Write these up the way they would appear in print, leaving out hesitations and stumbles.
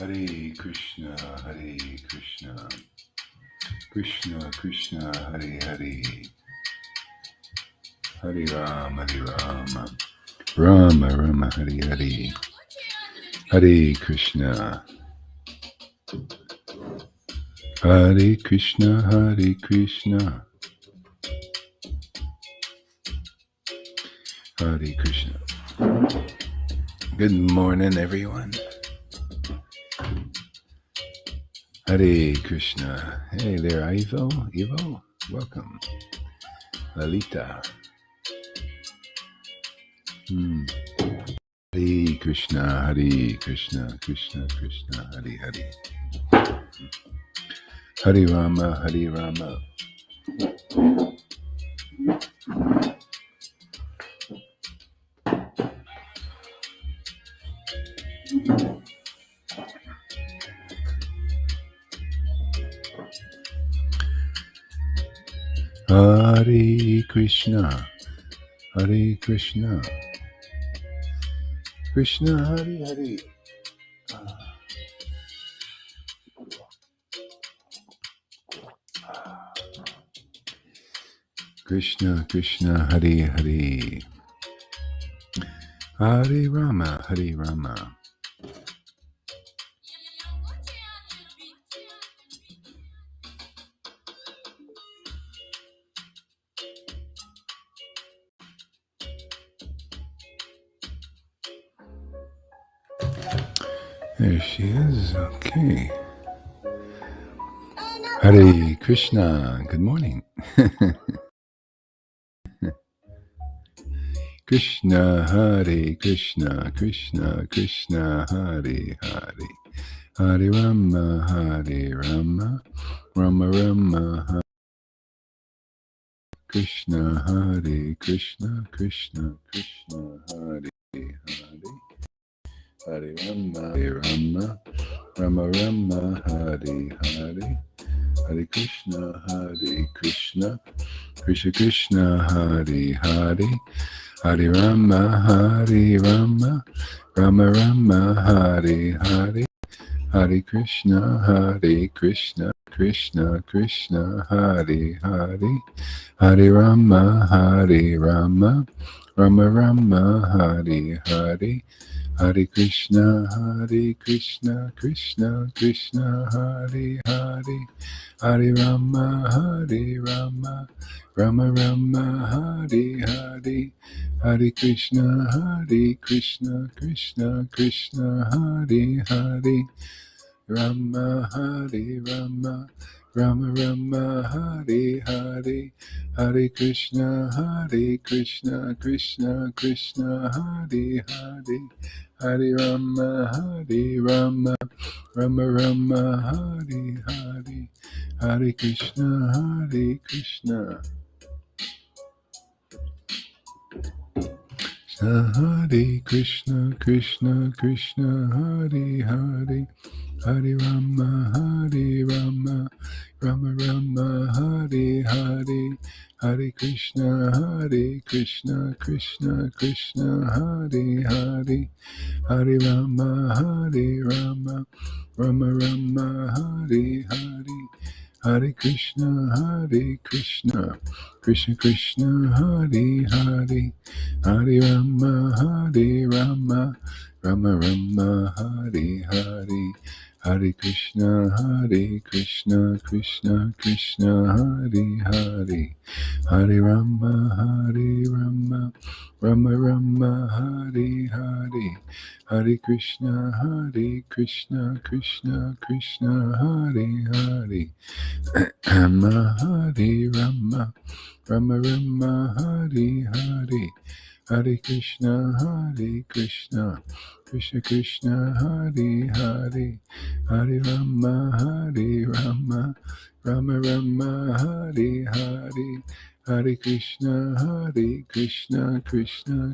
Hare Krishna, Krishna Krishna, Hare Hare, Hare Rama, Rama Rama, Hare Hare, Hare Krishna, Hare Krishna, Hare Krishna, Hare Krishna. Good morning, everyone. Hare Krishna. Hey there, Ivo, welcome. Lalita. Hare Krishna, Krishna Krishna, Hare Hare. Hare Rama, Hare Rama. Hare Krishna, Krishna Hare Hare. Krishna Krishna, Hare Hare. Hare Rama, Hare Rama. There she is. Okay. Hare Krishna. Good morning. Krishna Hare Krishna, Krishna Krishna Hare Hare. Hare Rama, Hare Rama, Rama Rama, Hare Krishna, Hare Krishna, Krishna Krishna, Hare Hare. Hare Rama, Rama Rama, Hare Hare. Hare Krishna, Krishna Krishna, Hare Hare. Hare Rama, Rama Rama, Hare Hare. Hare Krishna, Krishna Krishna, Hare Hare. Hare Rama, Rama Rama, Hare Hare. Hare Krishna, Krishna Krishna, Hare Hare. Hare Rama, Rama Rama, Hare Hare. Hare Krishna, Krishna Krishna, Hare Hare. Rama, Hare Rama, Rama Rama, Hare Hare. Hare Krishna, Krishna Krishna, Hare Hare. Hare Rama, Rama Rama, Hare Hare. Hare Krishna, Krishna. Hare Krishna, Krishna Hare Hare. Hare Rama, Rama Rama, Hare Hare. Hare Krishna, Krishna Krishna, Hare Hare. Hare Rama, Rama Rama, Hare Hare. Hare Krishna, Krishna Krishna, Hare Hare. Hare Rama, Rama Rama, Hare Hare. Hare Krishna, Krishna Krishna, Hare Hare. Hare Rama, Rama Rama, Hare Hare. Hare Krishna, Krishna Krishna, Hare Hare. Hare Rama, Rama Rama, Hare Hare. Hare Krishna, Krishna Krishna, Hare Hare. Hare Rama, Rama Rama, Hare Hare. Hare Krishna, Krishna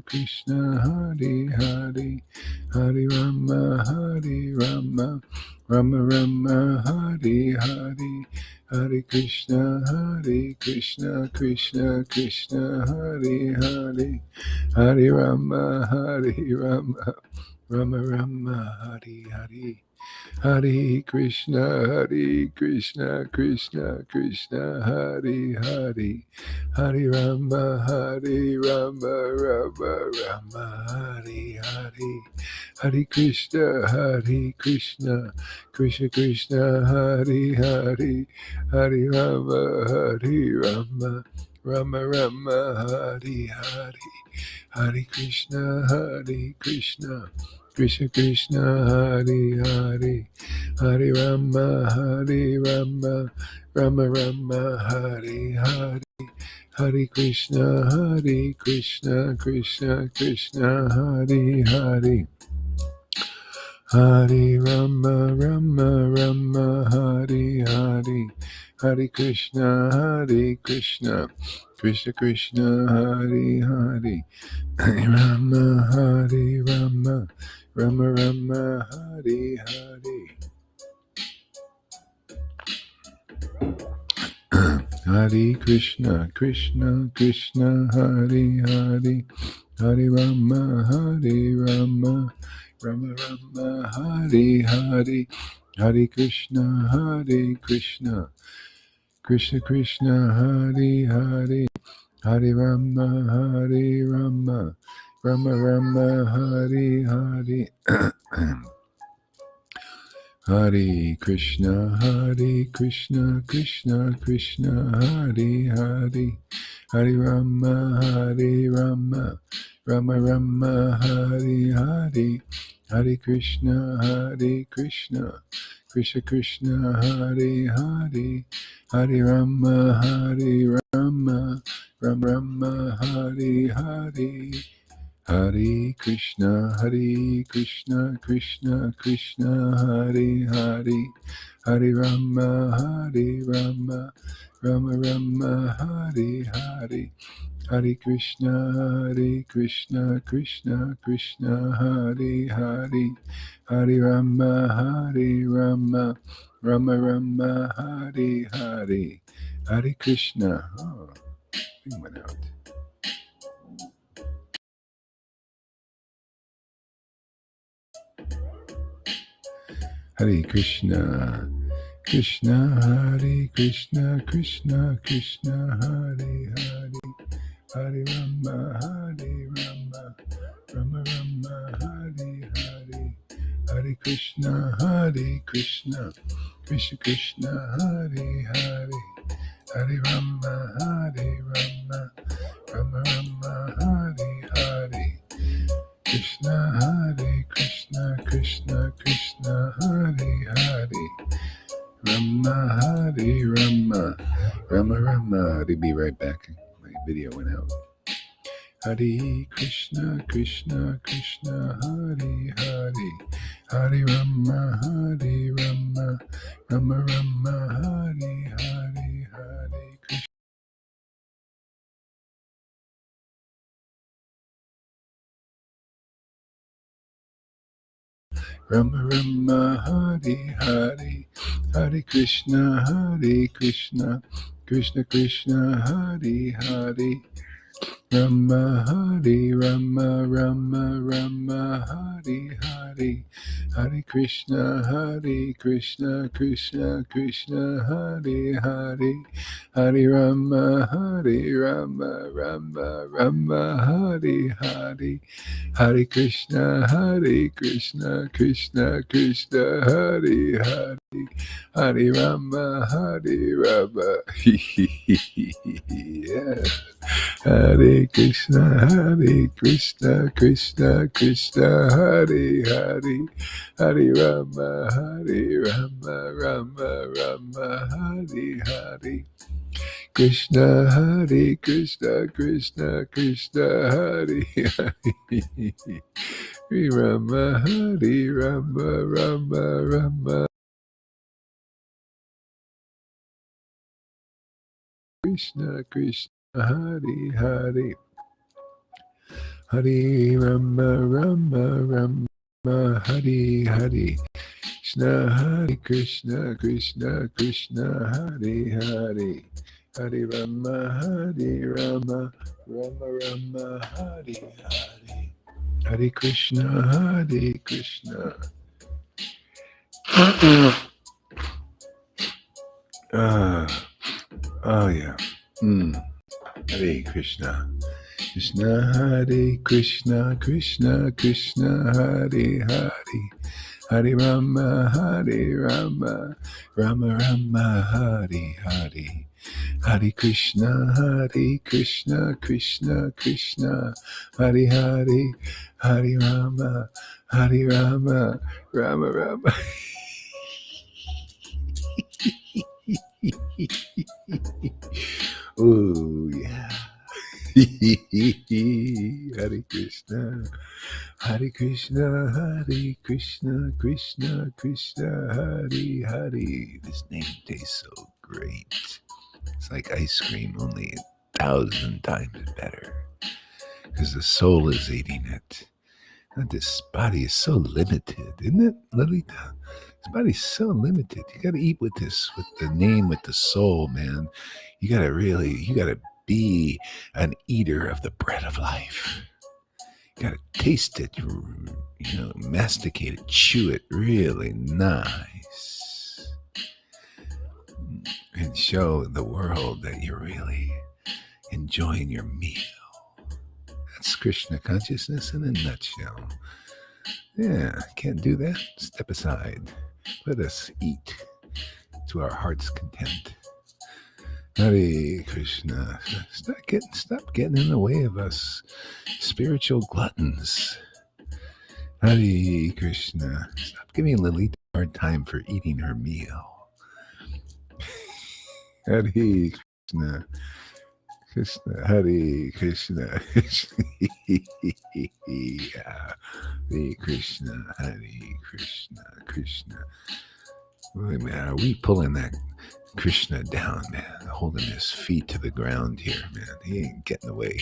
Krishna, Hare Hare. Hare Rama, Rama Rama, Hare Hare. Hare Krishna, Krishna Krishna, Hare Hare. Hare Rama, Rama Rama, Hare Hare. Hare Krishna, Hare Krishna, Krishna Krishna, Hare Hare, Hare Rama, Hare Rama, Rama Rama, Hare Hare, Hare Krishna, Hare Krishna, Krishna Krishna, Hare Hare, Hare Rama, Hare Rama, Rama Rama, Hare Hare, Hare Krishna, Hare Krishna, Krishna Krishna, Hare Hare, Hare Rama, Hare Rama, Rama Rama, Hare Hare, Hare Krishna, Hare Krishna, Krishna Krishna, Hare Hare, Hare Rama, Rama Rama, Hare Hare, Hare Krishna, Hare Krishna, Krishna Krishna, Hare Hare, Hare Rama, Hare Rama, Rama Rama, Hare Hare. Hare Krishna, Krishna Krishna, Hare Hare, Hare Rama, Hare Rama, Rama Rama, Hare Hare, Hare Krishna, Hare Krishna, Krishna Krishna, Hare Hare, Hare Rama, Hare Rama, Rama Rama, Hare Hare. Hare Krishna, Hare Krishna, Krishna Krishna, Hare Hare, Hare Rama, Hare Rama, Rama Rama, Hare Hare, Hare Krishna, Hare Krishna, Krishna Krishna, Hare Hare, Hare Rama, Hare Rama, Rama Rama, Hare Hare. Hare Krishna, Hare Krishna, Krishna Krishna, Hare Hare, Hare Rama, Hare Rama, Rama Rama, Hare Hare, Hare Krishna, Hare Krishna, Krishna Krishna, Hare Hare, Hare Rama, Hare Rama, Rama Rama, Hare Hare, Hare Krishna. Oh, thing went out. Hare Krishna, Krishna Hare Krishna, Krishna Krishna, Hare Hare, Hare Rama, Hare Rama, Rama Rama, Hare Hare, Hare Krishna, Hare Krishna, Krishna Krishna, Hare Hare, Hare Rama, Hare Rama, Rama Rama, Hare Hare, Krishna, Hare Krishna, Krishna Krishna, Hare Hare, Rama, Hare Rama, Rama Rama. I'll be right back. My video went out. Hare Krishna, Krishna Krishna, Hare Hare, Hare Rama, Hare Rama, Rama Rama, Hare Hare, Hare Krishna. Rama Rama, Hare Hare, Hare Krishna, Hare Krishna, Krishna Krishna, Hare Hare, Rama, Hare Rama, Rama Rama, Hare Hare, Hare Krishna, Hare Krishna, Krishna Krishna, Hare Hare, Hare Rama, Hare Rama, Rama Rama, Hare Hare, Hare Krishna, Hare Krishna, Krishna Krishna, Hare Hare, Hare Rama, Hare Rama. Yeah. Hare Krishna, Hare Krishna, Krishna Krishna, Hare Hare, Hare Rama, Hare Rama, Rama Rama, Hare Hare, Krishna, Hare Krishna, Krishna Krishna, Hare Hare, Hare Rama, Hare Rama, Rama Rama, Krishna Krishna, Hare Hare, Hare Rama, Rama Rama, Hare Hare, Krishna, Hare Krishna, Krishna Krishna, Hare Hare, Hare Rama, Hare Rama, Rama Rama, Hare Hare, Hare Krishna, Hare Krishna, Oh yeah. Hare Krishna. Krishna Hare Krishna, Krishna Krishna Hare Hare, Hare Rama, Hare Rama, Rama Rama, Hare Hare. Hare Krishna, Krishna Krishna, Hare Hare, Hare Rama, Rama Rama. Oh yeah. Hare Krishna, Hare Krishna, Hare Krishna, Krishna Krishna, Hare Hare. This name tastes so great. It's like ice cream, only 1,000 times better. Because the soul is eating it. And this body is so limited, isn't it, Lalita? This body's so limited. You gotta eat with this, with the name, with the soul, man. You gotta be an eater of the bread of life. You gotta taste it, masticate it, chew it really nice. And show the world that you're really enjoying your meal. That's Krishna consciousness in a nutshell. Yeah, can't do that? Step aside. Let us eat to our heart's content. Hare Krishna. Stop getting in the way of us spiritual gluttons. Hare Krishna. Stop giving Lilith a hard time for eating her meal. Hare Krishna. Krishna, Hare Krishna. Hare Krishna, Hare Krishna, Krishna. Wait, man, are we pulling that Krishna down, man? Holding his feet to the ground here, man. He ain't getting away.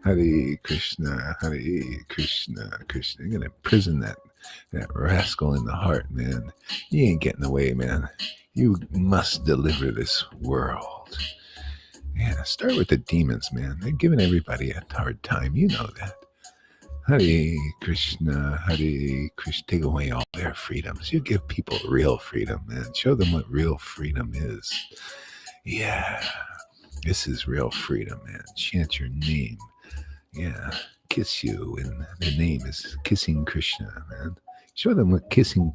Hare Krishna, Hare Krishna, Krishna. You're gonna imprison that rascal in the heart, man. He ain't getting away, man. You must deliver this world. Yeah, start with the demons, man. They're giving everybody a hard time. You know that. Hare Krishna, Hare Krishna. Take away all their freedoms. You give people real freedom, man. Show them what real freedom is. Yeah, this is real freedom, man. Chant your name. Yeah, kiss you, and the name is kissing Krishna, man. Show them what kissing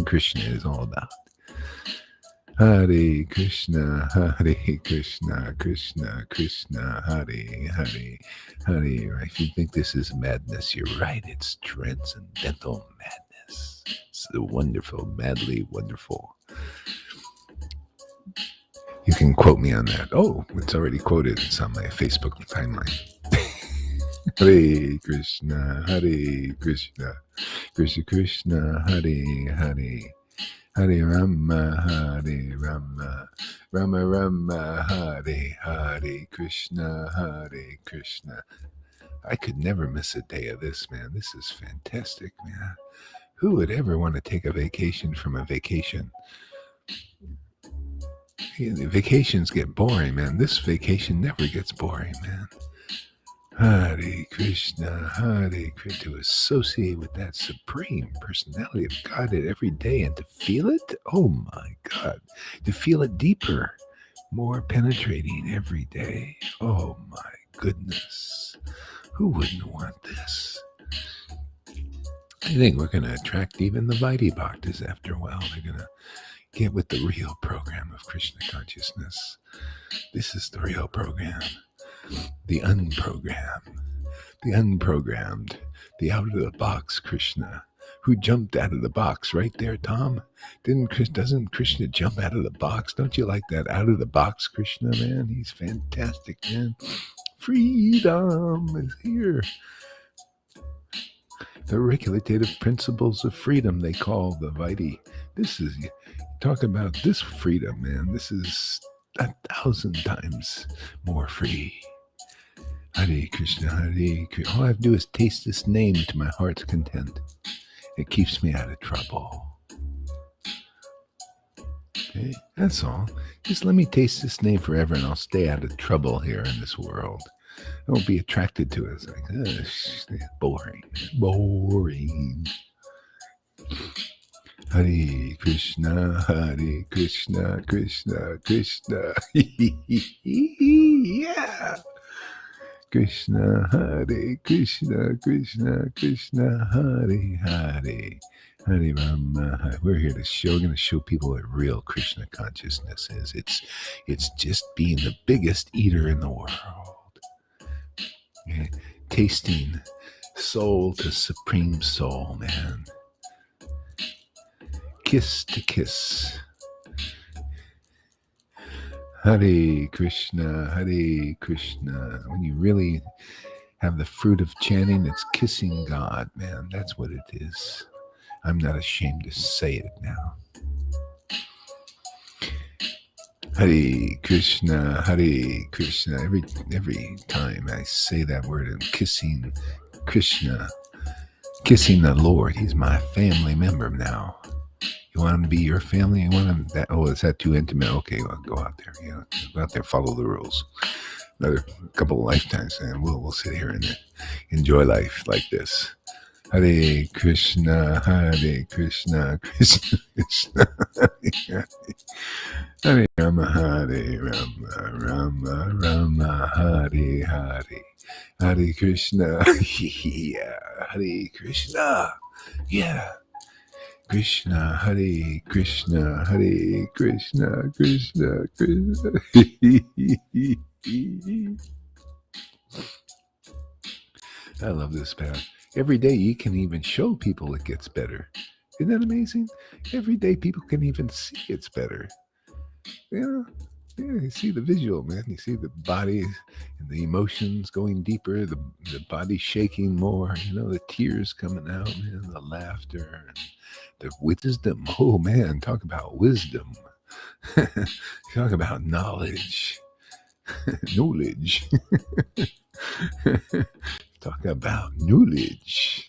Krishna is all about. Hare Krishna, Krishna Krishna, Hare Hare, Hare. If you think this is madness, you're right. It's transcendental madness. It's wonderful, madly wonderful. You can quote me on that. Oh, it's already quoted. It's on my Facebook timeline. Hare Krishna, Krishna Krishna, Hare Hare. Hare Rama, Rama Rama, Hare Hare, Krishna, Hare Krishna. I could never miss a day of this, man. This is fantastic, man. Who would ever want to take a vacation from a vacation? The vacations get boring, man. This vacation never gets boring, man. Hare Krishna, to associate with that supreme personality of God every day and to feel it, oh my God, to feel it deeper, more penetrating every day. Oh my goodness, who wouldn't want this? I think we're going to attract even the Vaidhi Bhaktas after a while. They're going to get with the real program of Krishna consciousness. This is the real program. The unprogrammed, the out-of-the-box Krishna, who jumped out of the box right there, Tom. Doesn't Krishna jump out of the box? Don't you like that out-of-the-box Krishna, man? He's fantastic, man. Freedom is here. The regulative principles of freedom, they call the Vaidhi. Talk about this freedom, man. This is 1,000 times more free. Hare Krishna, Hare Krishna. All I have to do is taste this name to my heart's content. It keeps me out of trouble. Okay, that's all. Just let me taste this name forever and I'll stay out of trouble here in this world. I won't be attracted to it. It's like, boring. Hare Krishna, Krishna Krishna. Yeah. Krishna, Hare Krishna, Krishna Krishna, Hare Hare. Hare Rama. We're here to show. We're going to show people what real Krishna consciousness is. It's just being the biggest eater in the world. Yeah. Tasting soul to supreme soul, man. Kiss to kiss. Hare Krishna, Hare Krishna. When you really have the fruit of chanting, it's kissing God, man. That's what it is. I'm not ashamed to say it now. Hare Krishna, Hare Krishna. Every time I say that word, I'm kissing Krishna, kissing the Lord. He's my family member now. You want him to be your family? You want him that? Oh, is that too intimate? Okay, well, go out there. You know, go out there, follow the rules. Another couple of lifetimes, and we'll sit here and enjoy life like this. Hare Krishna, Krishna Krishna. Hare Rama, Hare Rama, Rama Rama, Hare Hare. Hare Krishna, yeah. Hare Krishna, yeah. Krishna, Hare Krishna, Hare Krishna, Krishna Krishna. I love this path. Every day you can even show people it gets better. Isn't that amazing? Every day people can even see it's better. Yeah, you see the visual, man. You see the body and the emotions going deeper, the body shaking more, the tears coming out, man, the laughter, and the wisdom. Oh, man, talk about wisdom. Talk about knowledge. Knowledge. Talk about knowledge.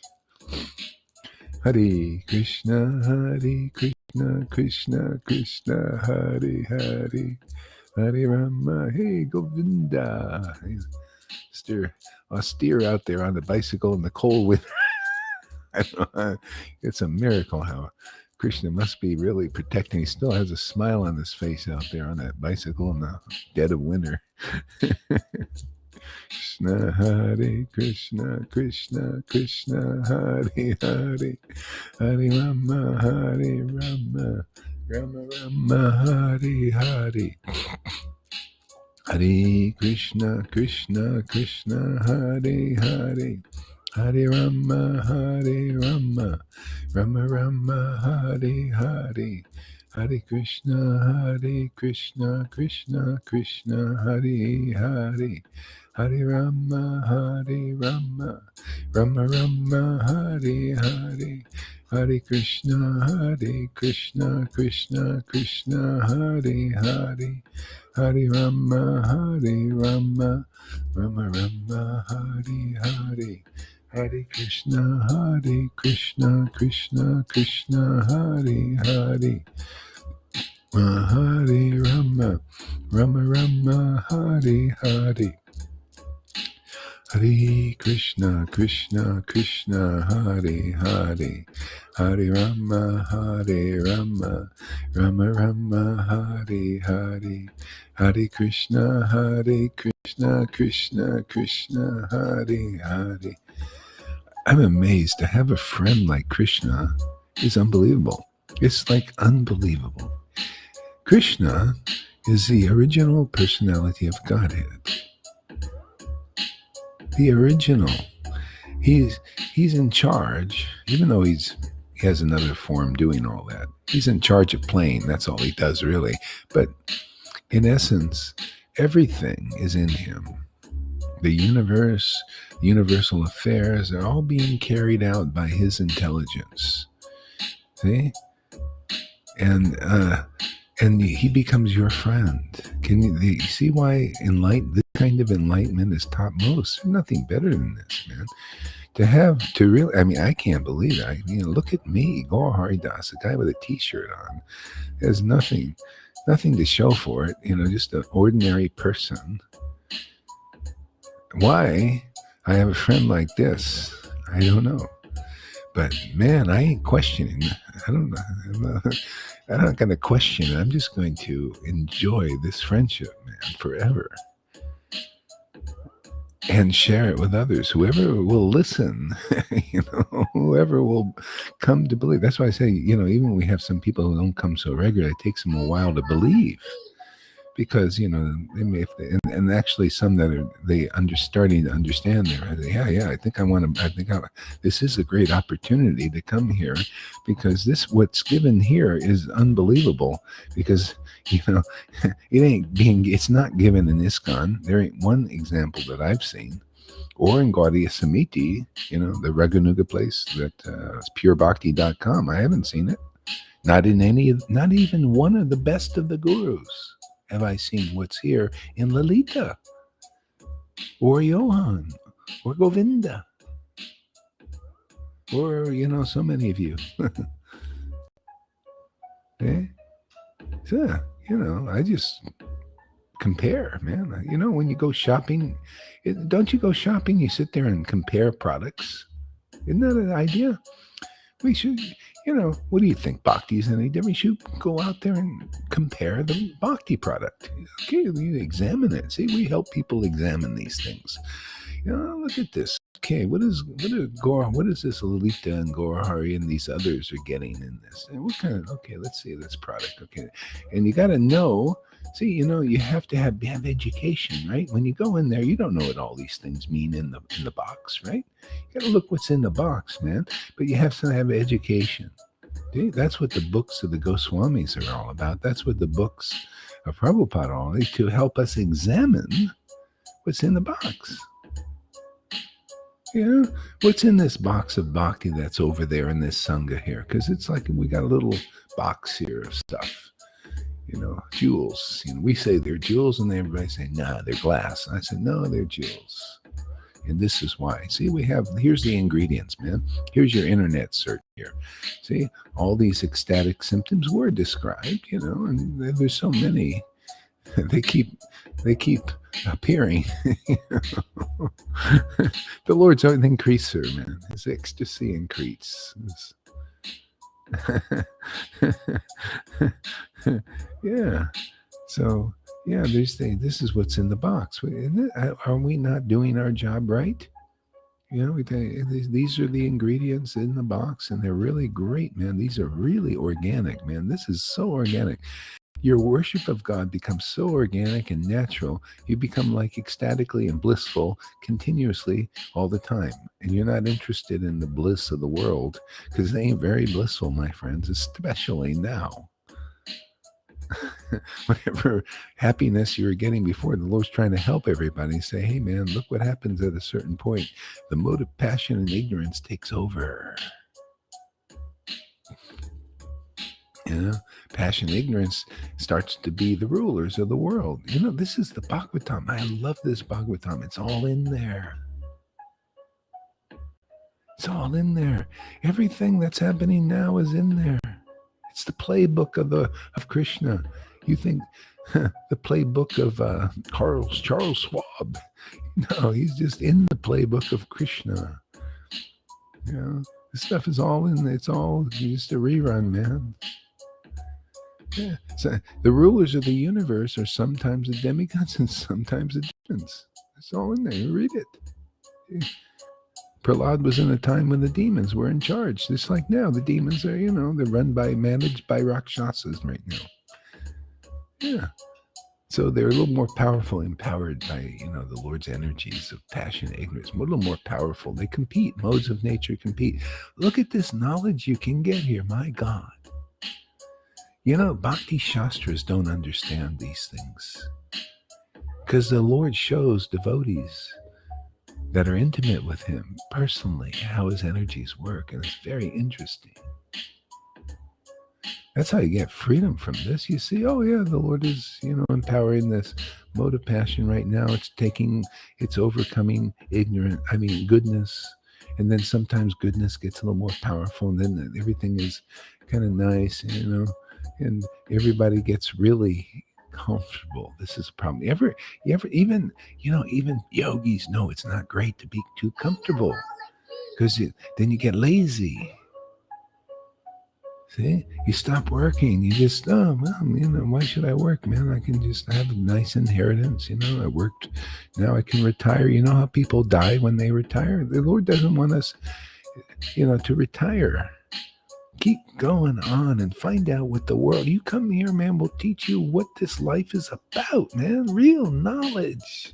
Hare Krishna, Hare Krishna, Krishna Krishna, Hare Hare. Hare Rama, hey Govinda. Austere out there on the bicycle in the cold winter. It's a miracle how Krishna must be really protecting. He still has a smile on his face out there on that bicycle in the dead of winter. Krishna, Hare Krishna, Krishna Krishna, Hare Hare. Hare Rama, Hare Rama, Rama Rama, Hare Hare. Hare Krishna, Krishna Krishna, Hare Hare. Hare Rama, Hare Rama, Rama Rama, Hare Hare. Hare Krishna, Krishna Krishna, Hare Hare. Hare Rama, Hare Rama, Rama Rama, Hare Hare. Hare Krishna, Krishna Krishna, Hare Hare. Hare Rama, Hare Rama, Rama Rama, Hare Hare. Hare Krishna, Krishna Krishna, Hare Hare. Hare Rama, Rama Rama, Hare Hare. Hare Krishna, Krishna Krishna, Hare Hare. Hare Rama, Rama Rama, Hare Hare. Hare Krishna, Krishna Krishna, Hare Hare. I'm amazed to have a friend like Krishna is unbelievable. It's like unbelievable. Krishna is the original personality of Godhead. The original. He's in charge, even though he has another form doing all that. He's in charge of playing. That's all he does, really. But in essence, everything is in him. The universe, universal affairs are all being carried out by his intelligence. See? And he becomes your friend. Can you see why this kind of enlightenment is topmost? There's nothing better than this, man. I can't believe it. Look at me, Gaur Haridas, a guy with a t-shirt on. There's nothing to show for it. Just an ordinary person. Why I have a friend like this, I don't know. But man, I ain't questioning. I don't know. I'm not going to question it. I'm just going to enjoy this friendship, man, forever. And share it with others. Whoever will listen, whoever will come to believe. That's why I say, even when we have some people who don't come so regularly, it takes them a while to believe. Because they may, and actually some that are starting to understand there. Yeah, I think I want to. This is a great opportunity to come here, because what's given here is unbelievable. Because it's not given in ISKCON. There ain't one example that I've seen, or in Gaudiya Samiti, the Raganuga place that it's purebhakti.com. I haven't seen it. Not even one of the best of the gurus have I seen what's here in Lalita, or Johan, or Govinda, or, so many of you. Okay? So, I just compare, man. When you go shopping, don't you go shopping, you sit there and compare products? Isn't that an idea? We should, what do you think? Bhakti is any different? We should go out there and compare the Bhakti product. Okay, we examine it. See, we help people examine these things. Look at this. Okay, what is this Lalita and Gaurahari and these others are getting in this? And okay, let's see this product. Okay. And you got to know, see, you have to have education, right? When you go in there, you don't know what all these things mean in the box, right? You got to look what's in the box, man. But you have to have education. Okay? That's what the books of the Goswamis are all about. That's what the books of Prabhupada are all, to help us examine what's in the box. What's in this box of bhakti that's over there in this sangha here? Because it's like we got a little box here of stuff, jewels. We say they're jewels, and everybody say, nah, they're glass. And I said, no, they're jewels. And this is why. See, here's the ingredients, man. Here's your internet search here. See, all these ecstatic symptoms were described, and there's so many. They keep appearing. The Lord's an increaser, man. His ecstasy increases. Yeah. So, yeah, this is what's in the box. Are we not doing our job right? These are the ingredients in the box, and they're really great, man. These are really organic, man. This is so organic. Your worship of God becomes so organic and natural, you become like ecstatically and blissful continuously all the time. And you're not interested in the bliss of the world, because they ain't very blissful, my friends, especially now. Whatever happiness you were getting before, the Lord's trying to help everybody say, hey, man, look what happens at a certain point. The mode of passion and ignorance takes over. Passion, ignorance starts to be the rulers of the world. This is the Bhagavatam. I love this Bhagavatam. It's all in there. It's all in there. Everything that's happening now is in there. It's the playbook of Krishna. You think the playbook of Charles Schwab? No, he's just in the playbook of Krishna. This stuff is all in there. It's all just a rerun, man. Yeah. So the rulers of the universe are sometimes the demigods and sometimes the demons. It's all in there. You read it. Prahlad was in a time when the demons were in charge. Just like now, the demons are, they're managed by Rakshasas right now. Yeah. So they're a little more powerful, empowered by, the Lord's energies of passion and ignorance. A little more powerful. They compete. Modes of nature compete. Look at this knowledge you can get here. My God. Bhakti Shastras don't understand these things, because the Lord shows devotees that are intimate with him personally how his energies work, and it's very interesting. That's how you get freedom from this. You see, oh yeah, the Lord is, empowering this mode of passion right now. It's overcoming goodness. And then sometimes goodness gets a little more powerful, and then everything is kind of nice, and everybody gets really comfortable. This is a problem. Even yogis know it's not great to be too comfortable. because then you get lazy. See, you stop working. You just, oh, well, why should I work, man? I can just have a nice inheritance. I worked. Now I can retire. You know how people die when they retire? The Lord doesn't want us, to retire. Keep going on and find out what the world. You come here, man, we'll teach you what this life is about, man. Real knowledge.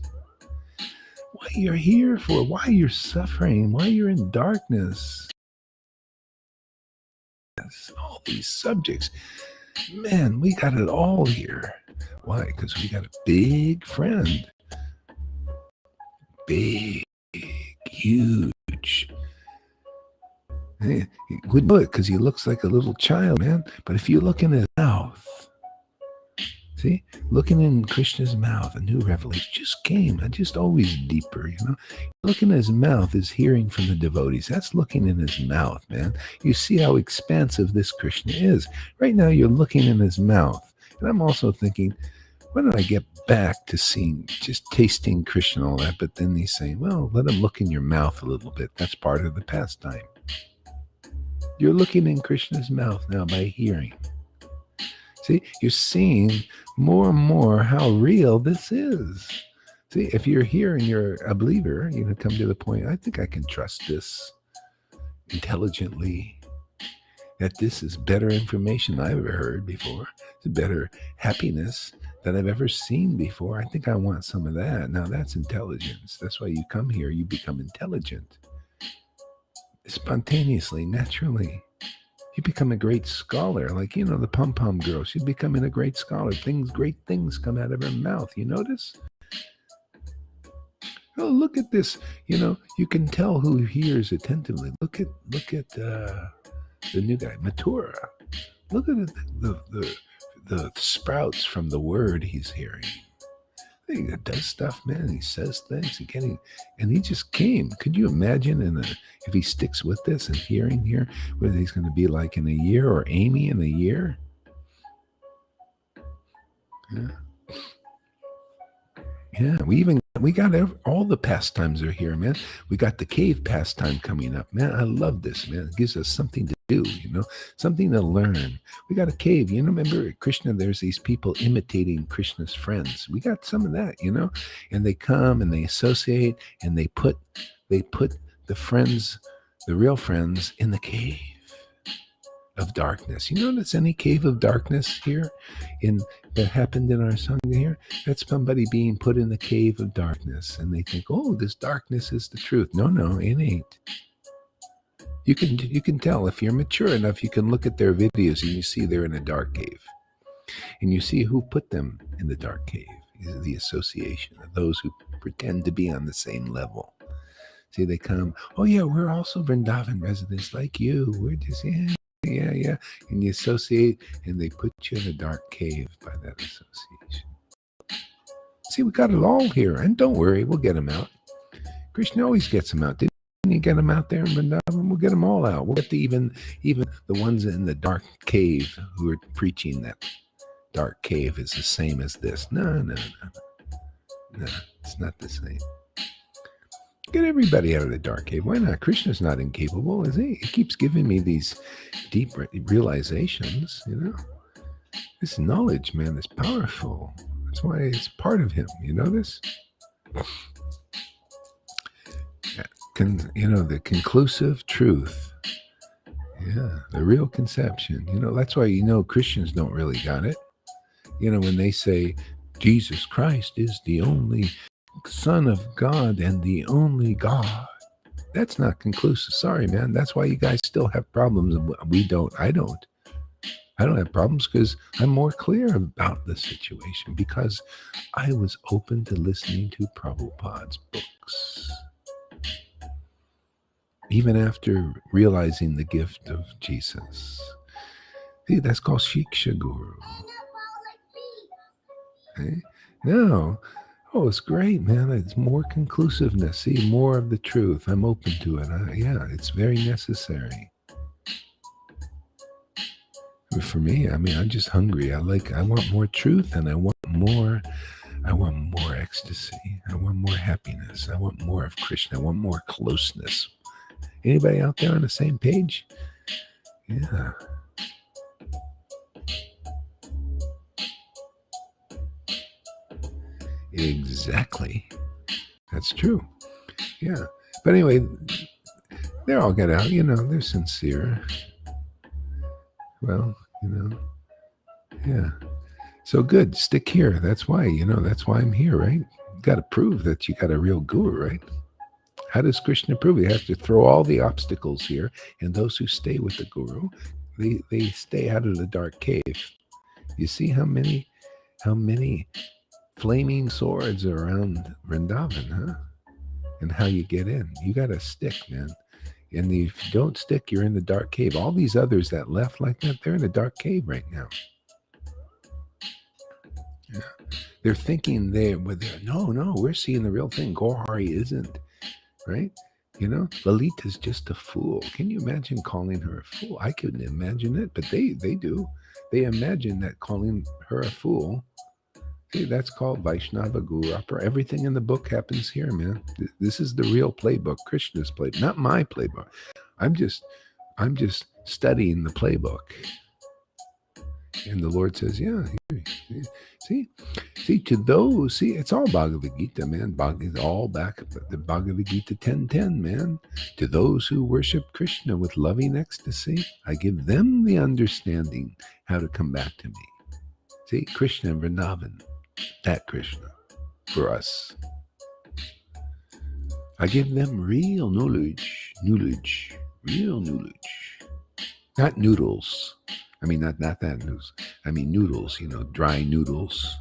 What you're here for, why you're suffering, why you're in darkness. All these subjects. Man, we got it all here. Why? Because we got a big friend. Big, huge. Hey, he wouldn't know it because he looks like a little child, man. But if you look in his mouth, see, looking in Krishna's mouth, a new revelation just came, and just always deeper, Looking in his mouth is hearing from the devotees. That's looking in his mouth, man. You see how expansive this Krishna is. Right now, you're looking in his mouth. And I'm also thinking, when do I get back to just tasting Krishna and all that? But then he's saying, well, let him look in your mouth a little bit. That's part of the pastime. You're looking in Krishna's mouth now by hearing. See, you're seeing more and more how real this is. See, if you're here and you're a believer, come to the point, I think I can trust this intelligently, that this is better information I've ever heard before. It's better happiness that I've ever seen before. I think I want some of that. Now that's intelligence. That's why you come here, you become intelligent. Spontaneously, naturally. You become a great scholar, like, the pom-pom girl. She's becoming a great scholar. Great things come out of her mouth. You notice? Oh, look at this. You can tell who hears attentively. Look at the new guy, Mathura. Look at the sprouts from the word he's hearing. He does stuff, man. He says things. And he just came. Could you imagine if he sticks with this and hearing here, what he's going to be like in a year, or Amy in a year? Yeah. We got all the pastimes are here, man. We got the cave pastime coming up, man. I love this, man. It gives us something to do, something to learn. We got a cave. Remember Krishna, there's these people imitating Krishna's friends. We got some of that, and they come and they associate and they put the friends, the real friends, in the cave of darkness. You notice any cave of darkness here that happened in our Sangha here? That's somebody being put in the cave of darkness, and they think, oh, this darkness is the truth. No, it ain't. You can tell if you're mature enough. You can look at their videos and you see they're in a dark cave, and you see who put them in the dark cave. Is the association of those who pretend to be on the same level. See, they come, oh yeah, we're also Vrindavan residents like you. We're just yeah. And you associate, and they put you in a dark cave by that association. See, we got it all here, and don't worry, we'll get them out. Krishna always gets them out. Didn't you get them out there in Vrindavan? We'll get them all out. We'll get even the ones in the dark cave who are preaching that dark cave is the same as this. No, it's not the same. Get everybody out of the dark cave. Why not? Krishna's not incapable, is he? He keeps giving me these deep realizations, This knowledge, man, is powerful. That's why it's part of him. You know this? The conclusive truth. Yeah, the real conception. That's why Christians don't really got it. When they say Jesus Christ is the only Son of God and the only God, that's not conclusive. Sorry, man. That's why you guys still have problems. We don't. I don't have problems because I'm more clear about the situation, because I was open to listening to Prabhupada's books. Even after realizing the gift of Jesus. See, that's called Shiksha Guru. Okay? No. Oh, it's great, man. It's more conclusiveness. See, more of the truth. I'm open to it. It's very necessary. But for me, I'm just hungry. I want more truth, and I want more ecstasy. I want more happiness. I want more of Krishna. I want more closeness. Anybody out there on the same page? Yeah. Exactly. That's true. Yeah. But anyway, they're all got out, they're sincere. Well, yeah. So good. Stick here. That's why, that's why I'm here, right? You got to prove that you got a real guru, right? How does Krishna prove? He has to throw all the obstacles here, and those who stay with the guru, they stay out of the dark cave. You see how many flaming swords are around Vrindavan, huh? And how you get in. You got to stick, man. And if you don't stick, you're in the dark cave. All these others that left like that, they're in the dark cave right now. Yeah. They're thinking no, we're seeing the real thing. Gohari isn't, right? Lalita's just a fool. Can you imagine calling her a fool? I couldn't imagine it, but they do. They imagine that calling her a fool. See, that's called Vaishnava Guru Upper. Everything in the book happens here, man. This is the real playbook, Krishna's playbook, not my playbook. I'm just studying the playbook. And the Lord says, yeah, see, to those, it's all Bhagavad Gita, man. It's all back at the Bhagavad Gita 10:10, man. To those who worship Krishna with loving ecstasy, I give them the understanding how to come back to me. See, Krishna and Vrindavan, that Krishna for us. I give them real knowledge, real knowledge, not noodles. I mean, not that news. I mean, noodles, dry noodles.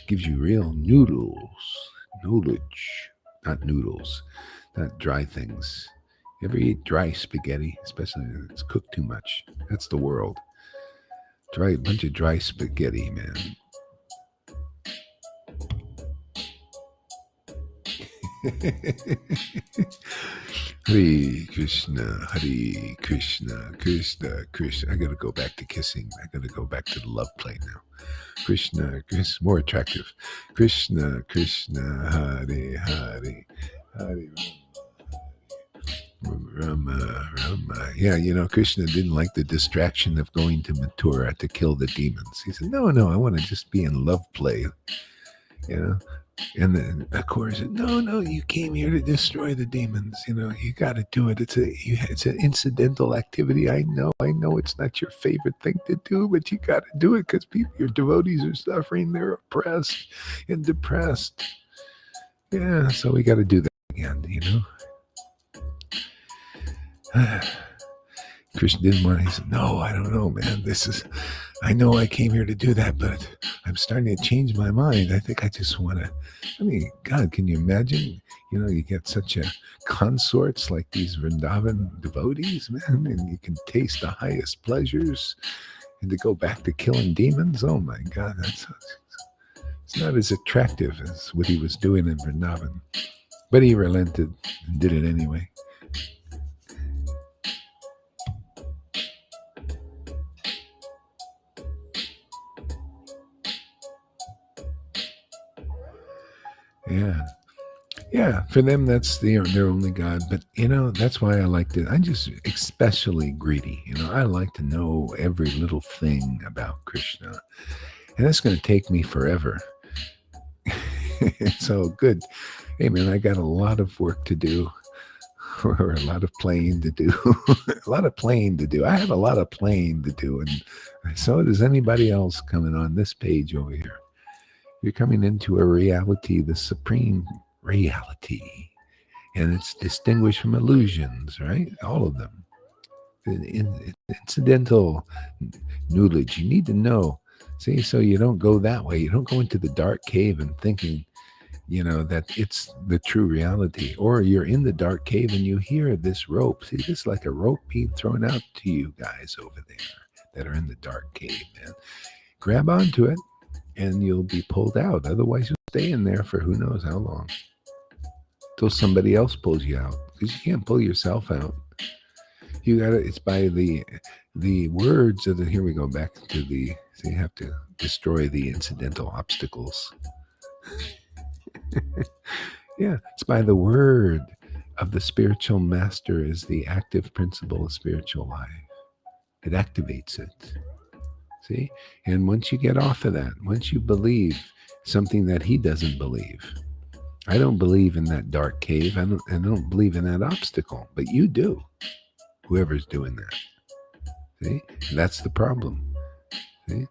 Gives you real noodles, knowledge, not noodles, not dry things. You ever eat dry spaghetti, especially if it's cooked too much? That's the world. Bunch of dry spaghetti, man. Hare Krishna, Krishna, Krishna. I gotta go back to kissing. I gotta go back to the love play now. Krishna, more attractive. Krishna, Hare, Hare Rama. Yeah, Krishna didn't like the distraction of going to Mathura to kill the demons. He said, no, I want to just be in love play, And then, of course, no, you came here to destroy the demons. You got to do it. It's an incidental activity. I know it's not your favorite thing to do, but you got to do it because your devotees are suffering. They're oppressed and depressed. Yeah, so we got to do that again, Krishna didn't want to. He said, no, I don't know, man. I know I came here to do that, but I'm starting to change my mind. I think I just want to, God, can you imagine? You get such consorts like these Vrindavan devotees, man, and you can taste the highest pleasures, and to go back to killing demons, oh my God, it's not as attractive as what he was doing in Vrindavan. But he relented and did it anyway. Yeah. For them, that's their only God. But that's why I liked it. I'm just especially greedy. I like to know every little thing about Krishna, and that's going to take me forever. So good. Hey man, I got a lot of work to do, or a lot of playing to do. A lot of playing to do. I have a lot of playing to do, and so does anybody else coming on this page over here. You're coming into a reality, the supreme reality, and it's distinguished from illusions, right? All of them. Incidental knowledge. You need to know. See, so you don't go that way. You don't go into the dark cave and thinking, that it's the true reality. Or you're in the dark cave and you hear this rope. See, this is like a rope being thrown out to you guys over there that are in the dark cave, man. Grab onto it and you'll be pulled out. Otherwise, you'll stay in there for who knows how long. Till somebody else pulls you out. Because you can't pull yourself out. It's by the words of here we go back to so you have to destroy the incidental obstacles. Yeah, it's by the word of the spiritual master is the active principle of spiritual life. It activates it. See? And once you get off of that, once you believe something that he doesn't believe, I don't believe in that dark cave. I don't believe in that obstacle, but you do. Whoever's doing that. See? And that's the problem. See?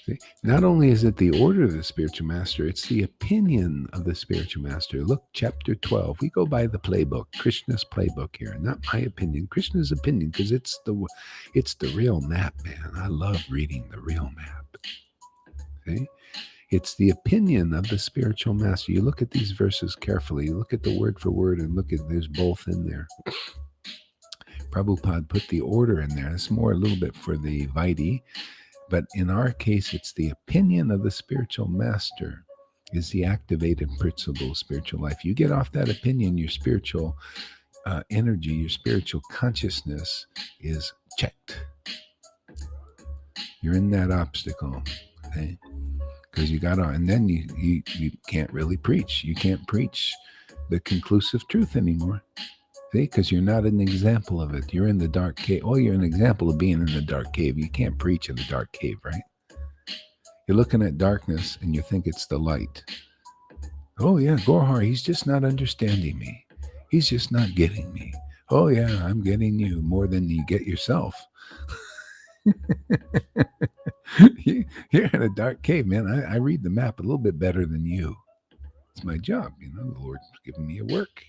See? Not only is it the order of the spiritual master, it's the opinion of the spiritual master. Look, chapter 12. We go by the playbook, Krishna's playbook here. Not my opinion, Krishna's opinion, because it's the real map, man. I love reading the real map. See? It's the opinion of the spiritual master. You look at these verses carefully. You look at the word for word and look at there's both in there. Prabhupada put the order in there. It's more a little bit for the Vaidhi. But in our case, it's the opinion of the spiritual master is the activated principle of spiritual life. You get off that opinion, your spiritual energy, your spiritual consciousness is checked. You're in that obstacle, okay? Because you got on, and then you can't really preach. You can't preach the conclusive truth anymore. See, because you're not an example of it. You're in the dark cave. Oh, you're an example of being in the dark cave. You can't preach in the dark cave, right? You're looking at darkness and you think it's the light. Oh, yeah, Gorhar, he's just not understanding me. He's just not getting me. Oh, yeah, I'm getting you more than you get yourself. You're in a dark cave, man. I read the map a little bit better than you. It's my job, the Lord's giving me a work.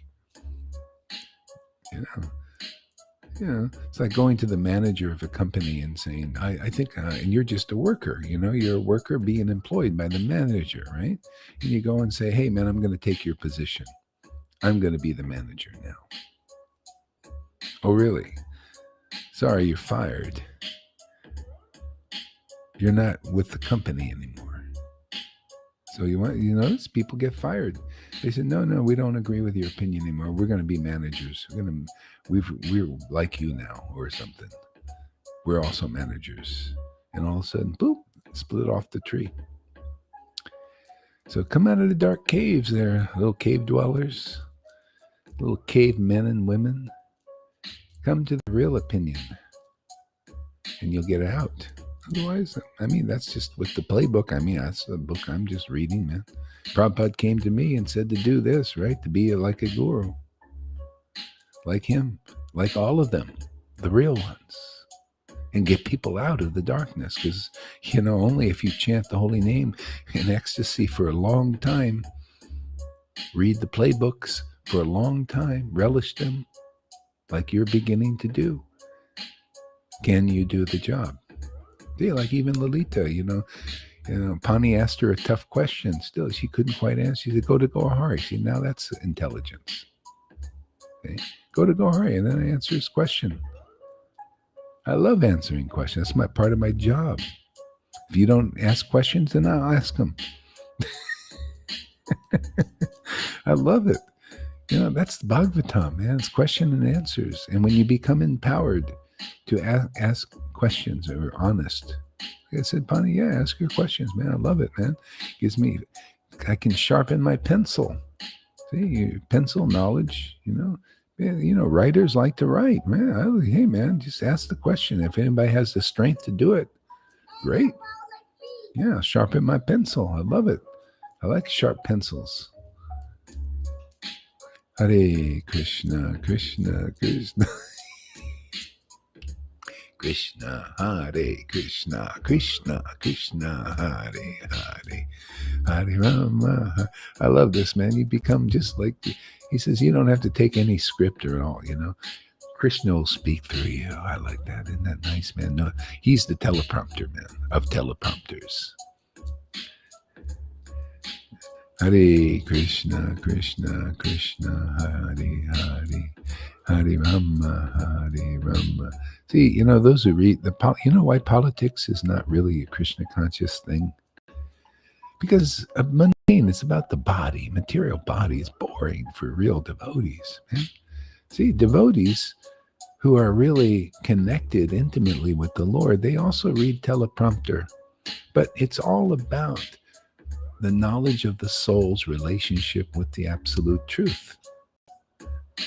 It's like going to the manager of a company and saying, I think, and you're just a worker, you're a worker being employed by the manager, right? And you go and say, hey, man, I'm going to take your position. I'm going to be the manager now. Oh, really? Sorry, you're fired. You're not with the company anymore. So you notice people get fired. They said, no, we don't agree with your opinion anymore. We're going to be managers. We're like you now or something. We're also managers. And all of a sudden, boop, split off the tree. So come out of the dark caves there, little cave dwellers, little cave men and women. Come to the real opinion and you'll get out. Otherwise, that's just with the playbook. That's the book I'm just reading, man. Prabhupada came to me and said to do this, right? To be like a guru. Like him. Like all of them. The real ones. And get people out of the darkness. Because, only if you chant the holy name in ecstasy for a long time, read the playbooks for a long time, relish them like you're beginning to do, can you do the job? Yeah, like even Lalita, Pani asked her a tough question. Still, she couldn't quite answer. She said, go to Gohari. See, now that's intelligence. Okay? Go to Gohari and then answer his question. I love answering questions. That's part of my job. If you don't ask questions, then I'll ask them. I love it. That's the Bhagavatam, man. It's question and answers. And when you become empowered to ask questions or honest. Like I said, Pani, yeah, ask your questions, man. I love it, man. I can sharpen my pencil. See, pencil knowledge, writers like to write, man. Hey, man, just ask the question. If anybody has the strength to do it, great. Yeah, sharpen my pencil. I love it. I like sharp pencils. Hare Krishna, Krishna, Krishna. Krishna, Hare Krishna, Krishna, Krishna, Hare Hare, Hare Rama. I love this, man. You become just like, he says, you don't have to take any script at all, Krishna will speak through you. I like that. Isn't that nice, man? No, he's the teleprompter, man, of teleprompters. Hare Krishna, Krishna, Krishna, Hare Hare, Hare Rama, Hare Rama. See, those who read why politics is not really a Krishna conscious thing? Because of mundane, it's about the body. Material body is boring for real devotees, man. See, devotees who are really connected intimately with the Lord, they also read teleprompter. But it's all about the knowledge of the soul's relationship with the absolute truth.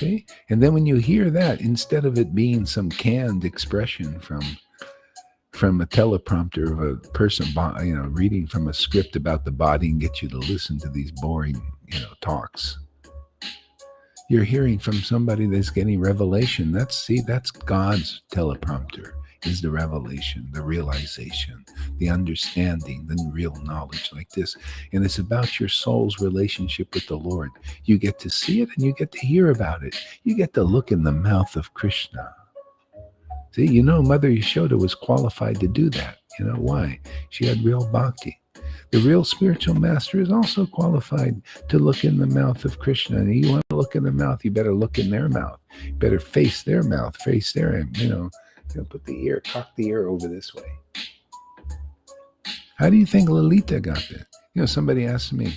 See? And then when you hear that, instead of it being some canned expression from a teleprompter of a person, reading from a script about the body and get you to listen to these boring, talks. You're hearing from somebody that's getting revelation. That's God's teleprompter, is the revelation, the realization, the understanding, the real knowledge like this. And it's about your soul's relationship with the Lord. You get to see it and you get to hear about it. You get to look in the mouth of Krishna. See, Mother Yashoda was qualified to do that. Why? She had real bhakti. The real spiritual master is also qualified to look in the mouth of Krishna. And you want to look in the mouth, you better look in their mouth. You better face their mouth, face their, put cock the ear over this way. How do you think Lalita got that? Somebody asked me,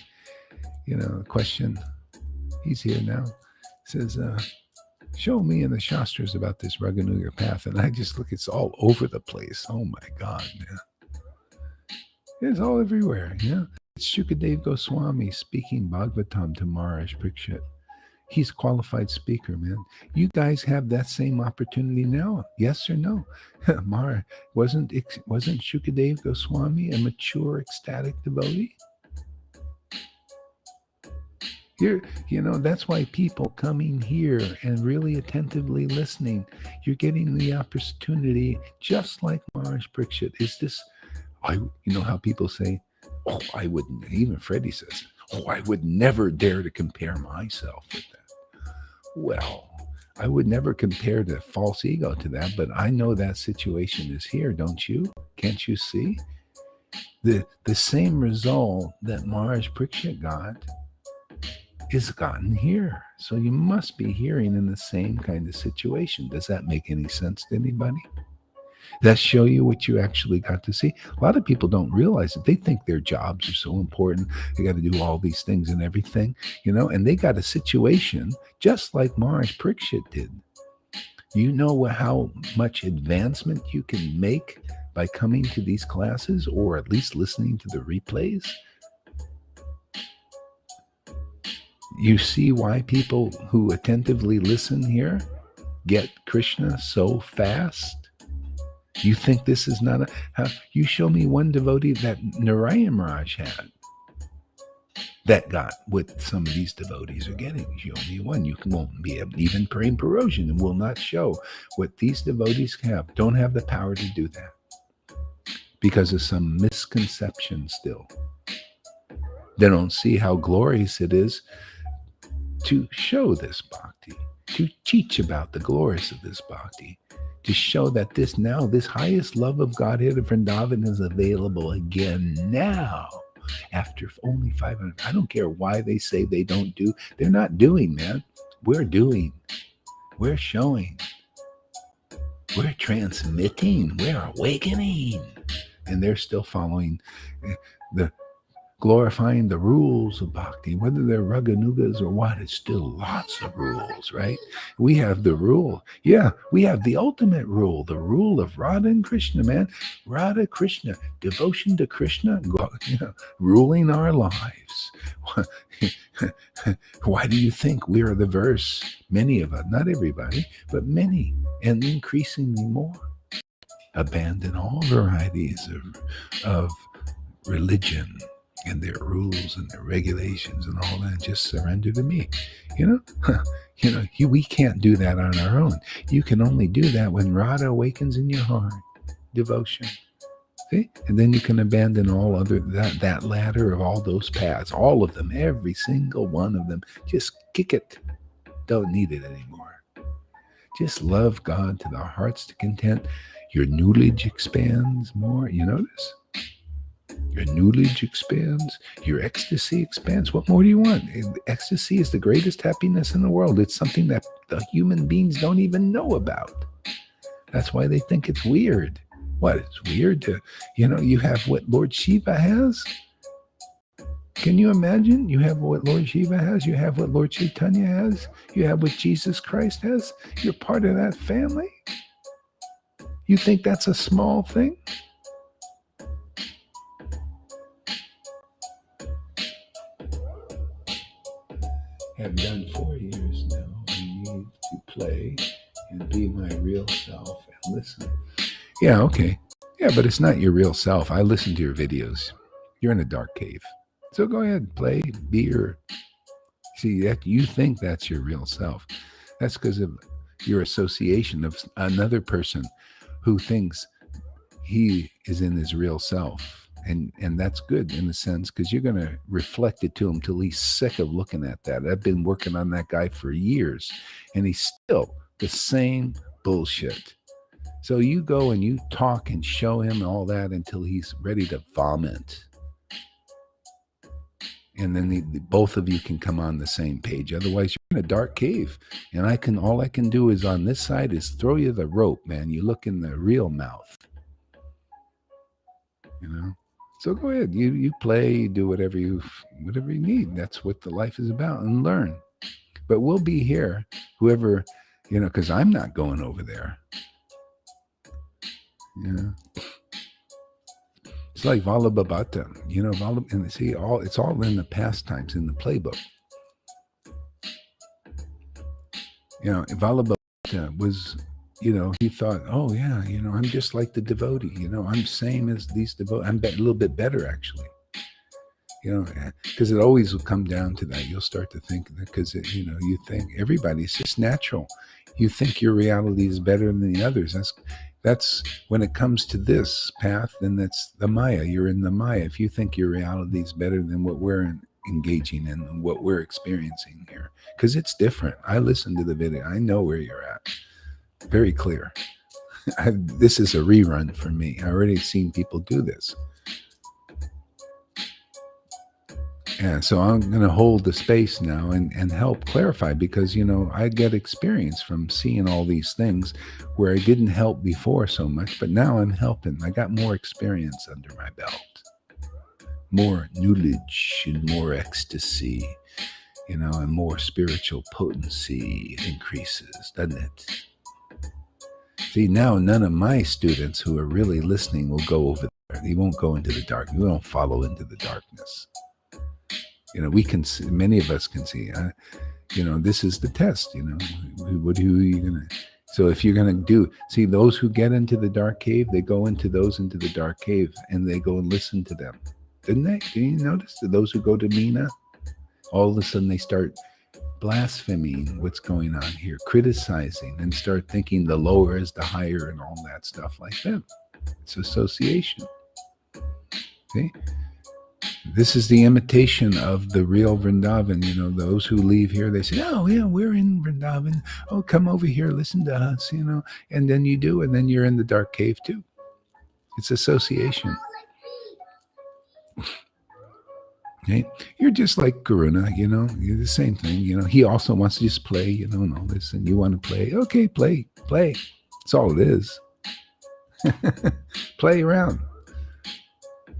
a question. He's here now. Says, show me in the Shastras about this Raganuga path. And I just look, it's all over the place. Oh my God, man. It's all everywhere, yeah. It's Shukadev Goswami speaking Bhagavatam to Maharaj Parikshit. He's a qualified speaker, man. You guys have that same opportunity now, yes or no? Maharaj, wasn't Shukadev Goswami a mature, ecstatic devotee? Here, that's why people coming here and really attentively listening, you're getting the opportunity, just like Maharaj Parikshit. Is this... how people say, I wouldn't, even Freddie says, I would never dare to compare myself with that. Well, I would never compare the false ego to that, but I know that situation is here, don't you? Can't you see? The same result that Maharaj Parikshit got is gotten here. So you must be hearing in the same kind of situation. Does that make any sense to anybody? That show you what you actually got to see. A lot of people don't realize it. They think their jobs are so important. They got to do all these things and everything, and they got a situation just like Maharaj Parikshit did. You know how much advancement you can make by coming to these classes, or at least listening to the replays? You see why people who attentively listen here get Krishna so fast? You think this is not you show me one devotee that Narayan Maharaj had that got what some of these devotees are getting. Show me one. You won't be able, even Prem Parosian, and will not show what these devotees have. Don't have the power to do that because of some misconception still. They don't see how glorious it is to show this bhakti, to teach about the glories of this bhakti, to show that this highest love of Godhead of Vrindavan is available again now, after only 500. I don't care why they say they don't do. They're not doing, man. We're doing. We're showing. We're transmitting. We're awakening. And they're still following glorifying the rules of bhakti, whether they're Raganugas or what. It's still lots of rules, right? We have the rule. Yeah, we have the ultimate rule, the rule of Radha and Krishna, man. Radha, Krishna, devotion to Krishna, ruling our lives. Why do you think we are the verse? Many of us, not everybody, but many, and increasingly more. Abandon all varieties of religion and their rules and their regulations and all that. Just surrender to me. We can't do that on our own. You can only do that when Radha awakens in your heart. Devotion. See? And then you can abandon all other, that ladder of all those paths, all of them, every single one of them. Just kick it. Don't need it anymore. Just love God to the heart's content. Your knowledge expands more. You notice? Your knowledge expands. Your ecstasy expands. What more do you want? Ecstasy is the greatest happiness in the world. It's something that the human beings don't even know about. That's why they think it's weird. What? It's weird to, you have what Lord Shiva has? Can you imagine? You have what Lord Shiva has. You have what Lord Chaitanya has. You have what Jesus Christ has. You're part of that family. You think that's a small thing? Have done 4 years now. to play and be my real self and listen. Yeah, okay. Yeah, but it's not your real self. I listen to your videos. You're in a dark cave. So go ahead, play, be your. See, that you think that's your real self. That's because of your association of another person who thinks he is in his real self. And that's good in a sense because you're going to reflect it to him till he's sick of looking at that. I've been working on that guy for years, and he's still the same bullshit. So you go and you talk and show him all that until he's ready to vomit. And then both of you can come on the same page. Otherwise, you're in a dark cave. And all I can do is on this side is throw you the rope, man. You look in the real mouth. You know? So go ahead. You play, you do whatever you need. That's what the life is about, and learn. But we'll be here, whoever, because I'm not going over there. Yeah. It's like Valabhabata, and see, it's all in the pastimes, in the playbook. Valabhabata was, he thought, oh yeah, I'm just like the devotee, I'm same as these devotees. I'm a little bit better actually. Because it always will come down to that. You'll start to think that because, you think everybody's just natural. You think your reality is better than the others. That's when it comes to this path, then that's the Maya. You're in the Maya. If you think your reality is better than what we're engaging in and what we're experiencing here, because it's different. I listened to the video. I know where you're at. Very clear. This is a rerun for me. I already seen people do this. Yeah, so I'm going to hold the space now and help clarify because, I get experience from seeing all these things where I didn't help before so much, but now I'm helping. I got more experience under my belt, more knowledge and more ecstasy, and more spiritual potency increases, doesn't it? See, now none of my students who are really listening will go over there. They won't go into the dark. We won't follow into the darkness. We can see, many of us can see, this is the test, what are you going to, so if you're going to see those who get into the dark cave, they go into the dark cave and they go and listen to them. Didn't they? Did you notice that those who go to Mina, all of a sudden they start blaspheming what's going on here, criticizing and start thinking the lower is the higher and all that stuff like that. It's association. See? This is the imitation of the real Vrindavan. Those who leave here, they say, oh, yeah, we're in Vrindavan. Oh, come over here, listen to us, And then you do, and then you're in the dark cave too. It's association. Okay? You're just like Karuna, you're the same thing. He also wants to just play, and all this, and you want to play. Okay, play. That's all it is. Play around.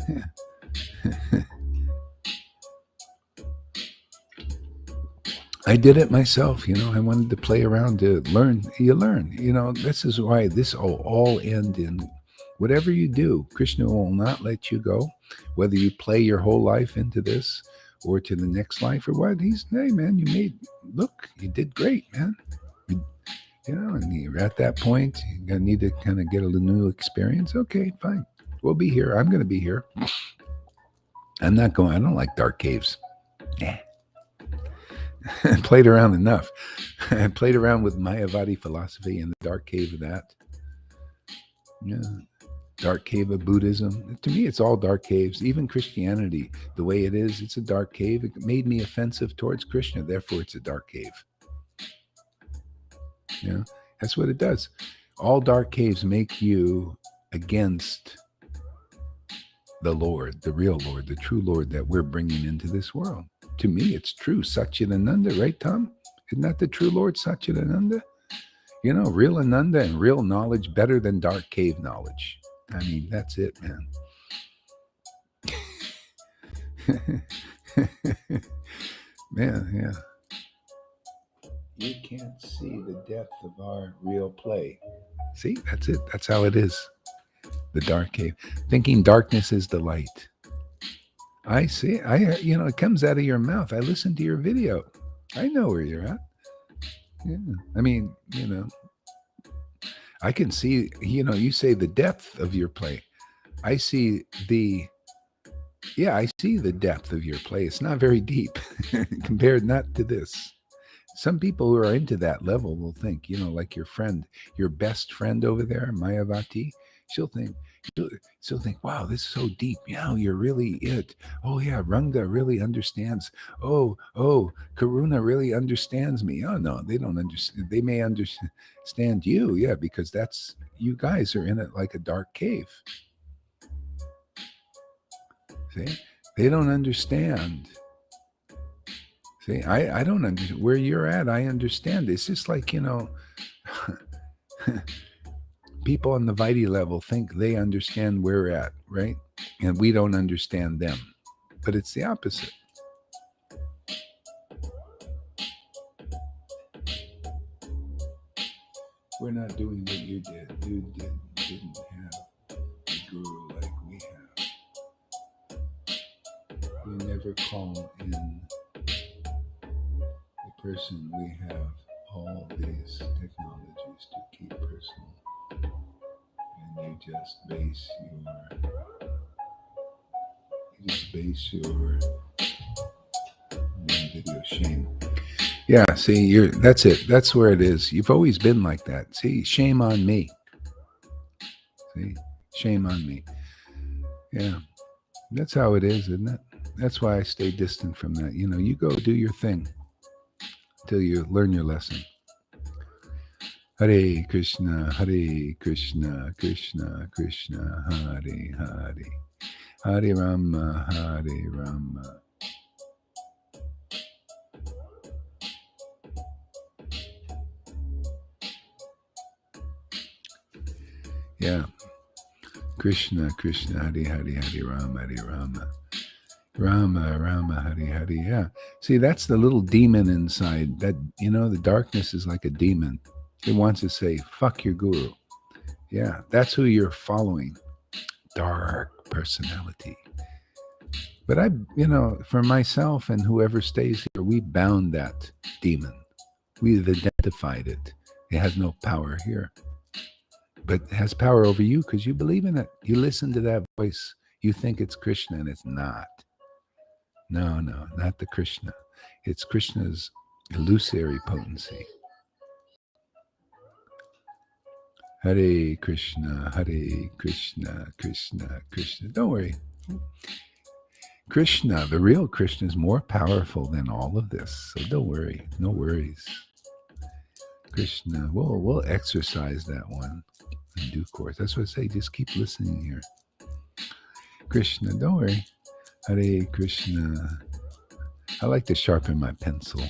Yeah. I did it myself, I wanted to play around to learn. You learn, this is why this will all end in whatever you do. Krishna will not let you go, whether you play your whole life into this or to the next life or what. Hey man, you did great, man. And you're at that point, you're going to need to kind of get a new experience. Okay, fine. We'll be here. I'm going to be here. I don't like dark caves. Yeah. I played around enough. I played around with Mayavadi philosophy in the dark cave of that. Yeah. Dark cave of Buddhism. To me, it's all dark caves. Even Christianity, the way it is, it's a dark cave. It made me offensive towards Krishna. Therefore, it's a dark cave. That's what it does. All dark caves make you against the Lord, the real Lord, the true Lord that we're bringing into this world. To me, it's true. Satchidananda, right, Tom? Isn't that the true Lord, Satchidananda? Real Ananda and real knowledge better than dark cave knowledge. I mean, that's it, man. Man, yeah. You can't see the depth of our real play. See, that's it. That's how it is. The dark cave. Thinking darkness is the light. I see. It comes out of your mouth. I listened to your video. I know where you're at. Yeah. I mean, I can see, you say the depth of your play. I see I see the depth of your play. It's not very deep compared not to this. Some people who are into that level will think, like your best friend over there, Mayavati, she'll think, she'll, she'll think, wow, this is so deep. Yeah, you're really it. Oh yeah, Ranga really understands. Oh, Karuna really understands me. Oh no, they don't understand. They may understand you, yeah, because that's you guys are in it like a dark cave. See, they don't understand. See, I don't understand where you're at. I understand. It's just like, people on the Vitae level think they understand where we're at, right? And we don't understand them. But it's the opposite. We're not doing what you did. You didn't have a guru like we have. We never call in the person. We have all these technologies to keep personal. And you just base your video shame. Yeah, see, that's it. That's where it is. You've always been like that. See, shame on me. See, shame on me. Yeah, that's how it is, isn't it? That's why I stay distant from that. You go do your thing till you learn your lesson. Hare Krishna, Hare Krishna, Krishna Krishna, Hare Hare, Hare Rama, Hare Rama. Yeah. Krishna, Krishna, Hare Hare, Hare Rama, Hare Rama. Rama, Rama, Hare Hare. Yeah. See, that's the little demon inside. That, the darkness is like a demon. It wants to say, fuck your guru. Yeah. That's who you're following. Dark personality. But for myself and whoever stays here, we bound that demon. We've identified it. It has no power here. But it has power over you because you believe in it. You listen to that voice. You think it's Krishna and it's not. No, not the Krishna. It's Krishna's illusory potency. Hare Krishna, Hare Krishna, Krishna Krishna. Don't worry. Krishna, the real Krishna, is more powerful than all of this. So don't worry. No worries. Krishna, we'll exercise that one in due course. That's what I say. Just keep listening here. Krishna, don't worry. Hare Krishna. I like to sharpen my pencil.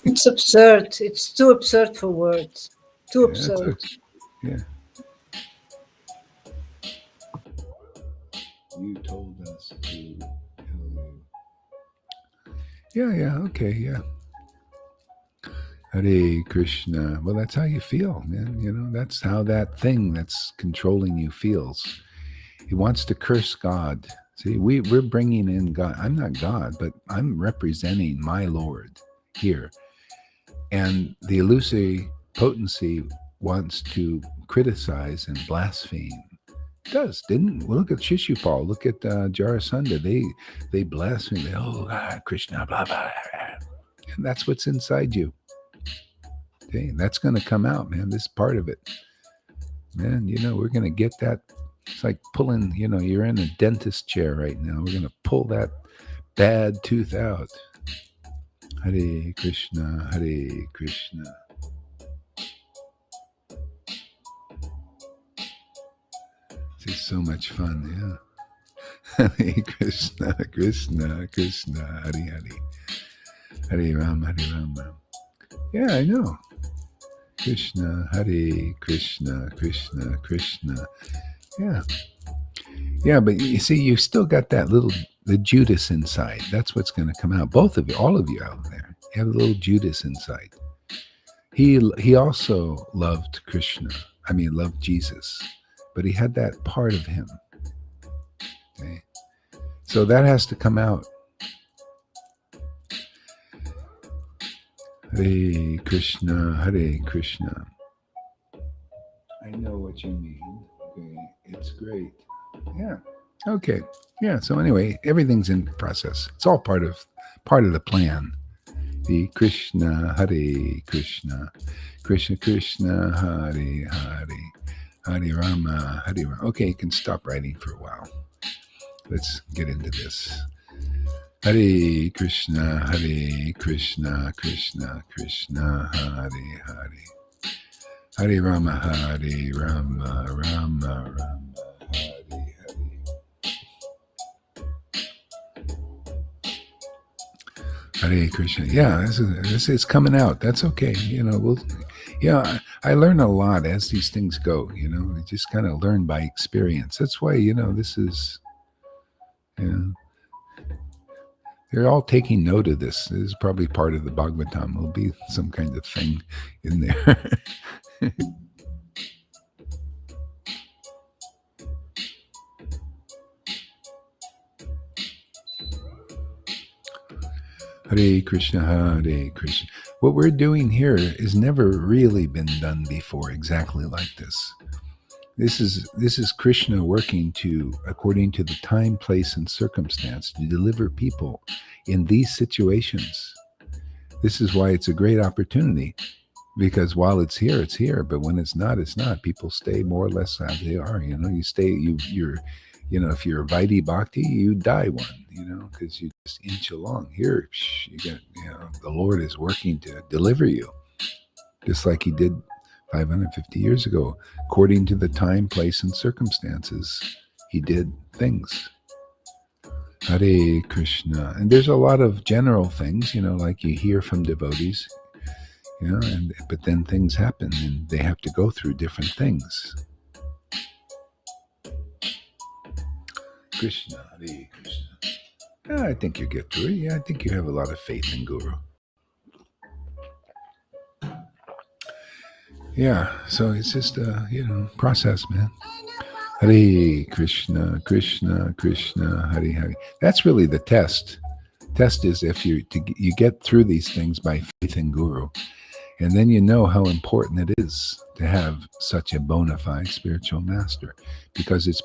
It's absurd. It's too absurd for words. Too absurd. Yeah. You told us to tell you. Yeah, okay, yeah. Hare Krishna. Well, that's how you feel, man. That's how that thing that's controlling you feels. He wants to curse God. See, we're bringing in God. I'm not God, but I'm representing my Lord here. And the illusory potency wants to criticize and blaspheme. It does, didn't? Well, look at Shishupal. Look at Jarasandha. They blaspheme. Krishna, blah, blah, blah. And that's what's inside you. Okay, that's going to come out, man. This is part of it. Man, we're going to get that. It's like pulling, you're in a dentist chair right now. We're going to pull that bad tooth out. Hare Krishna, Hare Krishna. This is so much fun, yeah. Hare Krishna, Krishna, Krishna, Hare Hare. Hare Rama, Hare Rama. Yeah, I know. Krishna, Hare Krishna, Krishna, Krishna. Yeah. Yeah, but you see, you still got the Judas inside. That's what's going to come out. Both of you, all of you out there, you have a little Judas inside. He also loved Krishna. Loved Jesus. But he had that part of him. Okay? So that has to come out. Hare Krishna, Hare Krishna. I know what you mean. Okay, it's great. Yeah. Okay. Yeah. So anyway, everything's in process. It's all part of the plan. The Krishna, Hare Krishna, Krishna Krishna, Hare Hare, Hare Rama, Hare Rama. Okay, you can stop writing for a while. Let's get into this. Hare Krishna, Hare Krishna, Krishna Krishna, Hare Hare, Hare Rama, Hare Rama, Rama Rama, Hare Hare. Hare Krishna. Yeah, this is coming out. That's okay. I learn a lot as these things go. I just kind of learn by experience. That's why this is. They're all taking note of this. This is probably part of the Bhagavatam. There'll be some kind of thing in there. Hare Krishna, Hare Krishna. What we're doing here has never really been done before exactly like this. This is Krishna working according to the time, place, and circumstance to deliver people in these situations. This is why it's a great opportunity, because while it's here, but when it's not, it's not. People stay more or less as they are. If you're a Vaidhi Bhakti, you die one, because you just inch along. Here, you get, the Lord is working to deliver you, just like He did 550 years ago. According to the time, place, and circumstances, He did things. Hare Krishna. And there's a lot of general things, like you hear from devotees, but then things happen and they have to go through different things. Krishna, Hare Krishna. Yeah, I think you get through it. Yeah, I think you have a lot of faith in Guru. Yeah, so it's just a, process, man. Hare Krishna, Krishna, Krishna, Hare Hare. That's really the test. Test is if you get through these things by faith in Guru. And then you know how important it is to have such a bona fide spiritual master, because it's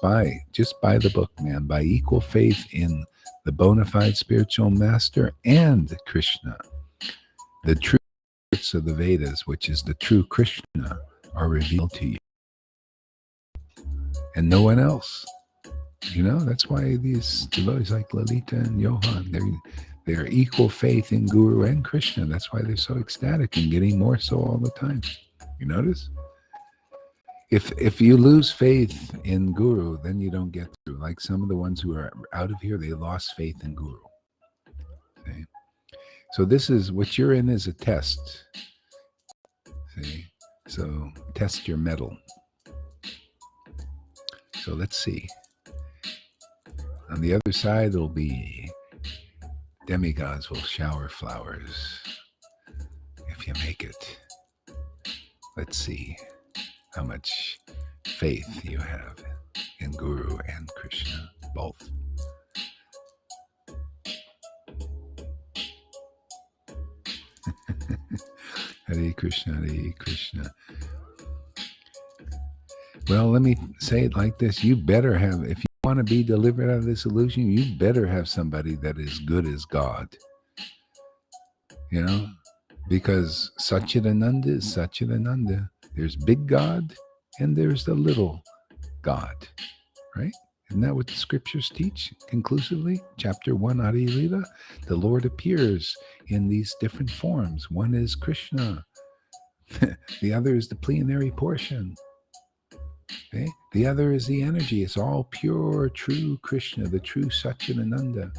just by the book, man, by equal faith in the bona fide spiritual master and Krishna. The true truths of the Vedas, which is the true Krishna, are revealed to you. And no one else. That's why these devotees like Lalita and Johan, they're equal faith in Guru and Krishna. That's why they're so ecstatic and getting more so all the time. You notice? If you lose faith in Guru, then you don't get through. Like some of the ones who are out of here, they lost faith in Guru. Okay? So this is what you're in is a test. See? So test your mettle. So let's see. On the other side, there'll be demigods will shower flowers if you make it. Let's see how much faith you have in Guru and Krishna, both. Hare Krishna, Hare Krishna. Well, let me say it like this. You better have, if you want to be delivered out of this illusion, you better have somebody that is good as God. Because Satchidananda is Satchidananda. There's big God and there's the little God, right? Isn't that what the scriptures teach conclusively? Chapter 1, Adi Lila, the Lord appears in these different forms. One is Krishna. The other is the plenary portion. Okay? The other is the energy. It's all pure, true Krishna, the true Satchidananda.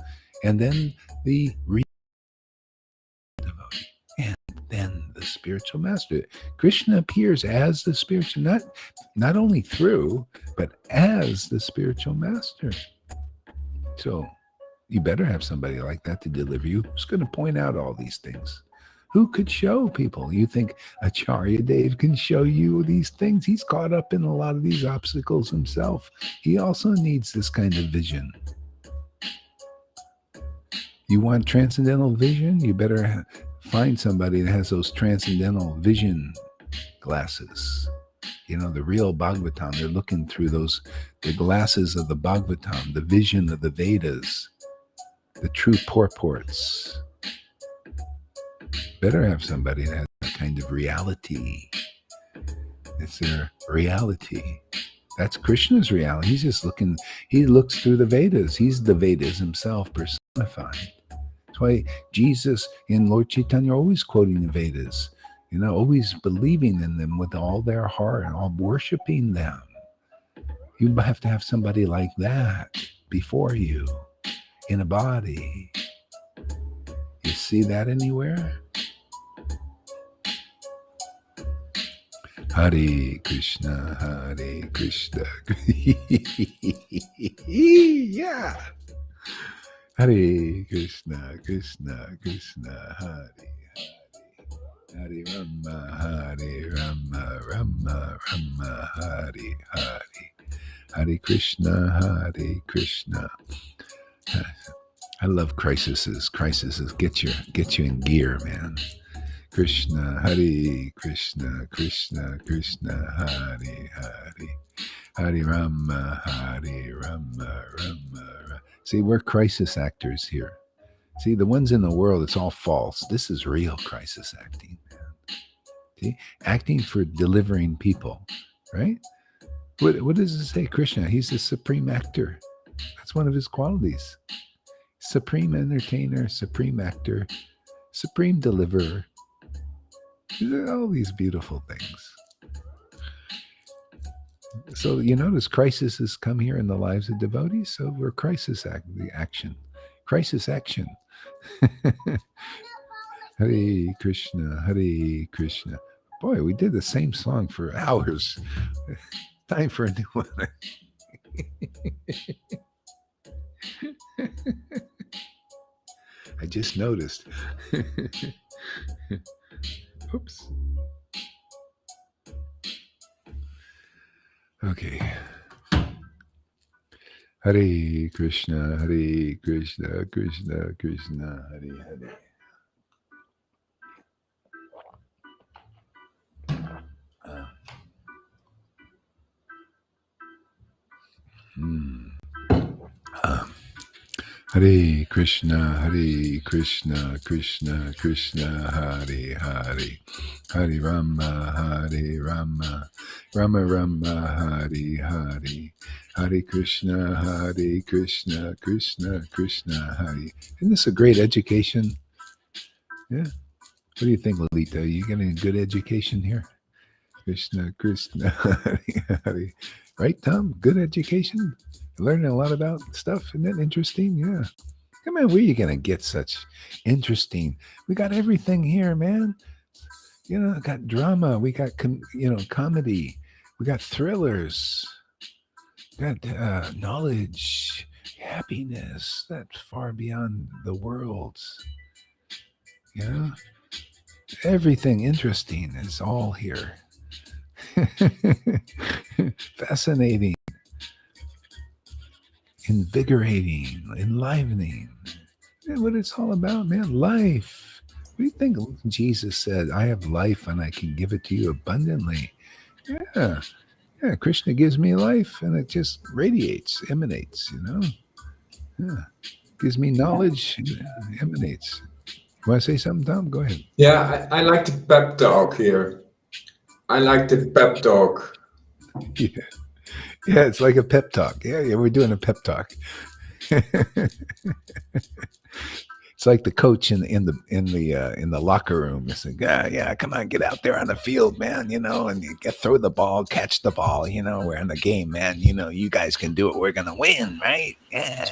And then the devotee. And then the spiritual master. Krishna appears as the spiritual, not only through, but as the spiritual master. So you better have somebody like that to deliver you, who's going to point out all these things. Who could show people? You think Acharya Dev can show you these things? He's caught up in a lot of these obstacles himself. He also needs this kind of vision. You want transcendental vision? You better find somebody that has those transcendental vision glasses. You know, the real Bhagavatam. They're looking through the glasses of the Bhagavatam, the vision of the Vedas, the true purports. Better have somebody that has that kind of reality. It's their reality. That's Krishna's reality. He's just looking, he looks through the Vedas. He's the Vedas himself personified. That's why Jesus and Lord Chaitanya are always quoting the Vedas, you know, always believing in them with all their heart and all worshiping them. You have to have somebody like that before you in a body. You see that anywhere? Hare Krishna, Hare Krishna. Yeah. Hare Krishna, Krishna, Krishna, Hare Hare Rama, Hare Rama, Rama, Rama, Hare Hare. Hare Krishna, Hare Krishna. I love crises. Crises get you in gear, man. Krishna, Hare Krishna, Krishna, Krishna, Hare Hare. Hare Rama, Hare Rama, Rama. See, we're crisis actors here. See, the ones in the world, it's all false. This is real crisis acting, man. See, acting for delivering people, right? What does it say? Krishna, he's the supreme actor. That's one of his qualities. Supreme entertainer, supreme actor, supreme deliverer. All these beautiful things. So you notice crises come here in the lives of devotees. So we're crisis action. Crisis action. Hare Krishna, Hare Krishna. Boy, we did the same song for hours. Time for a new one. I just noticed. Oops. Okay. Hare Krishna, Hare Krishna, Krishna Krishna, Hare Hare. Hare Krishna, Hare Krishna, Krishna Krishna, Hare Hare. Hare Rama, Hare Rama, Rama Rama, Hare Hare. Hare Krishna, Hare Krishna, Krishna Krishna, Hare. Isn't this a great education? Yeah. What do you think, Lalita? Are you getting a good education here? Krishna, Krishna, Hare Hare. Right, Tom? Good education? Learning a lot about stuff. Isn't that interesting? Yeah. Come on, where are you going to get such interesting? We got everything here, man. You know, got drama. We got, comedy. We got thrillers. We got knowledge, happiness. That's far beyond the worlds. You know, everything interesting is all here. Fascinating, invigorating, enlivening. That's what it's all about, man. Life. What do you think Jesus said? I have life and I can give it to you abundantly. Yeah. Yeah. Krishna gives me life and it just radiates, emanates, you know? Yeah. Gives me knowledge, emanates. You want to say something, Tom? Go ahead. Yeah, I like the pep talk here. I like the pep talk. Yeah. Yeah, it's like a pep talk. Yeah, we're doing a pep talk. It's like the coach in the locker room. It's like, yeah, come on, get out there on the field, man. You know, and you throw the ball, catch the ball. You know, we're in the game, man. You know, you guys can do it. We're gonna win, right? Yeah.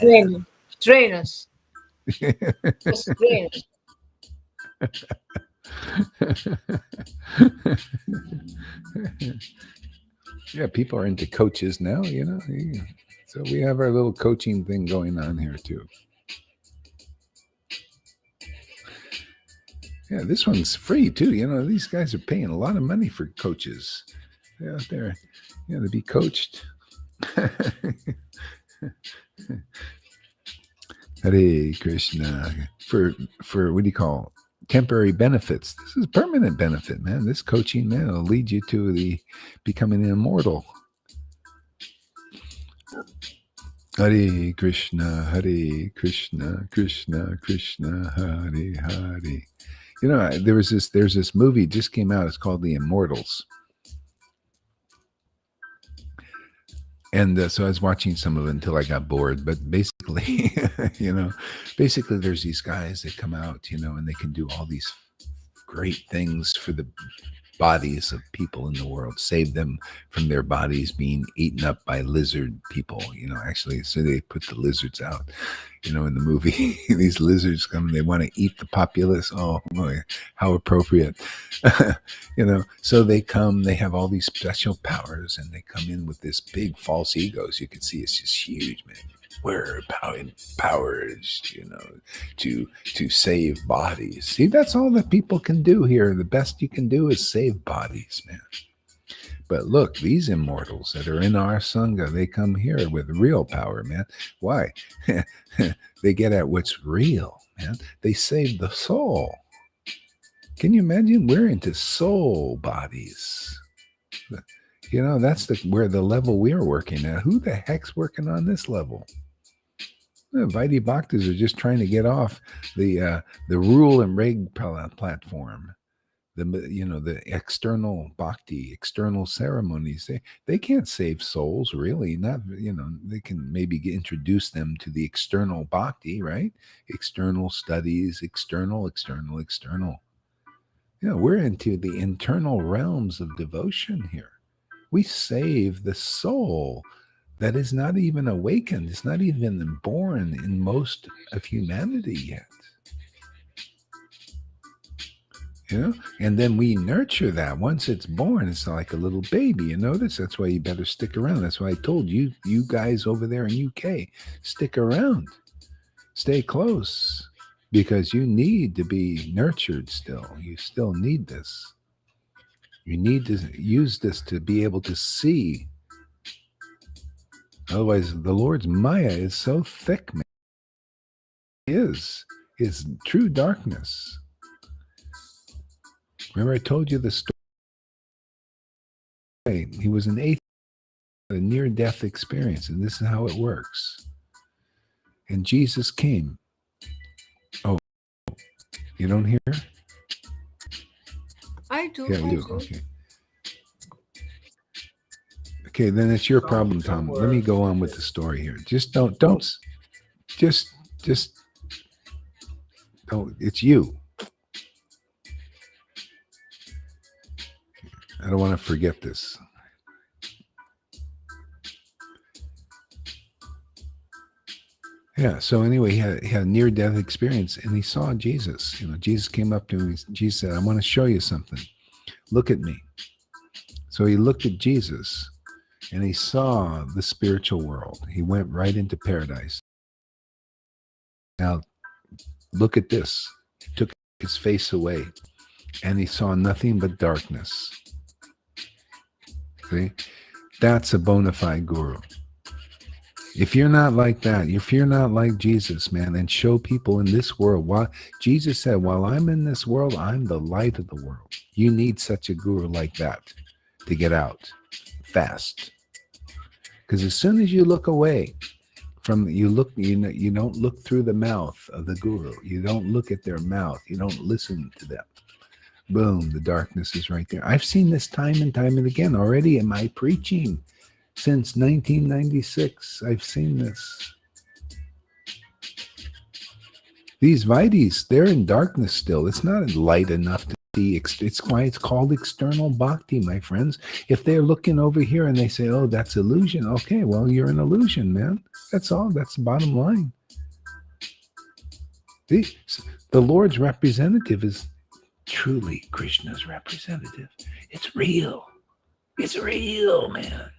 Train us. Just train us. Yeah, people are into coaches now, you know. So we have our little coaching thing going on here too. Yeah, this one's free too. You know, these guys are paying a lot of money for coaches. They're out there, you know, to be coached. Hare Krishna. For what do you call temporary benefits. This is permanent benefit, man. This coaching, man, will lead you to the becoming immortal. Hare Krishna, Hare Krishna, Krishna Krishna, Hare Hare. You know, there's this movie just came out. It's called The Immortals. And so I was watching some of it until I got bored. But basically, basically there's these guys that come out, and they can do all these great things for the bodies of people in the world, save them from their bodies being eaten up by lizard people, actually. So they put the lizards out, in the movie. These lizards come and they want to eat the populace. Oh boy, how appropriate. So they come, they have all these special powers, and they come in with this big false egos. You can see it's just huge, man. We're empowered, to save bodies. See, that's all that people can do here. The best you can do is save bodies, man. But look, these immortals that are in our Sangha, they come here with real power, man. Why? They get at what's real, man. They save the soul. Can you imagine? We're into soul bodies. That's where the level we're working at. Who the heck's working on this level? The Vaidhi Bhaktas are just trying to get off the rule and reg platform. The external bhakti, external ceremonies. They can't save souls, really. Not, they can maybe introduce them to the external bhakti, right? External studies, external. We're into the internal realms of devotion here. We save the soul that is not even awakened. It's not even born in most of humanity yet. And then we nurture that. Once it's born, it's like a little baby. You notice? That's why you better stick around. That's why I told you guys over there in UK, stick around. Stay close. Because you need to be nurtured still. You still need this. You need to use this to be able to see. Otherwise, the Lord's Maya is so thick, man. It is true darkness. Remember I told you the story? He was an atheist, a near-death experience, and this is how it works. And Jesus came. Oh, you don't hear? I do. Yeah, you do. Okay. Okay, then it's your problem, Tom. Let me go on with the story here. Just don't, it's you. I don't want to forget this. Yeah, so anyway, he had a near-death experience, and he saw Jesus. Jesus came up to him, and Jesus said, I want to show you something. Look at me. So he looked at Jesus, and he saw the spiritual world. He went right into paradise. Now, look at this. He took his face away, and he saw nothing but darkness. See? That's a bona fide guru. If you're not like that, if you're not like Jesus, man, and show people in this world, Jesus said, while I'm in this world, I'm the light of the world. You need such a guru like that to get out fast. Because as soon as you look away from, you don't look through the mouth of the guru. You don't look at their mouth. You don't listen to them. Boom, the darkness is right there. I've seen this time and time and again already in my preaching. Since 1996, I've seen this. These Vaidhis, they're in darkness still. It's not light enough to see. It's why it's called external bhakti, my friends. If they're looking over here and they say, oh, that's illusion. Okay, well, you're an illusion, man. That's all. That's the bottom line. The Lord's representative is truly Krishna's representative. It's real. It's real, man.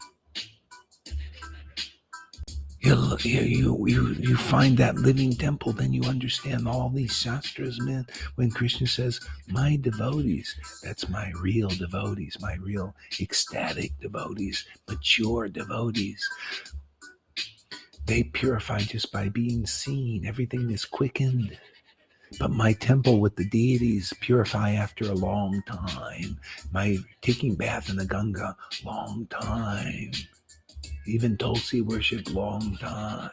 You find that living temple, then you understand all these shastras, man. When Krishna says, my devotees, that's my real devotees, my real ecstatic devotees, mature devotees. They purify just by being seen. Everything is quickened. But my temple with the deities purify after a long time. My taking bath in the Ganga, long time. Even Tulsi worship, long time.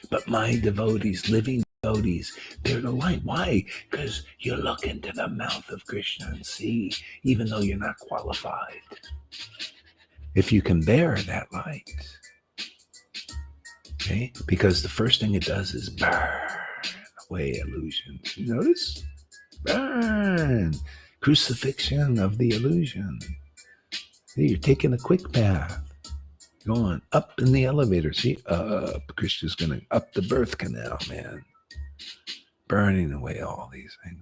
But my devotees, living devotees, they're the light. Why? Because you look into the mouth of Krishna and see, even though you're not qualified. If you can bear that light, okay? Because the first thing it does is burn away illusions. You notice? Burn. Crucifixion of the illusion. See, you're taking a quick path. Going up in the elevator. See, up. Krishna's going to up the birth canal, man. Burning away all these things.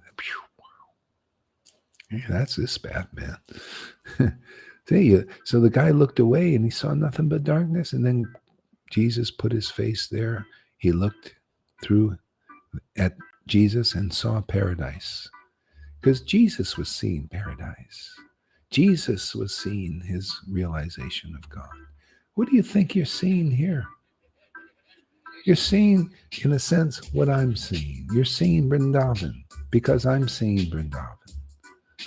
Yeah, that's this bad, man. See, so the guy looked away and he saw nothing but darkness. And then Jesus put his face there. He looked through at Jesus and saw paradise. Because Jesus was seeing paradise. Jesus was seeing his realization of God. What do you think you're seeing here? You're seeing, in a sense, what I'm seeing. You're seeing Vrindavan because I'm seeing Vrindavan.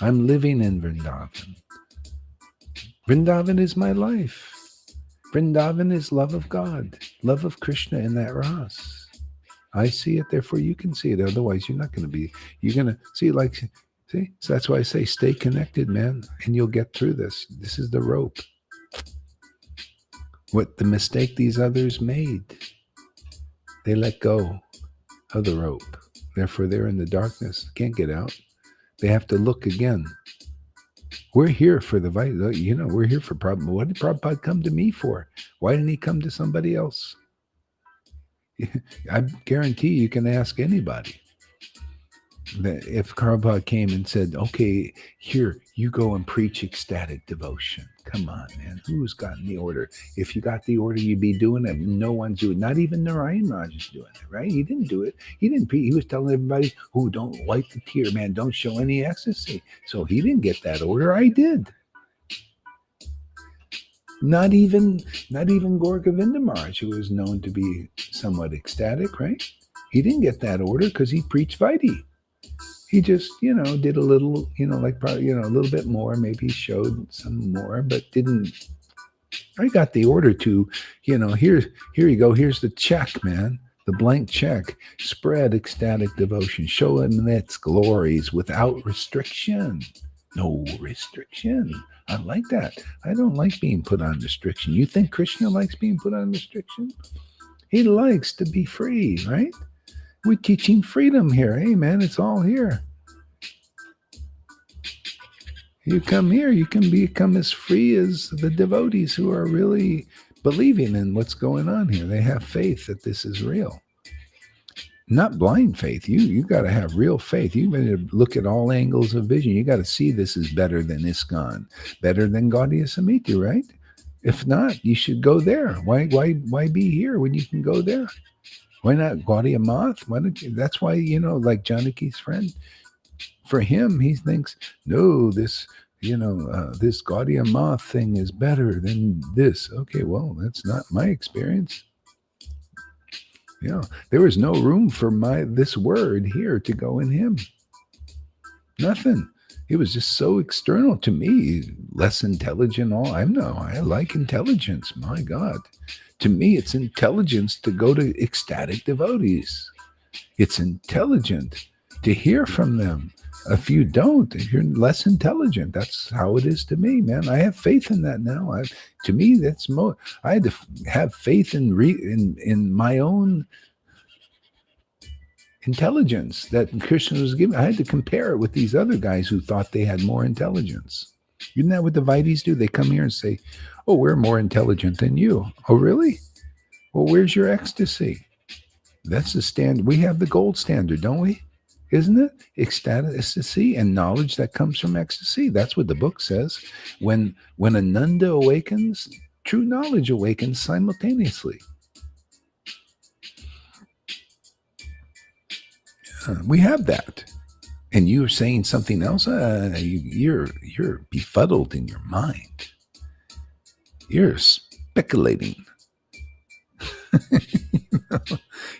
I'm living in Vrindavan. Vrindavan is my life. Vrindavan is love of God, love of Krishna in that Ras. I see it, therefore you can see it. Otherwise, you're not going to be, you're going to see, like, see? So that's why I say stay connected, man, and you'll get through this. This is the rope. What the mistake these others made, they let go of the rope. Therefore, they're in the darkness, can't get out. They have to look again. We're here for the vital, we're here for Prabhupada. What did Prabhupada come to me for? Why didn't he come to somebody else? I guarantee you can ask anybody. That if Prabhupada came and said, okay, here, you go and preach ecstatic devotion. Come on, man. Who's gotten the order? If you got the order, you'd be doing it. No one's doing it. Not even Narayan Raj is doing it, right? He didn't do it. He didn't preach. He was telling everybody, don't wipe the tear, man. Don't show any ecstasy. So he didn't get that order. I did. Not even Gaur Govinda Maharaj, who was known to be somewhat ecstatic, right? He didn't get that order because he preached Vaidhi. He just, did a little, a little bit more. Maybe showed some more, but didn't. I got the order to, here you go. Here's the check, man. The blank check. Spread ecstatic devotion. Show him its glories without restriction. No restriction. I like that. I don't like being put on restriction. You think Krishna likes being put on restriction? He likes to be free, right? We're teaching freedom here. Hey, man, it's all here. You come here, you can become as free as the devotees who are really believing in what's going on here. They have faith that this is real. Not blind faith. You got to have real faith. You got to look at all angles of vision. You got to see this is better than ISKCON, better than Gaudiya Samiti, right? If not, you should go there. Why be here when you can go there? Why not Gaudiya Math? Why don't you? That's why, like Janaki's friend, for him, he thinks, no, this, this Gaudiya Math thing is better than this. Okay, well, that's not my experience. There was no room for this word here to go in him. Nothing. It was just so external to me, less intelligent. I like intelligence. My God. To me, it's intelligence to go to ecstatic devotees. It's intelligent to hear from them. If you don't, if you're less intelligent, that's how it is to me, man. I have faith in that now. To me, that's I had to have faith in my own intelligence that Krishna was giving. I had to compare it with these other guys who thought they had more intelligence. Isn't that what the Vaidis do? They come here and say, oh, we're more intelligent than you. Oh, really? Well, where's your ecstasy? That's the standard. We have the gold standard, don't we? Isn't it? Ecstasy and knowledge that comes from ecstasy. That's what the book says. When Ananda awakens, true knowledge awakens simultaneously. We have that. And you're saying something else? You're befuddled in your mind. You're speculating.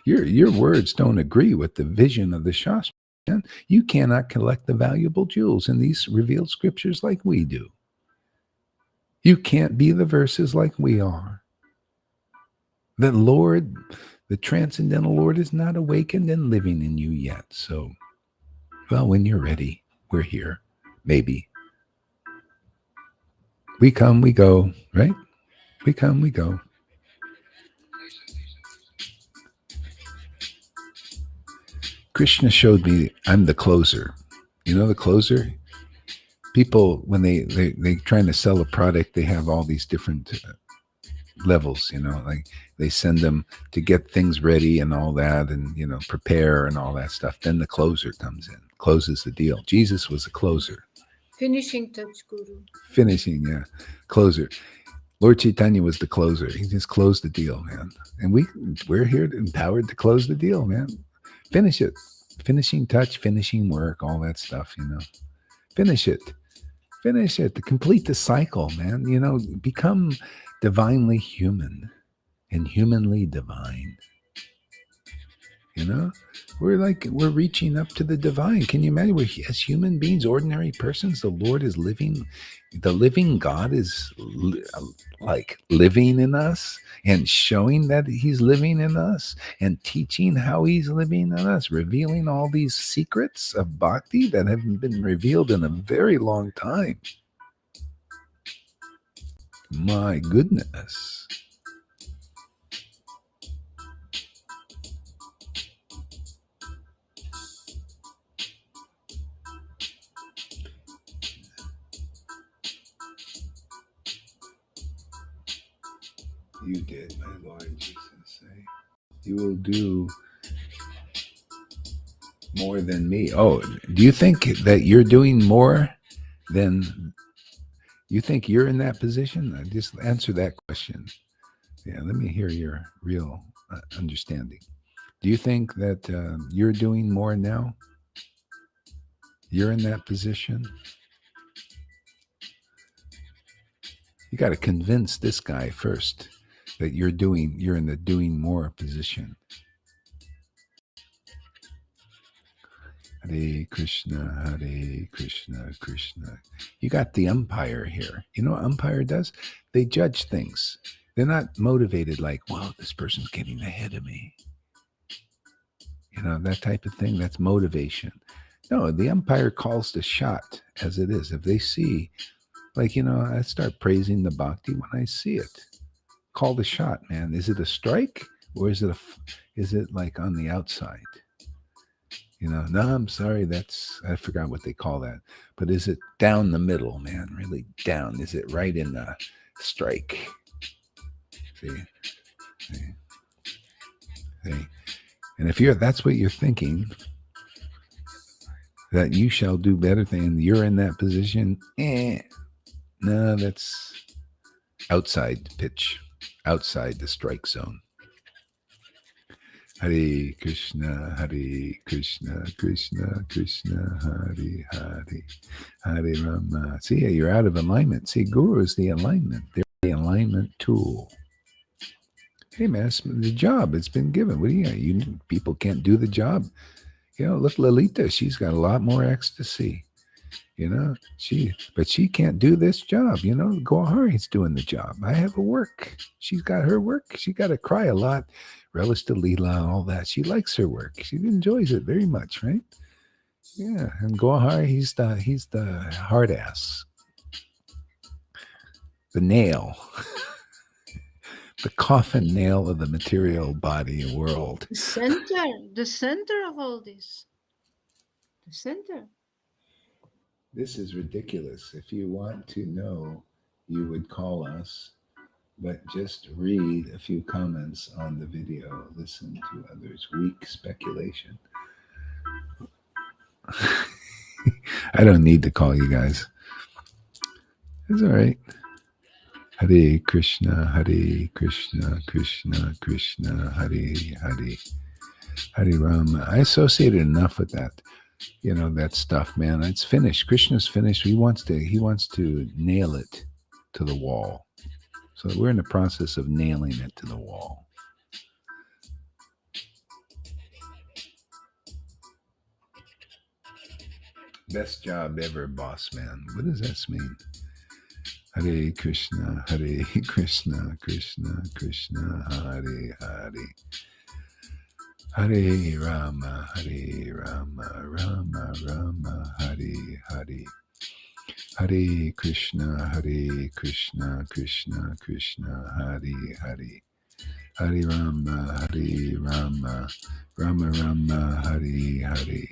Your words don't agree with the vision of the Shastra. Man. You cannot collect the valuable jewels in these revealed scriptures like we do. You can't be the verses like we are. The Lord, the transcendental Lord, is not awakened and living in you yet. So, well, when you're ready, we're here. Maybe. We come, we go, right? We come, we go. Krishna showed me I'm the closer. You know the closer? People, when they trying to sell a product, they have all these different levels, like they send them to get things ready and all that, and prepare and all that stuff. Then the closer comes in, closes the deal. Jesus was a closer. Finishing touch, Guru. Finishing, yeah. Closer. Lord Chaitanya was the closer. He just closed the deal, man. And we're here empowered to close the deal, man. Finish it. Finishing touch, finishing work, all that stuff, Finish it. Finish it. To complete the cycle, man. Become divinely human and humanly divine. We're reaching up to the divine. Can you imagine? As human beings, ordinary persons, the Lord is living. The living God is living in us and showing that He's living in us and teaching how He's living in us, revealing all these secrets of bhakti that haven't been revealed in a very long time. My goodness. You did, my Lord Jesus. Say, you will do more than me. Oh, do you think that you're doing more than you think you're in that position? Just answer that question. Yeah, let me hear your real understanding. Do you think that you're doing more now? You're in that position? You got to convince this guy first that you're in the doing more position. Hare Krishna, Krishna. You got the umpire here. You know what umpire does? They judge things. They're not motivated like, wow, this person's getting ahead of me. That type of thing. That's motivation. No, the umpire calls the shot as it is. If they see, I start praising the bhakti when I see it. Call the shot, man. Is it a strike or is it like on the outside? No, I'm sorry. I forgot what they call that. But is it down the middle, man? Really down? Is it right in the strike? See? And if that's what you're thinking, that you shall do better than you're in that position, no, that's outside pitch, outside the strike zone. Hare Krishna, Krishna Krishna, Hare Hare, Hare Rama. See, you're out of alignment. See, Guru is the alignment. They're the alignment tool. Hey, man, it's the job. It's been given. What do you people can't do the job. Look, Lalita, she's got a lot more ecstasy. But she can't do this job. Gohari's doing the job. I have her work. She's got her work. She got to cry a lot, relish to Leela and all that. She likes her work. She enjoys it very much, right? Yeah, and Gohari, he's the hard ass, the nail, the coffin nail of the material body world. The center of all this. The center. This is ridiculous. If you want to know, you would call us, but just read a few comments on the video. Listen to others. Weak speculation. I don't need to call you guys. It's all right. Hare Krishna, Krishna Krishna, Hare Hare, Hare Rama. I associated enough with that. That stuff, man. It's finished. Krishna's finished. He wants to nail it to the wall. So we're in the process of nailing it to the wall. Best job ever, boss man. What does that mean? Hare Krishna, Krishna, Krishna, Hare Hare. Hare Rama, Rama Rama, Hare Hare. Hare Krishna, Krishna, Krishna, Hare Hare. Hare Rama, Rama Rama, Hare Hare.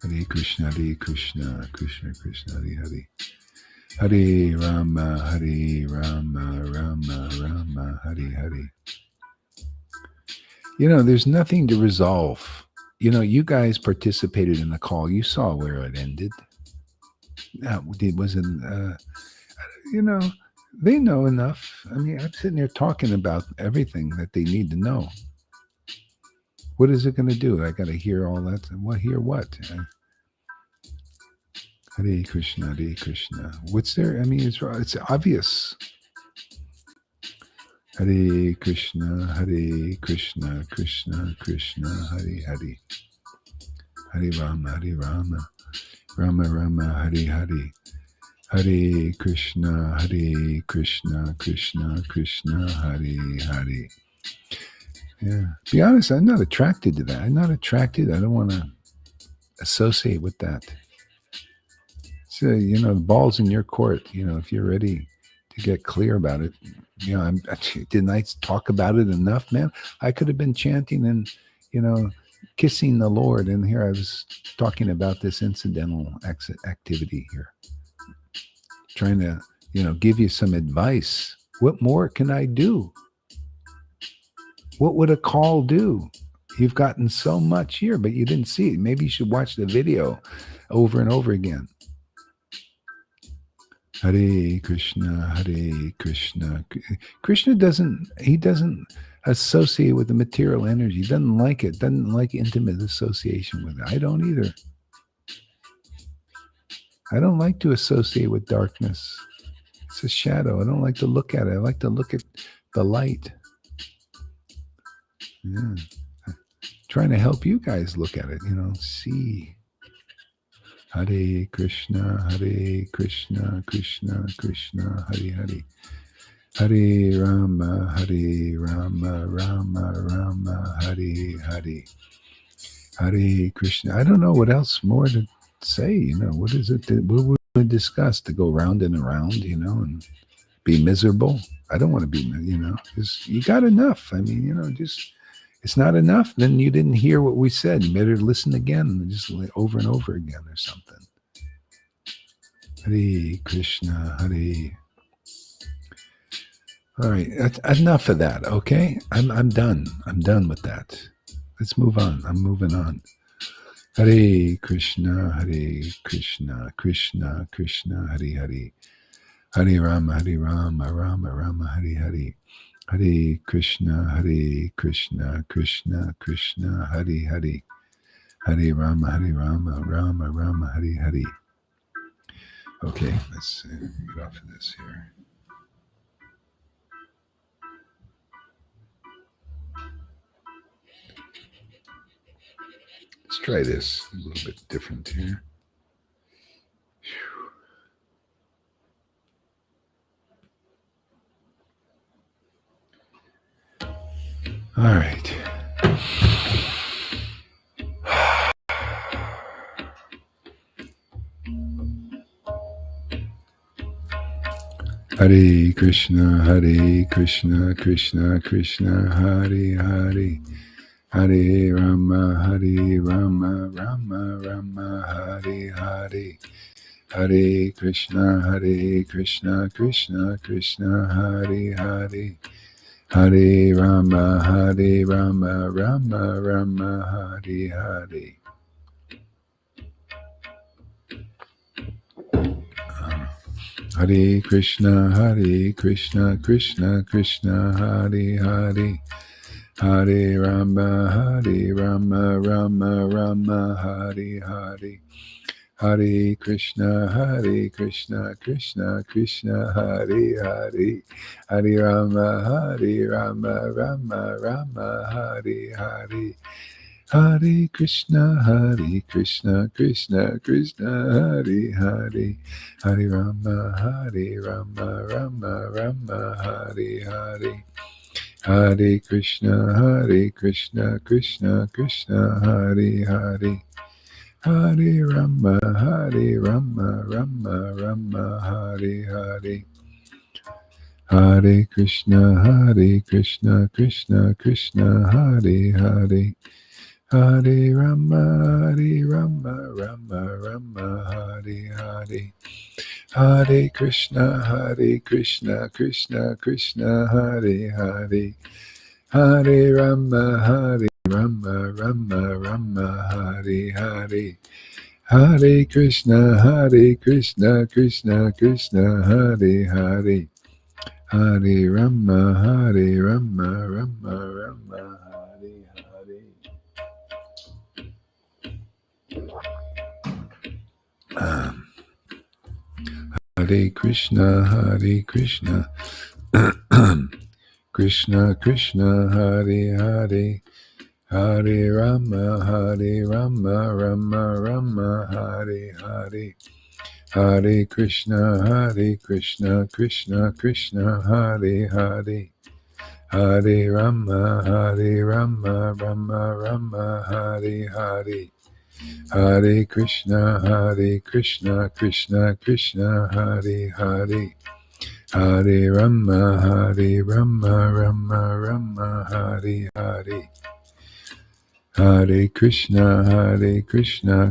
Hare Krishna, Krishna, Krishna, Hare Hare. Hare Rama, Rama Rama, Hare Hare. You know, there's nothing to resolve. You know, you guys participated in the call. You saw where it ended. It wasn't, you know, they know enough. I mean, I'm sitting there talking about everything that they need to know. What is it going to do? I got to hear all that. What? Hear what? Hare Krishna, Hare Krishna. What's there? I mean, it's obvious. Hare Krishna, Krishna, Krishna, Hare Hare. Hare Rama, Rama Rama, Hare Hare. Hare Krishna, Krishna, Krishna, Hare Hare. Yeah. Be honest, I'm not attracted to that. I'm not attracted. I don't want to associate with that. So, you know, the ball's in your court. You know, if you're ready to get clear about it. You know, didn't I talk about it enough, man? I could have been chanting and, you know, kissing the Lord. And here I was talking about this incidental activity here. Trying to, you know, give you some advice. What more can I do? What would a call do? You've gotten so much here, but you didn't see it. Maybe you should watch the video over and over again. Hare Krishna, Hare Krishna. Krishna doesn't associate with the material energy. He doesn't like it. Doesn't like intimate association with it. I don't either. I don't like to associate with darkness. It's a shadow. I don't like to look at it. I like to look at the light. Yeah. Trying to help you guys look at it, you know, see. Hare Krishna, Krishna, Krishna, Hare Hare. Hare Rama, Rama Rama, Hare Hare. Hare Krishna. I don't know what else more to say, you know. What is it that we would discuss? To go round and around, you know, and be miserable? I don't want to be, you know, because you got enough. I mean, you know, just, it's not enough, then you didn't hear what we said. You better listen again, just over and over again or something. Hare Krishna, Hare. All right, that's enough of that, okay? I'm done. I'm done with that. Let's move on. I'm moving on. Hare Krishna, Krishna, Krishna, Hare Hare. Hare Rama, Rama Rama, Hare Hare. Hare Krishna, Krishna, Krishna, Hare Hare. Hare Rama, Rama Rama, Hare Hare. Okay, let's get off of this here. Let's try this a little bit different here. All right. Hare Krishna, Krishna, Krishna, Hare Hare. Hare Rama, Rama Rama, Hare Hare. Hare Krishna, Krishna, Krishna, Hare Hare. Hare Rama, Rama Rama, Hare Hare. Hare Krishna, Krishna, Krishna, Hare Hare. Hare Rama, Rama Rama, Hare Hare. Hare Krishna, Krishna Krishna, Hare Hare, Hare Rama, Rama Rama, Hare Hare. Hare Krishna, Krishna Krishna, Hare Hare, Hare Rama, Rama Hare Hare. Hare Krishna, Krishna Krishna, Hare Hare. Hare Rama, Rama Hare Hare. Hare Krishna, Krishna Krishna, Hare Hare. Hare Rama, Rama Hare Hare. Hare Krishna, Krishna Krishna, Hare Hare. Hare Rama, Rama Hare Hare. Hare Krishna, Krishna Krishna, Hare Hare. Hare Rama, Rama Hare Hare. Hare Krishna, Krishna Krishna, Hare Hare. Hare Rama, Rama Hare Hare. Hare Krishna, Krishna Krishna, Hare Hare. Hare Rama, Rama Hare Hare. Hare Krishna, Krishna Krishna, Hare Hare. Hare Rama, Rama Hare Hare. Hare Krishna,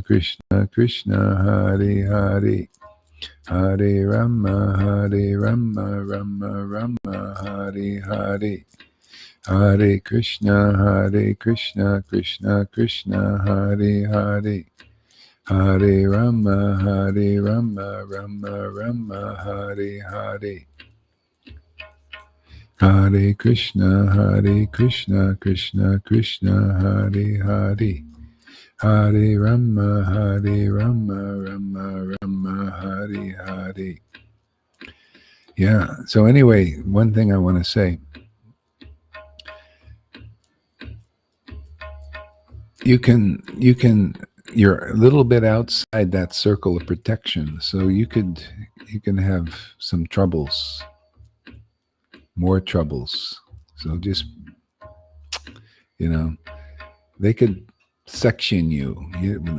Krishna Krishna, Hare Hare. Hare Rama, Rama Hare Hare. Hare Krishna, Krishna Krishna, Hare Hare. Hare Rama, Rama Hare Hare. Hare Krishna, Krishna Krishna, Hare Hare. Hare Rama, Rama Hare Hare. Yeah. So anyway, one thing I want to say. You're a little bit outside that circle of protection, so you can have some troubles, more troubles. So just, they could section you.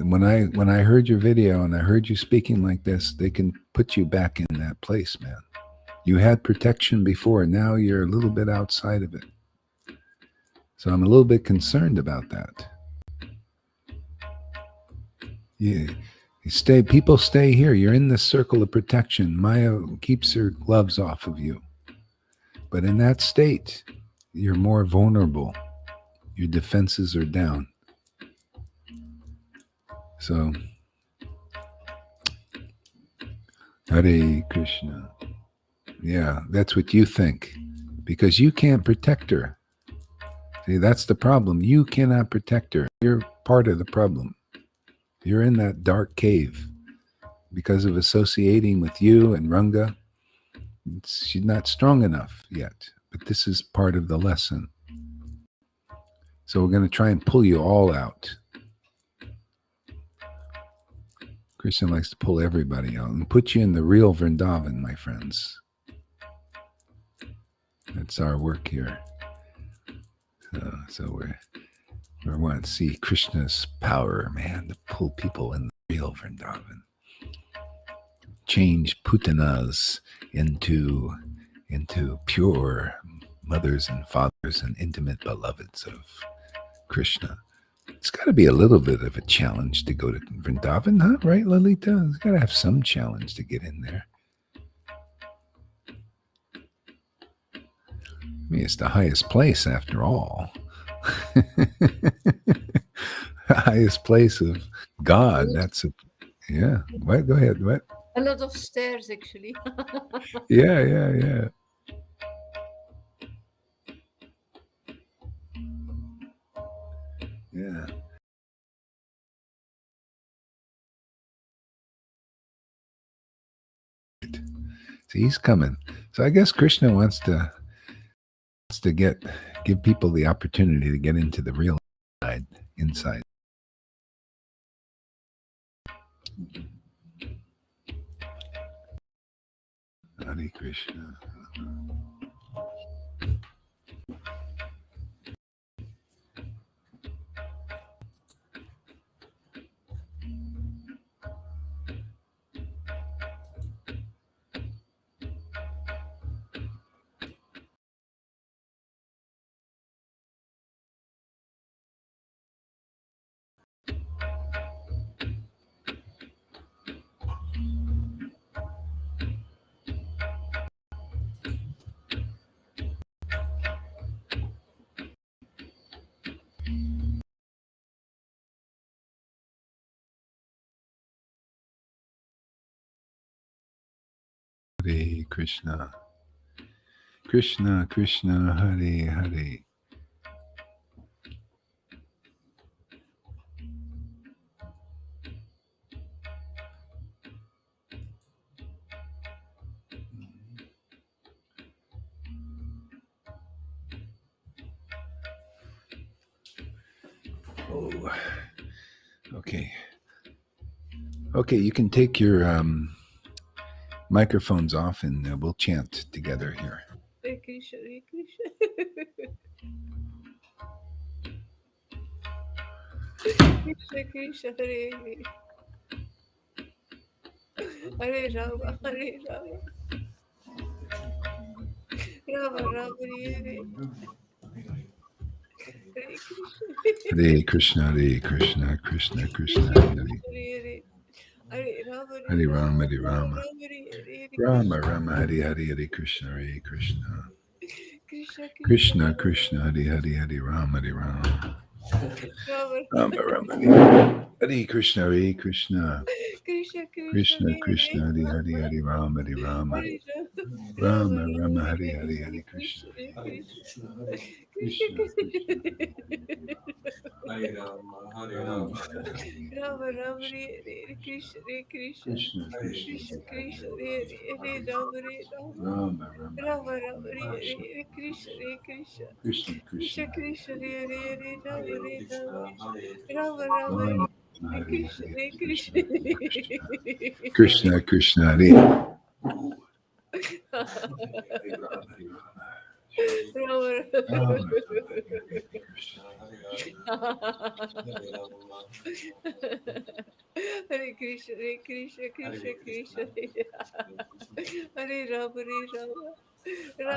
When I heard your video and I heard you speaking like this, they can put you back in that place, man. You had protection before, now you're a little bit outside of it. So I'm a little bit concerned about that. Yeah. People stay here. You're in this circle of protection. Maya keeps her gloves off of you. But in that state, you're more vulnerable. Your defenses are down. So, Hare Krishna. Yeah, that's what you think. Because you can't protect her. See, that's the problem. You cannot protect her. You're part of the problem. You're in that dark cave because of associating with you and Ranga. She's not strong enough yet, but this is part of the lesson. So we're going to try and pull you all out. Krishna likes to pull everybody out and put you in the real Vrindavan, my friends. That's our work here. So we want to see Krishna's power, man, to pull people in the real Vrindavan. Change putanas into pure mothers and fathers and intimate beloveds of Krishna. It's got to be a little bit of a challenge to go to Vrindavan, huh? Right, Lalita? It's got to have some challenge to get in there. I mean, it's the highest place after all. Highest place of God. Yeah. What? Go ahead. What? A lot of stairs, actually. Yeah. Yeah. See, he's coming. So I guess Krishna wants to give people the opportunity to get into the real inside. Hare Krishna. Hare Krishna. Krishna Krishna Hare Hare. Oh, okay. Okay, you can take your microphones off and we'll chant together here. Hare Krishna, Hare Krishna. Krishna Krishna, Hare Hare. Hare Rama, Hare Rama. Rama Rama, Hare Hare. Hare Krishna. Hare Krishna, Hare Krishna, Krishna Krishna, Hare Hare. Hare Hare Rama, Hare Rama, Hare Rama. Rama, Hare Rama Rama, Hare Hare, Hare Krishna, Hare Krishna. Krishna Krishna Krishna, Hare Hare, Hare Rama, Hare Rama. Rama, Rama Rama, Hare Krishna, Hare Krishna. Krishna Krishna Krishna, Hare Hare, Hare Rama, Hare Rama. Rama Rama, Hare Hare, Hare Krishna. Krishna Krishna Krishna, Hare Rama, Hare Rama Rama, Rama Rama, Hare Krishna, Krishna Krishna Krishna, Krishna Krishna, Hare Rama, Rama Rama Rama, Rama Rama, Hare Krishna, Krishna Krishna Krishna Krishna, Krishna, Hare Rama, Hare Rama Krishna, Hare Rama Krishna, Rama, Rama Hare Hare Krishna, Hare, Krishna Krishna Krishna, Hare. Hare Rama, Hare Rama. Rama Rama Rama, Hare Hare, Krishna Hare Krishna. Hare Rama, Hare Krishna, Hare Krishna, Krishna Hare Krishna, Krishna, Hare Rama, Hare Rama, Rama Krishna Rama, Krishna, Hare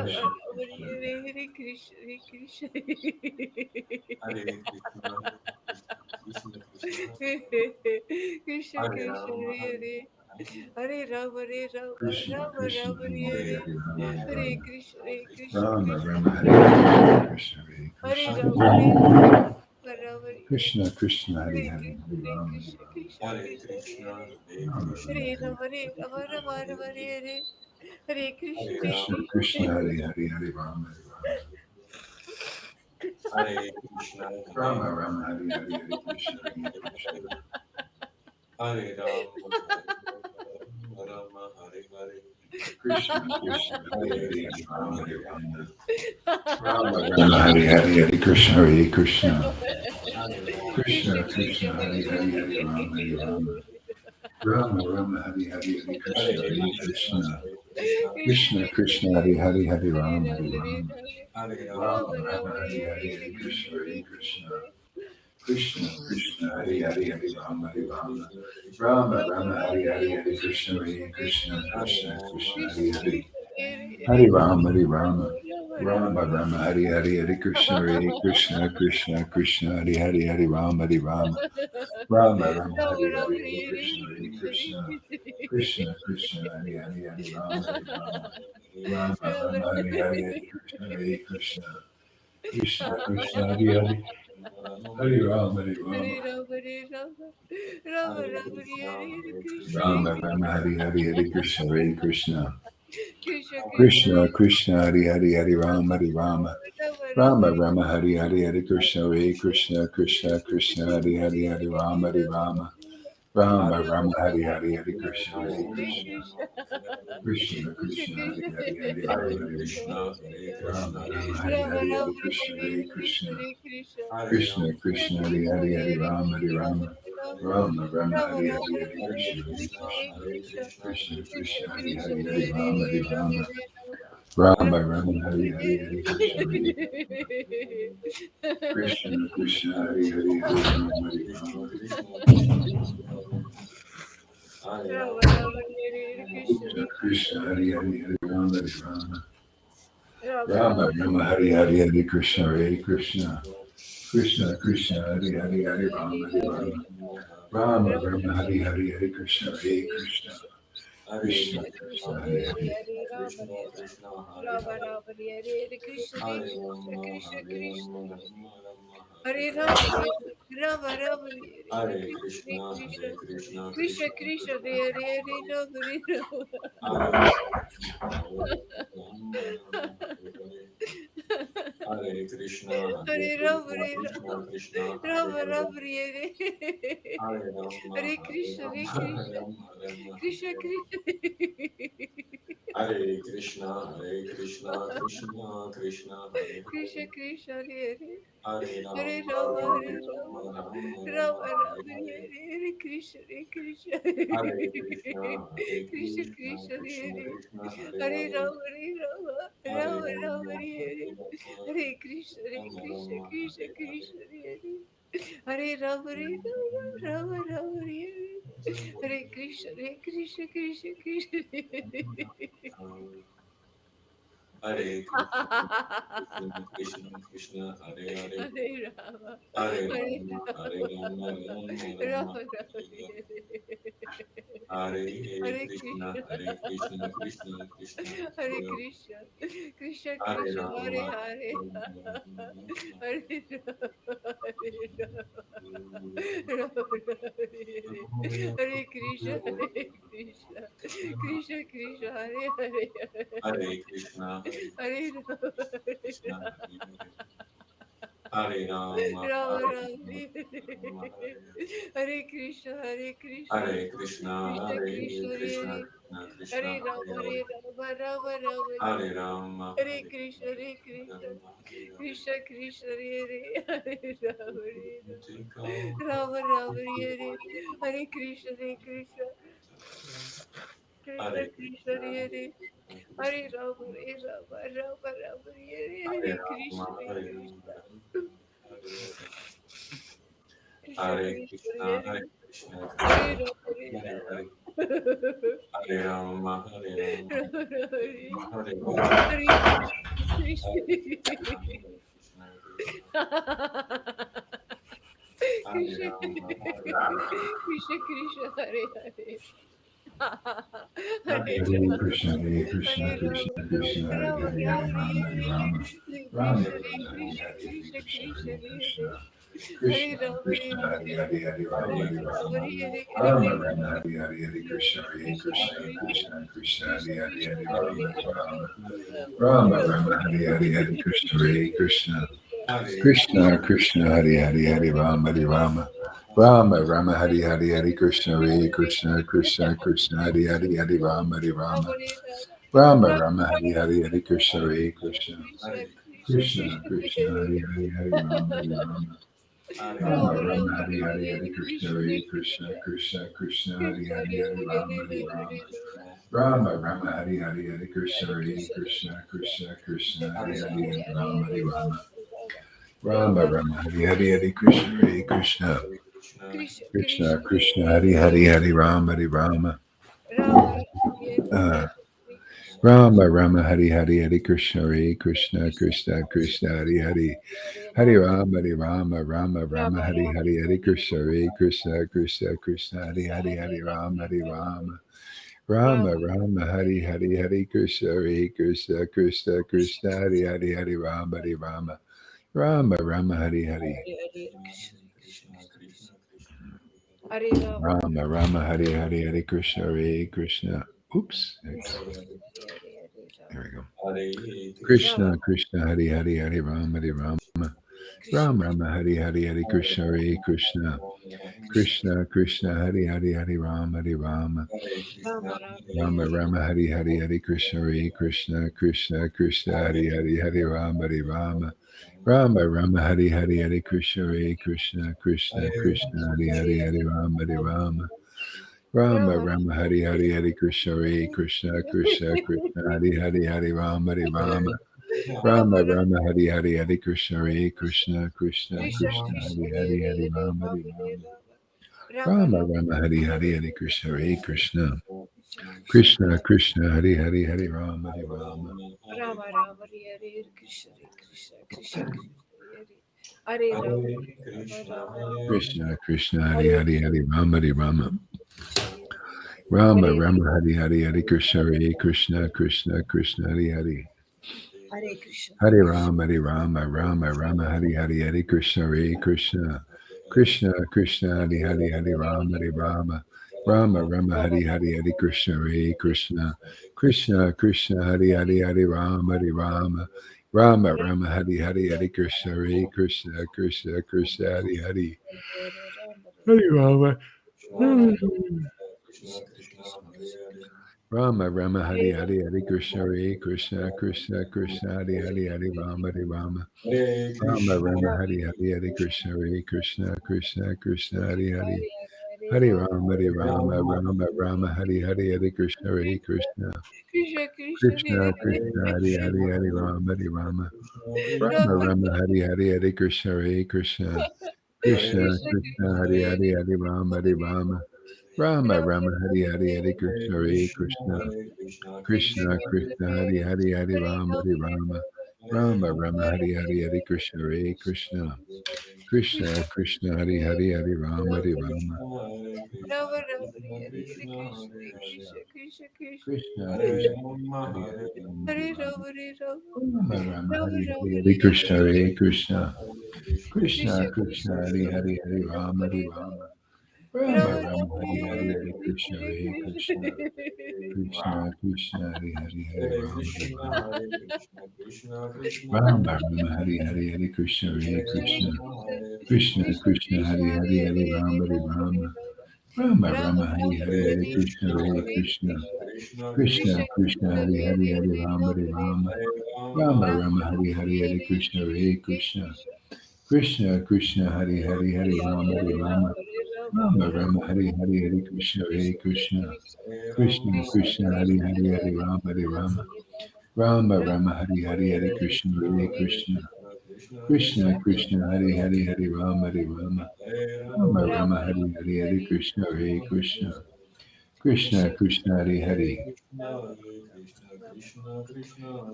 Krishna, Hare Krishna, Hare Krishna, Krishna Krishna, Krishna Hare Krishna, Rama, Hare Hare Rama, Hare Rama, Krishna Rama Krishna, Rama, Hare Hare Hare Hare, Rama Rama, Rama. Hare Krishna, Hare Krishna, Rama Krishna Rama, Hare Krishna, Hare, Krishna Hare Hare Krishna. Rama, Hare Rama, Rama Hare Krishna Krishna, Hare Hare Hare, Krishna, Hare Hare Rama Krishna, Krishna Hare Krishna, Krishna, Hare Rama. Krishna, Hare Rama, Hare Rama, Rama Rama, Hare Hare Krishna, Hare Hare Krishna Rama, Krishna, Krishna, Hare Hare, Hare Rama, Hare Krishna, Hare Rama Rama, Hare Hare, Hare Krishna, Hare Krishna. Hare Rama, Hare Rama, Hare Hare, Krishna Krishna, Hare Hare Hare, Hare Krishna, Rama, Hare Hare Rama. Krishna. Rama Rama, Hare Hare, Hare Krishna, Hare Krishna. Hare Rama, Krishna Krishna Krishna, Krishna, Hare Hare Hare, Hare, Hare Rama, Hare Hare Rama. Rama. Rama Rama, Hare Hare, Hare Krishna Krishna, Krishna, Hare Hare Krishna Krishna, Krishna. Hare Krishna, Krishna Krishna, Hare Hare, Hare Rama, Hare Rama. Hare Rama Rama, Rama, Hare Hare, Hare Krishna, Hare Krishna. Krishna Krishna, Hare Hare, Hare Rama, Hare Rama. Krishna Krishna, Rama Rama, Hare Hare, Hare Krishna, Hare Krishna. Hare Krishna Rama, Krishna, Hare Hare Hare. Krishna, Hare Rama, Hare Rama. Rama Rama, Hare Hare, Hare Krishna, Hare Krishna. Krishna Krishna, Hare Hare, Hare Rama, Hare Rama. Rama Rama, Hare Hare, Hare Krishna, Hare Krishna. Krishna Krishna, Hare Hare, Hare Rama, Hare Rama. Rama Rama, Hare Hare, Hare Krishna, Hare Krishna. Krishna Krishna, Hare Hare, Hare Rama, Hare Rama. Hare Rama, Hare Rama, Rama Rama, Hare Krishna, Rama Rama, Hare Hare, Hare Krishna, Hare Krishna. Krishna Krishna, Krishna Krishna, Hare Hare, Hare Rama, Hare Rama. Rama Rama Rama, Rama, Hare Hare, Hare Krishna, Hare Krishna. Krishna Krishna, Hare Hare, Hare Rama, Hare Rama. Rama Rama Hari Hari Hari Krishna Krishna, Hare Hare Krishna Krishna, Krishna Krishna Krishna Hare Krishna, Hari Hari Hare Rama Hare Krishna Krishna, Hare Rama Krishna, Rama Hari Rama Hari Rama Hari Krishna Hare Hare Krishna, Krishna Hare Krishna, Hare Krishna Ram, Krishna Hari Krishna Hari Hari Hare Rama Hari Rama Rama Rama Rama Rama Rama Hari Rama Hari Hari Hare Hare Krishna Krishna, Krishna, Hare Hare Krishna, Krishna, Krishna Krishna Krishna Krishna Hari Krishna, Hari Krishna, Hari Hare Rama Hari Hare Rama Rama Hare Rama Rama Rama Hari Rama Hari Hari Krishna Hare Krishna Krishna Hari Hari Hari Rama Hari Krishna Rama Krishna, Krishna Krishna, Hare Rama Ram, Rama Hare Krishna, Krishna Krishna Hari Hari Hari Rama Hari Rama Rama Rama Rama Rama Hari Hari Hari Krishna Hare Krishna Krishna Krishna Hari Hari Hari Rama Hari Rama Rama Rama Hari Hari Hari Krishna Hare Krishna Hare Krishna Krishna Krishna Krishna Hari Hare Hari Hare Rama Krishna, Hare Krishna Hare Rama Hare, Rama Hare Krishna Hare Hare Krishna Rama, Krishna Hare Krishna Rama, Rama Rama, Hare Hare Rama Hare, Hare Rama Rama Hare Hare Krishna Krishna, Krishna Hare Krishna, Krishna Krishna Krishna Krishna, Hare Hare Rama Hare Rama Rama, Rama Hare Hare, Hare Krishna, Hare Hare Rama Krishna, Krishna Krishna, Hare Rama Hare, Rama Hare Hare Rama, Hare Hare Krishna Hare Rama, Krishna Rama Rama, Krishna Hare Krishna Hare Krishna, Hare Krishna, Krishna Krishna, Hare Krishna Hare, Krishna Hare Hare Hare Rama, Rama Hare Hare Rama Rama, Rama Rama Rama, Rama Hare Hare, Hare Krishna Hare Krishna Hare Krishna, Hare Krishna Krishna, Krishna Krishna Hare Krishna, Hare Hare Hare, Rama Hare Rama Hare Rama Rama Rama, Hare Hare Rama, Hare Krishna Hare Rama Krishna Rama, Krishna Hare Hare. Krishna Hare Hare Rama Hare Rama Rama Rama Hare Hare Krishna Krishna Krishna Hare Krishna, Krishna Krishna, Krishna Hare Hare, Hare Rama Hare Hare Rama, Hare Rama, Rama Rama Rama, Rama Hare Hare Hare Hare Krishna, Krishna Hare Krishna, Krishna Krishna, Hare Hare Krishna Krishna Hare Krishna Hare Rama, Hare Hare Rama, Hare Rama Hare Rama Hare Krishna Krishna Krishna Krishna Hare Hare Hare Krishna, Hare Hare Krishna, Hare Hare, Hare Rama, Rama Hare Rama Rama, Hare Hare Krishna Hare Krishna Hare Krishna, Krishna Hare Krishna Krishna, Hare Krishna Krishna, Hare Hare Rama Hare, Rama Rama Hare Rama, Hare Hare Krishna Hare Krishna Rama, Hare Hare. Krishna Krishna Hare Hare Take all Rama Rama Hare Hare Krishna Hare Krishna Krishna Hare Krishna Krishna, Hare Hare Krishna, Hare Rama Rama Hare Hare Hare Krishna Rama, Hare Hare Krishna Rama, Hare Hare, Krishna Hare Krishna Krishna, Hare Hare Krishna, Hare Krishna, Hare Hare, Rama Hare Rama, Hare Rama, Rama Hare Hare Hare, Hare Krishna Hare Krishna, Hare Krishna, Krishna, Hare Krishna Rama, Hare Rama, Krishna Krishna Hare Hare Hare Hare Krishna Hare Krishna Hare Krishna Rama Krishna Hare Rama Hare Hare Rama Rama Hare Rama Rama Krishna Hare Rama Krishna, Hare Krishna Hare Hare Krishna Krishna Krishna Hare Hare Krishna Hare Krishna Rama Krishna Hare Hare Hare Rama Hare Hare Rama Rama Hare Rama Krishna Rama Hare Hare Hare Krishna Hare Krishna Krishna Krishna Krishna Krishna Krishna Hare Hare Krishna Hare Hare Rama Hare Rama Hare Rama Rama Rama Hare Hare Hare Krishna Hare Krishna Hare Krishna Krishna Hare Hare Hare Rama Hare Rama Rama Rama Hare Hare Hare Krishna Hare Krishna Krishna Krishna Hare Hare Hare Rama Hare Rama Rama Rama Hare Hare Hare Krishna Hare Krishna Krishna Krishna Hare Hare Hare Rama Hare Rama Rama Rama Hare Hare Hare Krishna Hare Krishna Krishna Krishna Hare Hare Hare Rama Hare Rama Rama Rama Hare Hare Hare Krishna Hare Krishna Krishna Krishna Hare Hare Hare Rama Hare Rama Rama Rama Hare Hare Hare Krishna Hare Krishna Krishna Krishna Hare Hare Hare Rama Hare Rama uh, Rama Rama Hare Hare Hare Krishna Hare Krishna Krishna Krishna Hare Hare Hare Rama Hare Rama Rama Rama Hare Hare Hare Krishna Hare Krishna Krishna Krishna Hare Hare Hare Rama Hare Rama Rama Rama Hare Hare Hare Krishna Hare Krishna Krishna Krishna Hare Hare Hare Rama Hare Rama Rama Rama Hare Hare Krishna, Krishna Krishna, Hare Rama Rama Rama Hare Hare Hare Krishna Hare Krishna. Oops. There we go. Hare Krishna, Krishna Krishna Hare Hare Hare Rama Hare Rama Krishna, Ram Rama Hari Hari Hari Krishna Hare Krishna. Krishna Krishna Hari Hari Hari Rama Hari Rama. Rama Rama, Rama Hare Rama Hari Hari Hari Krishna Hare Krishna. Krishna Krishna Hari Hari Hari Rama Hari Rama. Rama Rama Hari Hari Hari Krishna Hare Krishna. Krishna Krishna Hari Hari Hari Rama Hari Rama. Rama Rama Rama Hari Hari Hari Krishna Hare Krishna. Krishna Krishna Hari Hari Hari Rama Hari Rama. Rama Rama Rama, Rama Hari Hari Hari Krishna Hare Krishna. Krishna Krishna Krishna Krishna, Hari Hari Hare Hari Hare Rama Hari Rama Rama. Rama, Rama Rama Rama, Rama Hari Hari Hari Krishna Hare Krishna. Krishna Krishna, Krishna Krishna Hari Hari Hari Rama Hari Rama. Rama Rama, Hare Hare Krishna, Krishna Krishna, Hare Hare Rama, Rama Rama, Krishna Krishna Hari Hare Hari Hari Rama Hari Rama. Krishna, Rama Hare Rama Hari Hari Hari Krishna Hare Krishna. Krishna Krishna Hari Hari. Hare Krishna, Hari Rama Hari Rama. Rama Rama Hari Hari Hari Krishna Hare Krishna. Krishna Krishna Hari Hari Hari Rama Hari Rama. Rama Rama Hari Hari Hari Krishna Hare Krishna. Krishna Krishna Hari Hari Hari Rama Hari Rama. Rama Rama Hari Hari Hari Krishna Hare Krishna. Krishna Krishna Hari Hari. Hari Rama. Rama Rama Rama Hari Hari Hari Krishna Hare Krishna. Krishna Krishna Hari Hari Hari Rama Hari Rama. Rama Rama Hari Hari Hari Krishna Hare Krishna. Krishna Krishna Hari Hari. Hari Rama Hari Rama. Rama Rama Hari Hari Hari Krishna Hare Krishna. Krishna Krishna, Krishna Hare Krishna Hari Hari Hari Rama Hari Rama. Rama Rama, Rama Hari Hari Hari Krishna Hare Krishna. Krishna Krishna Krishna Krishna, Hari Hare Hari Hari Rama Hari Rama. Rama Rama Rama Hari Hari Hari Hare Krishna Hare Krishna. Krishna Krishna Krishna, Krishna Hari Hare Hari Hari Rama Hari Rama. Rama Rama Rama Hari Hari Hari Krishna Hare Krishna. Krishna Krishna Hari Hari Hari Rama Hari Rama. Rama Rama, Hare Krishna Krishna Krishna Krishna, Krishna Hare Krishna Hari Hari Rama Hari Hare Rama. Rama, Rama Rama Rama Hari Rama, Hari Hari Hare Krishna Hare Krishna. Krishna Krishna Krishna, Krishna Hari Hari Hari Rama Hari Rama. Rama Rama Rama Rama, Hari Hari Hare Hari Krishna Krishna Hare Krishna. Krishna Krishna Hari Hari Hari Rama Hari Rama. Rama Rama Hari Hari Hari Krishna Hare Krishna. Krishna Krishna Hari Hari Hari Rama Hari Rama. Rama Rama Hari Hari Hari Krishna Hare Krishna. Krishna Krishna Hari Hari Hari Rama Hari Rama. Rama Rama Hari Hari Hari Krishna Hare Krishna. Krishna Krishna Hari Hari Hari Rama Hari Rama. Rama Rama Hari Hari Hari Krishna Hare Krishna. Krishna Krishna Hari Hari Hari Rama Hari Rama. Rama Rama Hari Hari Hari Krishna Hare Krishna. Krishna Krishna Hari Hari Hari Rama Hari Rama. Rama Rama Hari Hari Hari Krishna Hare Krishna. Krishna Krishna Hari Hari.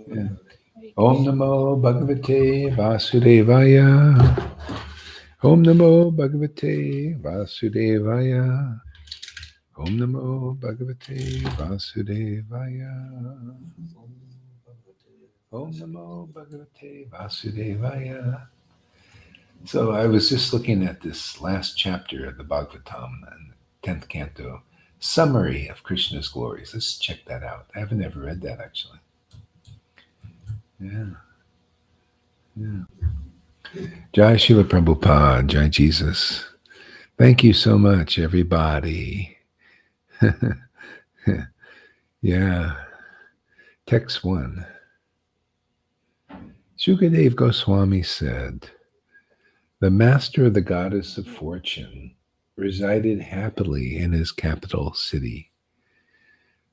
Yeah. Om Namo Bhagavate Vasudevaya. Om Namo Bhagavate Vasudevaya. Om Namo Bhagavate Vasudevaya. Om Namo Bhagavate Vasudevaya. So I was just looking at this last chapter of the Bhagavatam and the 10th canto, summary of Krishna's glories. Let's check that out. I haven't ever read that actually. Yeah. Jai Srila Prabhupada, Jai Jesus. Thank you so much, everybody. Yeah. Text 1. Sukadev Goswami said, the master of the goddess of fortune resided happily in his capital city.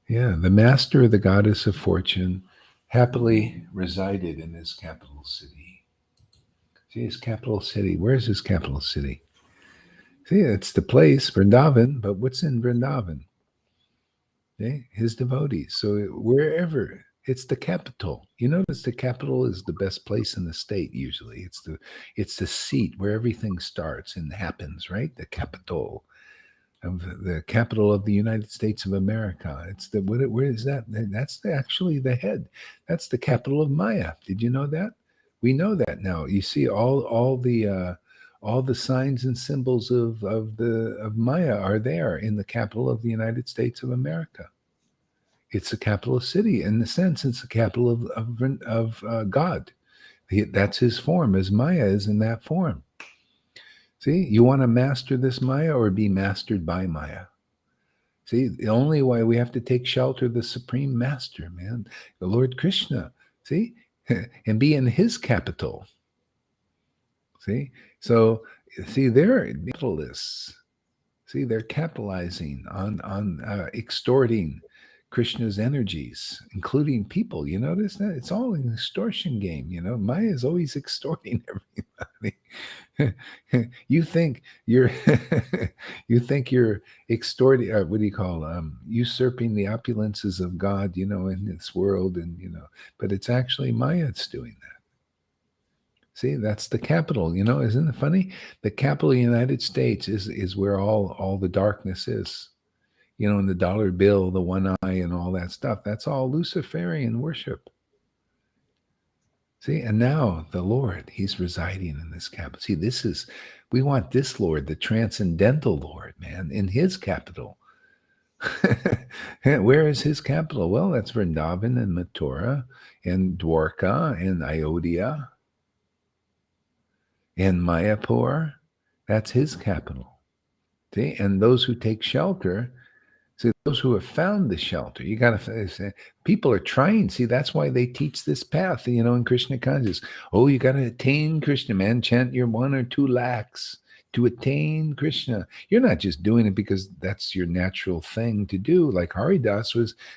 Yeah, the master of the goddess of fortune happily resided in his capital city. See, his capital city. Where's his capital city? See, it's the place, Vrindavan, but what's in Vrindavan? Okay? His devotees. So wherever, it's the capital. You notice the capital is the best place in the state usually. It's the seat where everything starts and happens, right? The capital of the United States of America. It's the where is that? That's actually the head. That's the capital of Maya. Did you know that? We know that now. You see all the signs and symbols of Maya are there in the capital of the United States of America. It's the capital city. In the sense, it's the capital of God. That's his form, as Maya is in that form. See, you want to master this Maya or be mastered by Maya? See, the only way we have to take shelter of the Supreme Master, man, the Lord Krishna. See, and be in his capital. See, so see, they're capitalists. See, they're capitalizing on extorting Krishna's energies, including people. You notice that it's all an extortion game. Maya is always extorting everybody. You think you're you think you're extorting, what do you call, usurping the opulences of God, in this world, and but it's actually Maya that's doing that. See, that's the capital. Isn't it funny? The capital of the United States is where all the darkness is. In the dollar bill, the one eye, and all that stuff. That's all Luciferian worship. See, and now the Lord, he's residing in this capital. See, we want this Lord, the transcendental Lord, man, in his capital. Where is his capital? Well, that's Vrindavan and Mathura and Dwarka and Ayodhya and Mayapur. That's his capital. See, and those who take shelter, see, those who have found the shelter, you got to say, people are trying. See, that's why they teach this path, in Krishna consciousness. Oh, you got to attain Krishna, man. Chant your 1 or 2 lakhs to attain Krishna. You're not just doing it because that's your natural thing to do. Like Haridas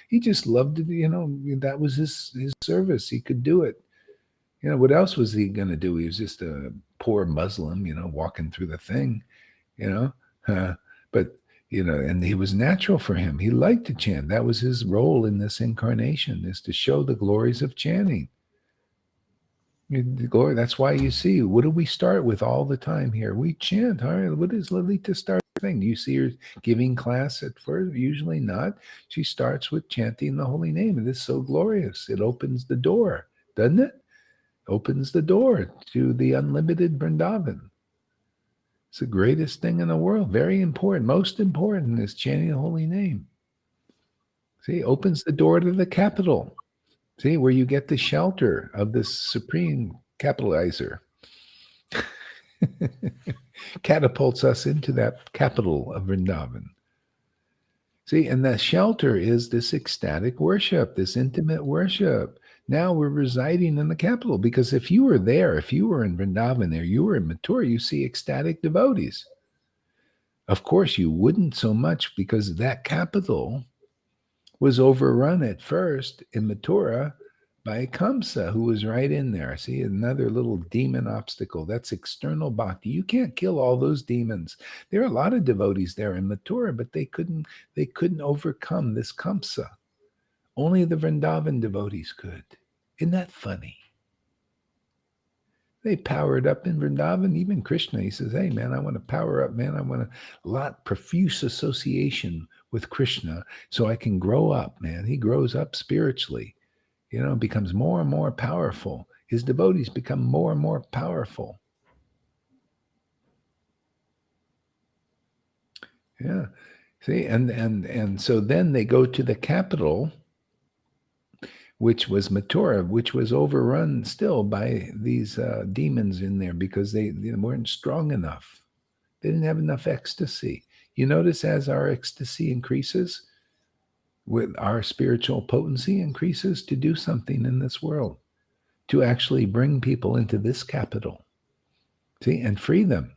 he just loved it. That was his service. He could do it. What else was he going to do? He was just a poor Muslim, walking through the thing, but and it was natural for him. He liked to chant. That was his role in this incarnation, is to show the glories of chanting. The glory. That's why you see, what do we start with all the time here? We chant. All right, what does Lalita start thing? Do you see her giving class at first? Usually not. She starts with chanting the holy name. It is so glorious. It opens the door, doesn't it? Opens the door to the unlimited Vrindavan. It's the greatest thing in the world. Very important. Most important is chanting the holy name. See, opens the door to the capital. See, where you get the shelter of this supreme capitalizer. Catapults us into that capital of Vrindavan. See, and that shelter is this ecstatic worship, this intimate worship. Now we're residing in the capital, because if you were there, if you were in Vrindavan there, you were in Mathura, you see ecstatic devotees. Of course, you wouldn't so much, because that capital was overrun at first in Mathura by Kamsa, who was right in there. See, another little demon obstacle. That's external bhakti. You can't kill all those demons. There are a lot of devotees there in Mathura, but they couldn't overcome this Kamsa. Only the Vrindavan devotees could. Isn't that funny? They powered up in Vrindavan. Even Krishna, he says, hey, man, I want to power up, man. I want a lot profuse association with Krishna so I can grow up, man. He grows up spiritually, becomes more and more powerful. His devotees become more and more powerful. Yeah. See, and so then they go to the capital, which was Mathura, which was overrun still by these demons in there, because they weren't strong enough. They didn't have enough ecstasy. You notice, as our ecstasy increases, with our spiritual potency increases, to do something in this world, to actually bring people into this capital, see, and free them.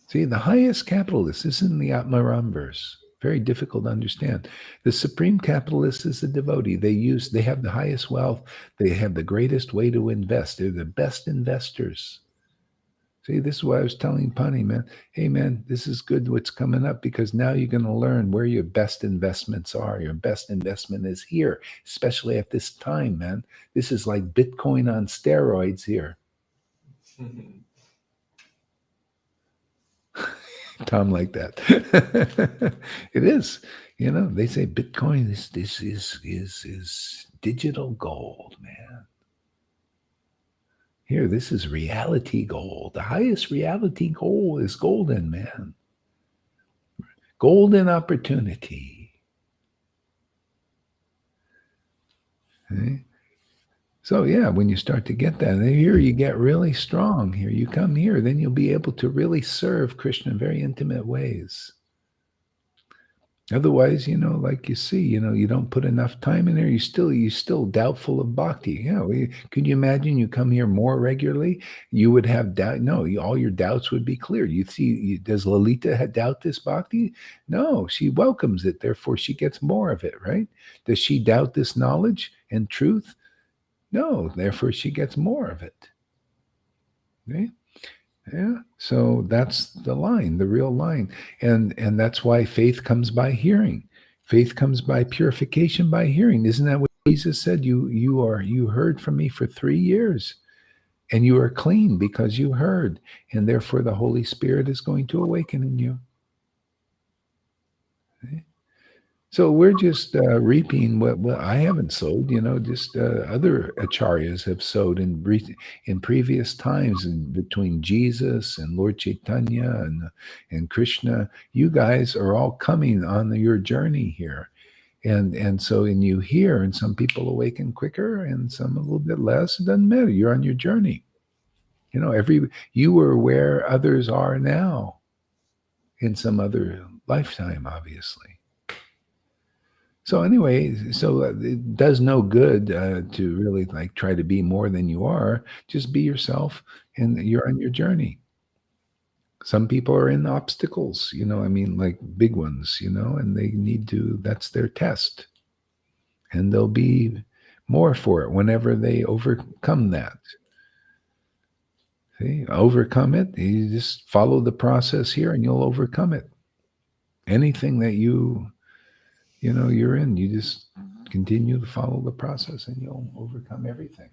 See, the highest capitalist is in the Atmaram verse. Very difficult to understand. The supreme capitalist is a devotee. They have the highest wealth. They have the greatest way to invest. They're the best investors. See, this is what I was telling Pani, man. Hey, man, this is good what's coming up, because now you're going to learn where your best investments are. Your best investment is here, especially at this time, man. This is like Bitcoin on steroids here. Tom like that. It is. They say Bitcoin is digital gold, man. Here, this is reality gold. The highest reality gold is golden, man. Golden opportunity. Okay? So yeah, when you start to get that, and here you get really strong. Here you come here, then you'll be able to really serve Krishna in very intimate ways. Otherwise, like you see, you don't put enough time in there. You still doubtful of bhakti. Yeah, could you imagine you come here more regularly? You would have doubt. No, all your doubts would be cleared. You see, does Lalita doubt this bhakti? No, she welcomes it. Therefore, she gets more of it. Right? Does she doubt this knowledge and truth? No, therefore she gets more of it. Okay? Yeah. So that's the line, the real line. And that's why faith comes by hearing. Faith comes by purification by hearing. Isn't that what Jesus said? You heard from me for 3 years and you are clean because you heard. And therefore the Holy Spirit is going to awaken in you. Okay? So we're just reaping what I haven't sowed, just other acharyas have sowed in previous times between Jesus and Lord Chaitanya and Krishna. You guys are all coming on your journey here. And so and you hear, and some people awaken quicker and some a little bit less. It doesn't matter. You're on your journey. You were where others are now in some other lifetime, obviously. So anyway, it does no good to really like try to be more than you are. Just be yourself, and you're on your journey. Some people are in obstacles, I mean, like big ones, and they need to. That's their test, and there'll be more for it whenever they overcome that. See, overcome it. You just follow the process here, and you'll overcome it. Anything that you're in, you just continue to follow the process, and you'll overcome everything.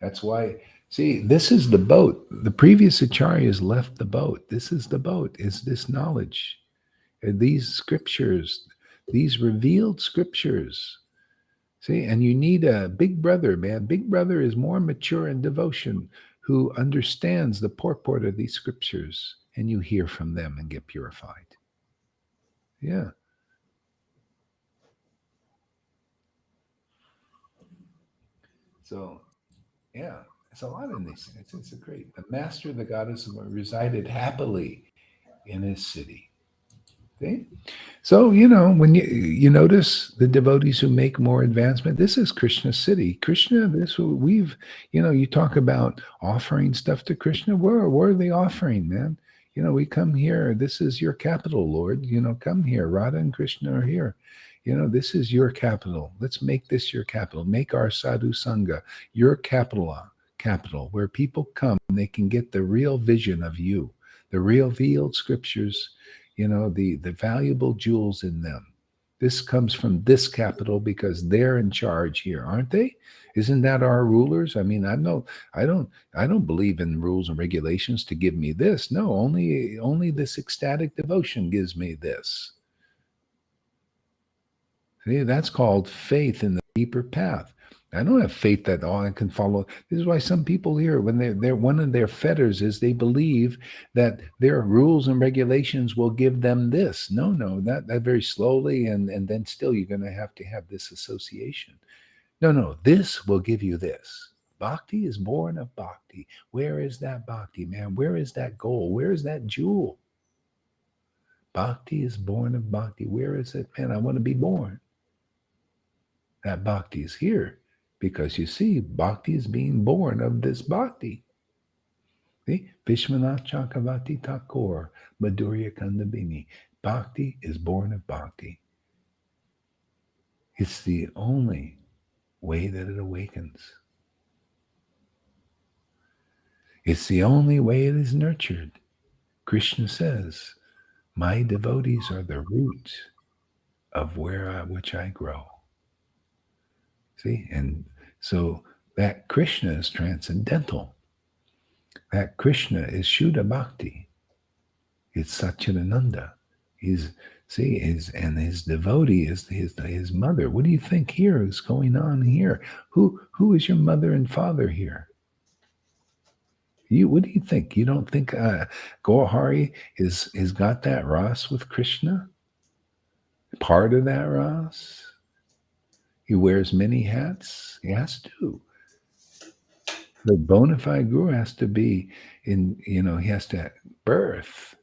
That's why, see, this is the boat. The previous acharyas left the boat. This is the boat, is this knowledge. These scriptures, these revealed scriptures. See, and you need a big brother, man. Big brother is more mature in devotion who understands the purport of these scriptures, and you hear from them and get purified. Yeah. So, yeah, it's a lot in these things. It's a great. The master of the goddess resided happily in his city. See? So, when you notice the devotees who make more advancement, this is Krishna's city. Krishna, this we've, you talk about offering stuff to Krishna. Where are they offering, man? We come here. This is your capital, Lord. Come here. Radha and Krishna are here. This is your capital. Let's make this your capital. Make our sadhu sangha your capital, where people come and they can get the real vision of you, the real revealed scriptures, the valuable jewels in them. This comes from this capital because they're in charge here, aren't they? Isn't that our rulers? I mean, I don't believe in rules and regulations to give me this. No, only this ecstatic devotion gives me this. See, that's called faith in the deeper path. I don't have faith that all I can follow. This is why some people here, when they're one of their fetters is they believe that their rules and regulations will give them this. No, that very slowly, and then still you're going to have this association. No, this will give you this. Bhakti is born of bhakti. Where is that bhakti, man? Where is that goal? Where is that jewel? Bhakti is born of bhakti. Where is it, man? I want to be born. That bhakti is here because you see, bhakti is being born of this bhakti. See? Vishwanath Chakravarti Thakur, Madhurya Kandabini. Bhakti is born of bhakti. It's the only way that it awakens. It's the only way it is nurtured. Krishna says, my devotees are the root of which I grow. See? And so that Krishna is transcendental. That Krishna is Shuddha Bhakti. It's Satchidananda. And his devotee is his mother. What do you think here is going on here? Who is your mother and father here? What do you think? You don't think Gohari is got that ras with Krishna? Part of that ras? He wears many hats. He has to. The bona fide guru has to be in, he has to birth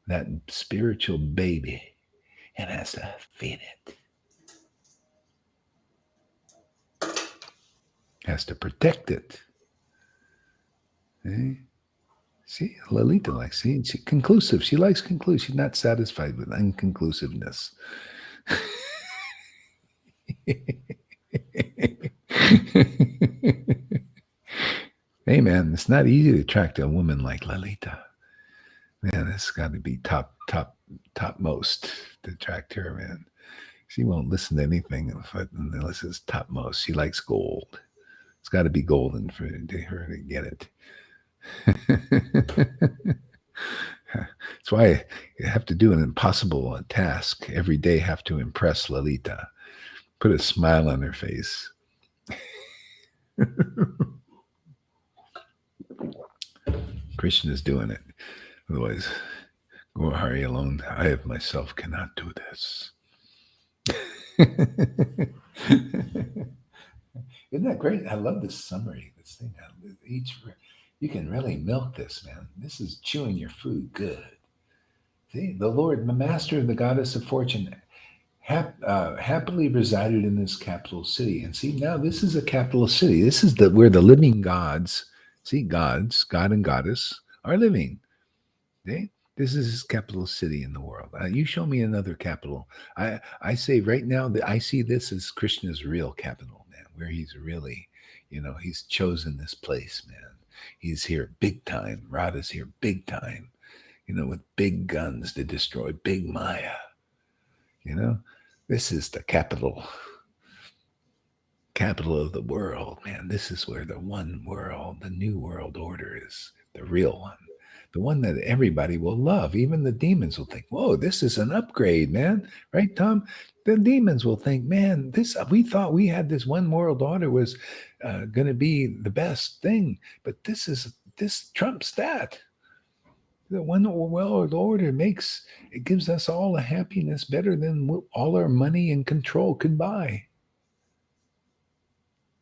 that spiritual baby and has to feed it, has to protect it. Eh? See, Lalita likes, see, she conclusive. She likes conclusive. She's not satisfied with unconclusiveness. Hey man, it's not easy to attract a woman like Lalita. Man, it's got to be topmost to attract her, man. She won't listen to anything unless it's topmost. She likes gold. It's got to be golden for her to get it. That's why you have to do an impossible task every day. Have to impress Lalita. Put a smile on her face. Krishna's doing it. Otherwise, go Hari alone. I of myself cannot do this. Isn't that great? I love this summary. This thing. You can really milk this, man. This is chewing your food good. See, the Lord, the master of the goddess of fortune, happily resided in this capital city. And see, now this is a capital city. This is where the living gods, see, gods, God and goddess, are living. See? This is his capital city in the world. You show me another capital. I say right now that I see this as Krishna's real capital, man, where he's really, he's chosen this place, man. He's here big time. Radha's here big time, with big guns to destroy big Maya. This is the capital of the world, man. This is where the one world, the new world order is, the real one. The one that everybody will love. Even the demons will think, whoa, this is an upgrade, man. Right, Tom? The demons will think, man, we thought we had this one world order was going to be the best thing, but this trumps that. The one world order it gives us all a happiness better than what all our money and control could buy.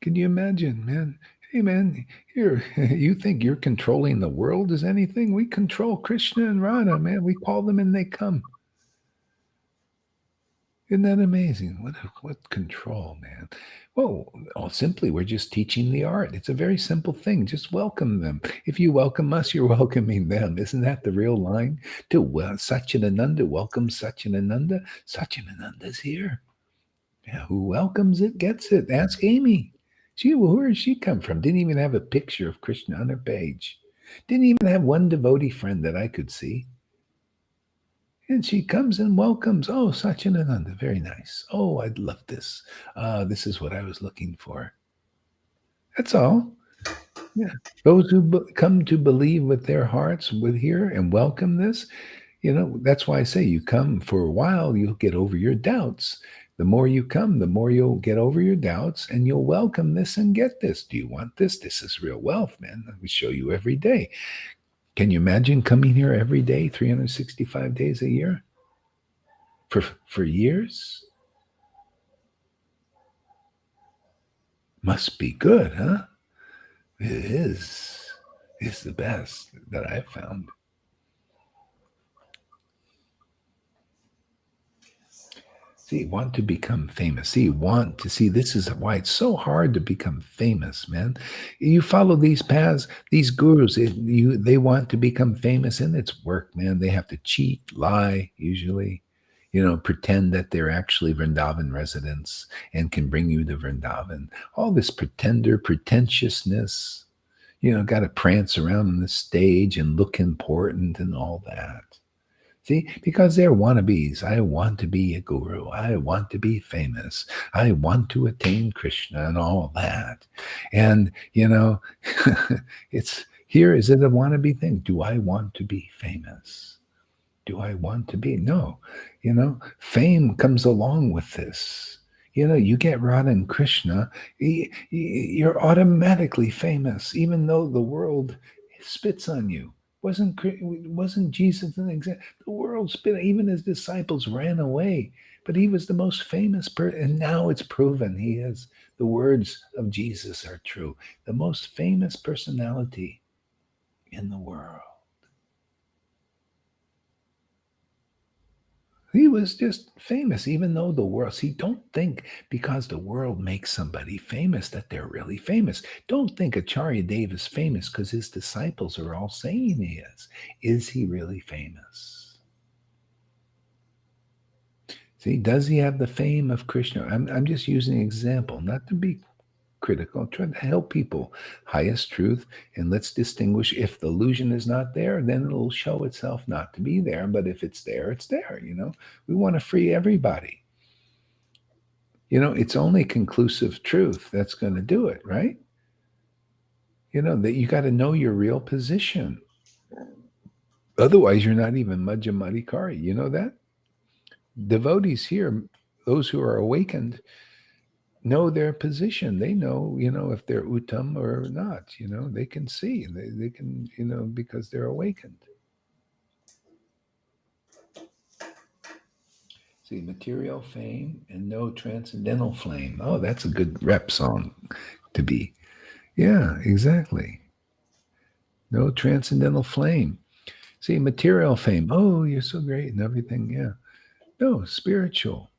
Can you imagine, man? Hey, man, here, you think you're controlling the world as anything? We control Krishna and Radha, man. We call them and they come. Isn't that amazing? What control, man? Well, simply, we're just teaching the art. It's a very simple thing. Just welcome them. If you welcome us, you're welcoming them. Isn't that the real line? Satchidananda, welcome Satchidananda. Satchidananda's here. Yeah, who welcomes it gets it. Ask Amy. Where did she come from? Didn't even have a picture of Krishna on her page. Didn't even have one devotee friend that I could see. And she comes and welcomes. Oh, Satchidananda, very nice. Oh, I'd love this. This is what I was looking for. That's all. Yeah. Those who come to believe with their hearts with here and welcome this, that's why I say you come for a while, you'll get over your doubts. The more you come, the more you'll get over your doubts and you'll welcome this and get this. Do you want this? This is real wealth, man. We show you every day. Can you imagine coming here every day, 365 days a year? For years? Must be good, huh? It is. It's the best that I've found. See, want to become famous. See, this is why it's so hard to become famous, man. You follow these paths, these gurus, they want to become famous, and it's work, man. They have to cheat, lie, usually, pretend that they're actually Vrindavan residents and can bring you to Vrindavan. All this pretentiousness, got to prance around on the stage and look important and all that. See, because they're wannabes. I want to be a guru. I want to be famous. I want to attain Krishna and all that. And, is it a wannabe thing? Do I want to be famous? Do I want to be? No. Fame comes along with this. You get Radha and Krishna, you're automatically famous, even though the world spits on you. Wasn't Jesus an example? The world spit, even his disciples ran away. But he was the most famous person, and now it's proven he is. The words of Jesus are true. The most famous personality in the world. He was just famous, even though the world. See, don't think because the world makes somebody famous that they're really famous. Don't think Acharya Dev is famous because his disciples are all saying he is. Is he really famous? See, does he have the fame of Krishna? I'm just using an example, not to be critical. I'm trying to help people. Highest truth, and let's distinguish. If the illusion is not there, then it'll show itself not to be there. But if it's there, it's there. We want to free everybody. It's only conclusive truth that's going to do it, right? That you got to know your real position. Otherwise, you're not even Majjamadikari. You know that? Devotees here, those who are awakened, know their position. They know, if they're uttam or not. They can see. They can, because they're awakened. See, material fame and no transcendental flame. Oh, that's a good rep song to be. Yeah, exactly. No transcendental flame. See, material fame. Oh, you're so great and everything. Yeah. No, spiritual.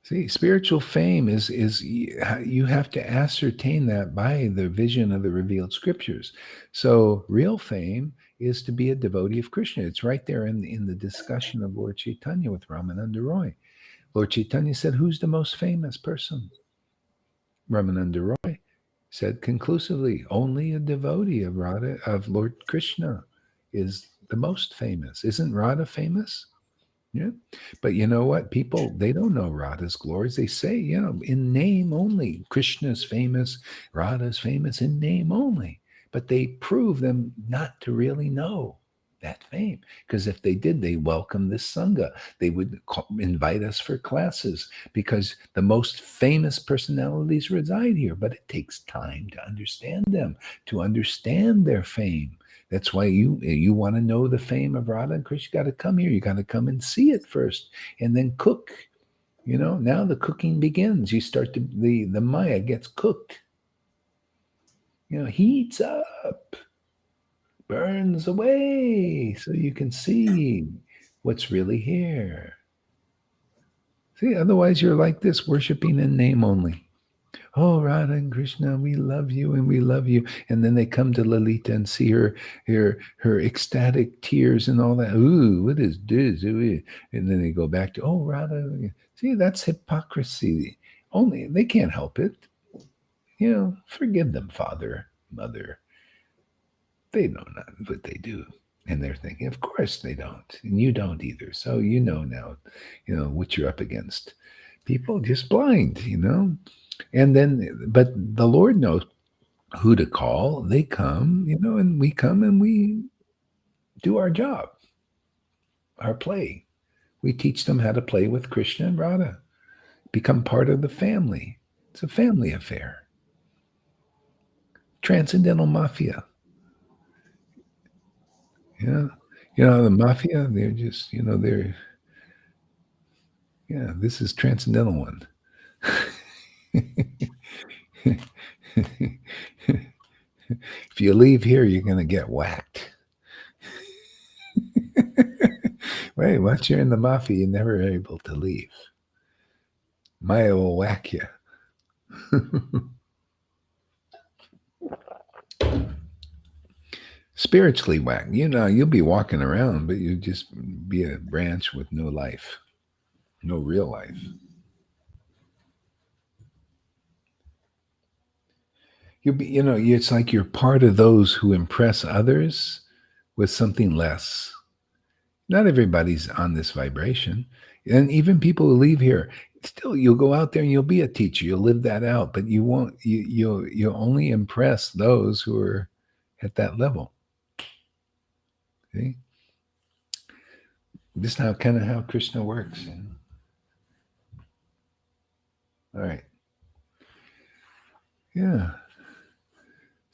See, spiritual fame is you have to ascertain that by the vision of the revealed scriptures. So, real fame is to be a devotee of Krishna. It's right there in the discussion of Lord Chaitanya with Ramananda Roy. Lord Chaitanya said, "Who's the most famous person?" Ramananda Roy said conclusively, "Only a devotee of Radha of Lord Krishna is the most famous. Isn't Radha famous?" Yeah. But you know what? People, they don't know Radha's glories. They say, in name only. Krishna's famous, Radha's famous in name only. But they prove them not to really know that fame. Because if they did, they welcome this Sangha. They would invite us for classes because the most famous personalities reside here. But it takes time to understand them, to understand their fame. That's why you want to know the fame of Radha and Krishna. You got to come here. You got to come and see it first, and then cook. Now the cooking begins. You start to the Maya gets cooked. Heats up, burns away, so you can see what's really here. See, otherwise you're like this, worshiping in name only. Oh, Radha and Krishna, we love you and we love you. And then they come to Lalita and see her ecstatic tears and all that. Ooh, what is this? Ooh. And then they go back to, oh, Radha. See, that's hypocrisy. Only they can't help it. Forgive them, father, mother. They know not what they do. And they're thinking, of course they don't. And you don't either. So now, what you're up against. People just blind. And then, but the Lord knows who to call. They come, and we come and we do our job, our play. We teach them how to play with Krishna and Radha, become part of the family. It's a family affair. Transcendental mafia. Yeah. The mafia, they're just, this is transcendental one. If you leave here, you're going to get whacked. Wait, once you're in the mafia, you're never able to leave. Maya will whack you. Spiritually whack. You'll be walking around, but you'll just be a branch with no life, no real life. You'll be, it's like you're part of those who impress others with something less. Not everybody's on this vibration. And even people who leave here, still you'll go out there and you'll be a teacher. You'll live that out, but you won't you'll only impress those who are at that level. See? This is kind of how Krishna works. All right. Yeah.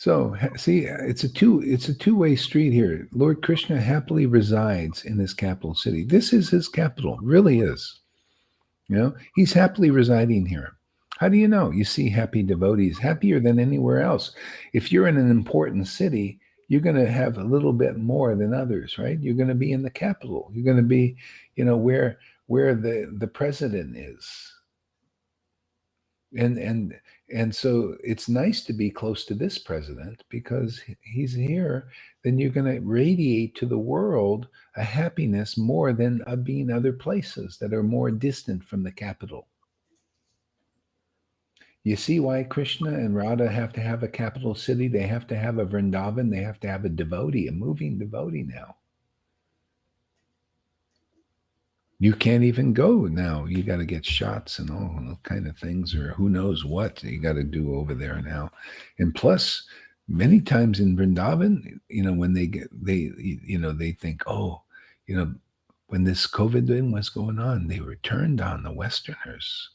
So see, it's a two-way street here. Lord Krishna happily resides in his capital city. This is his capital, really is. He's happily residing here. How do you know? You see happy devotees, happier than anywhere else. If you're in an important city, you're going to have a little bit more than others, right? You're going to be in the capital. You're going to be, where the president is. And so it's nice to be close to this president because he's here. Then you're going to radiate to the world a happiness more than being other places that are more distant from the capital. You see why Krishna and Radha have to have a capital city? They have to have a Vrindavan. They have to have a devotee, a moving devotee now. You can't even go now. You got to get shots and all kind of things, or who knows what you got to do over there now. And plus, many times in Vrindavan, when they think, oh, when this COVID thing was going on, they were turned on the Westerners.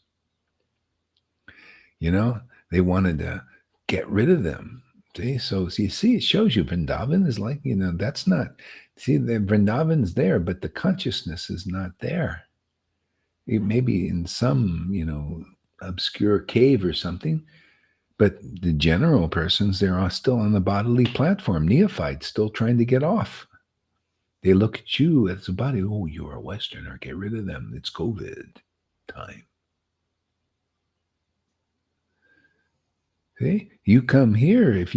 They wanted to get rid of them. So you see, it shows you Vrindavan is like, that's not, see, the Vrindavan's there, but the consciousness is not there. It may be in some, obscure cave or something, but the general persons, they're all still on the bodily platform, neophytes still trying to get off. They look at you as a body, oh, you're a Westerner, get rid of them. It's COVID time. See, you come here if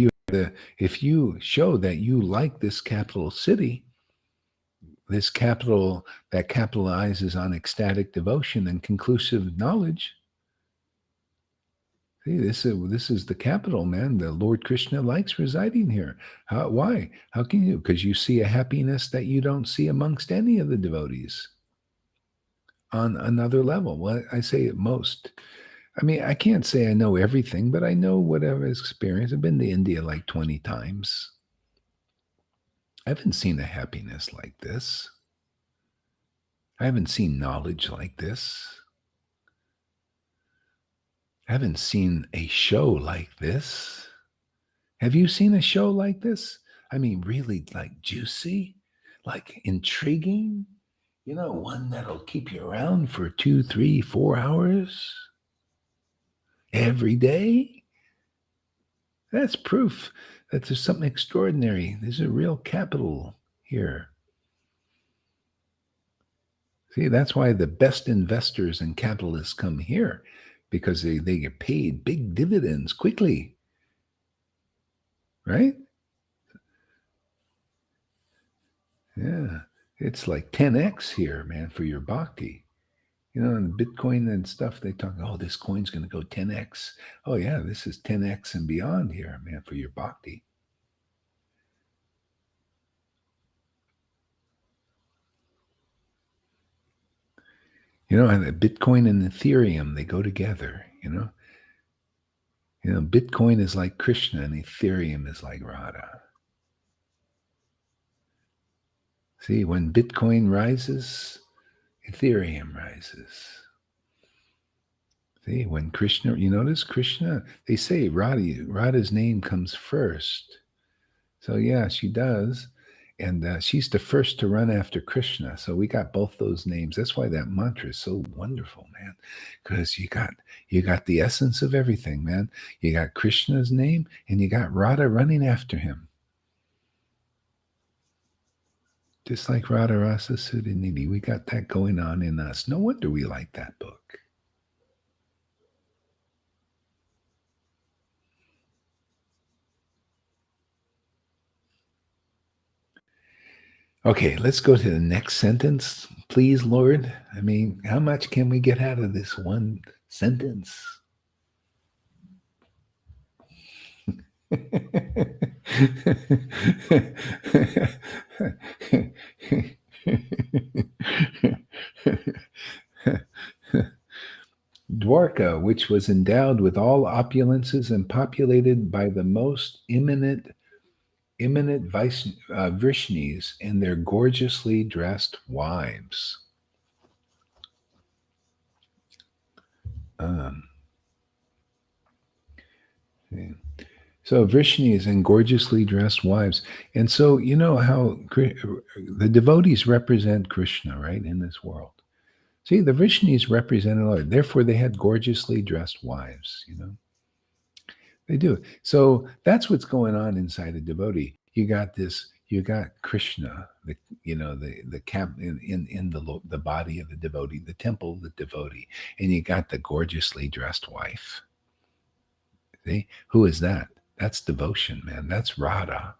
you show that you like this capital city, this capital that capitalizes on ecstatic devotion and conclusive knowledge. See, this is the capital, man. The Lord Krishna likes residing here. Why? How can you? Because you see a happiness that you don't see amongst any of the devotees on another level. Well, I say at most. I mean, I can't say I know everything, but I know what I've experienced. I've been to India like 20 times. I haven't seen a happiness like this. I haven't seen knowledge like this. I haven't seen a show like this. Have you seen a show like this? I mean, really like juicy, like intriguing, one that'll keep you around for 2, 3, 4 hours every day. That's proof that there's something extraordinary. There's a real capital here. See, that's why the best investors and capitalists come here, because they get paid big dividends quickly. Right? Yeah. It's like 10x here, man, for your bhakti. And Bitcoin and stuff, they talk, oh, this coin's going to go 10x. Oh, yeah, this is 10x and beyond here, man, for your bhakti. And Bitcoin and Ethereum, they go together, Bitcoin is like Krishna and Ethereum is like Radha. See, when Bitcoin rises, Ethereum rises. See, when Krishna, you notice Krishna, they say Radha's name comes first. So yeah, she does. And she's the first to run after Krishna. So we got both those names. That's why that mantra is so wonderful, man. Because you got the essence of everything, man. You got Krishna's name and you got Radha running after him. Just like Radha Rasa Sudhanidhi, we got that going on in us. No wonder we like that book. Okay, let's go to the next sentence, please, Lord. I mean, how much can we get out of this one sentence? Dwarka, which was endowed with all opulences and populated by the most eminent Vrishnis and their gorgeously dressed wives. Yeah. So Vrishnis and gorgeously dressed wives. And so you know how the devotees represent Krishna, right, in this world. See, the Vrishnis represented Lord. Therefore, they had gorgeously dressed wives, you know. They do. So that's what's going on inside a devotee. You got this. You got Krishna, the the camp in the body of the devotee, the temple of the devotee, and you got the gorgeously dressed wife. See, who is that? That's devotion, man. That's Radha.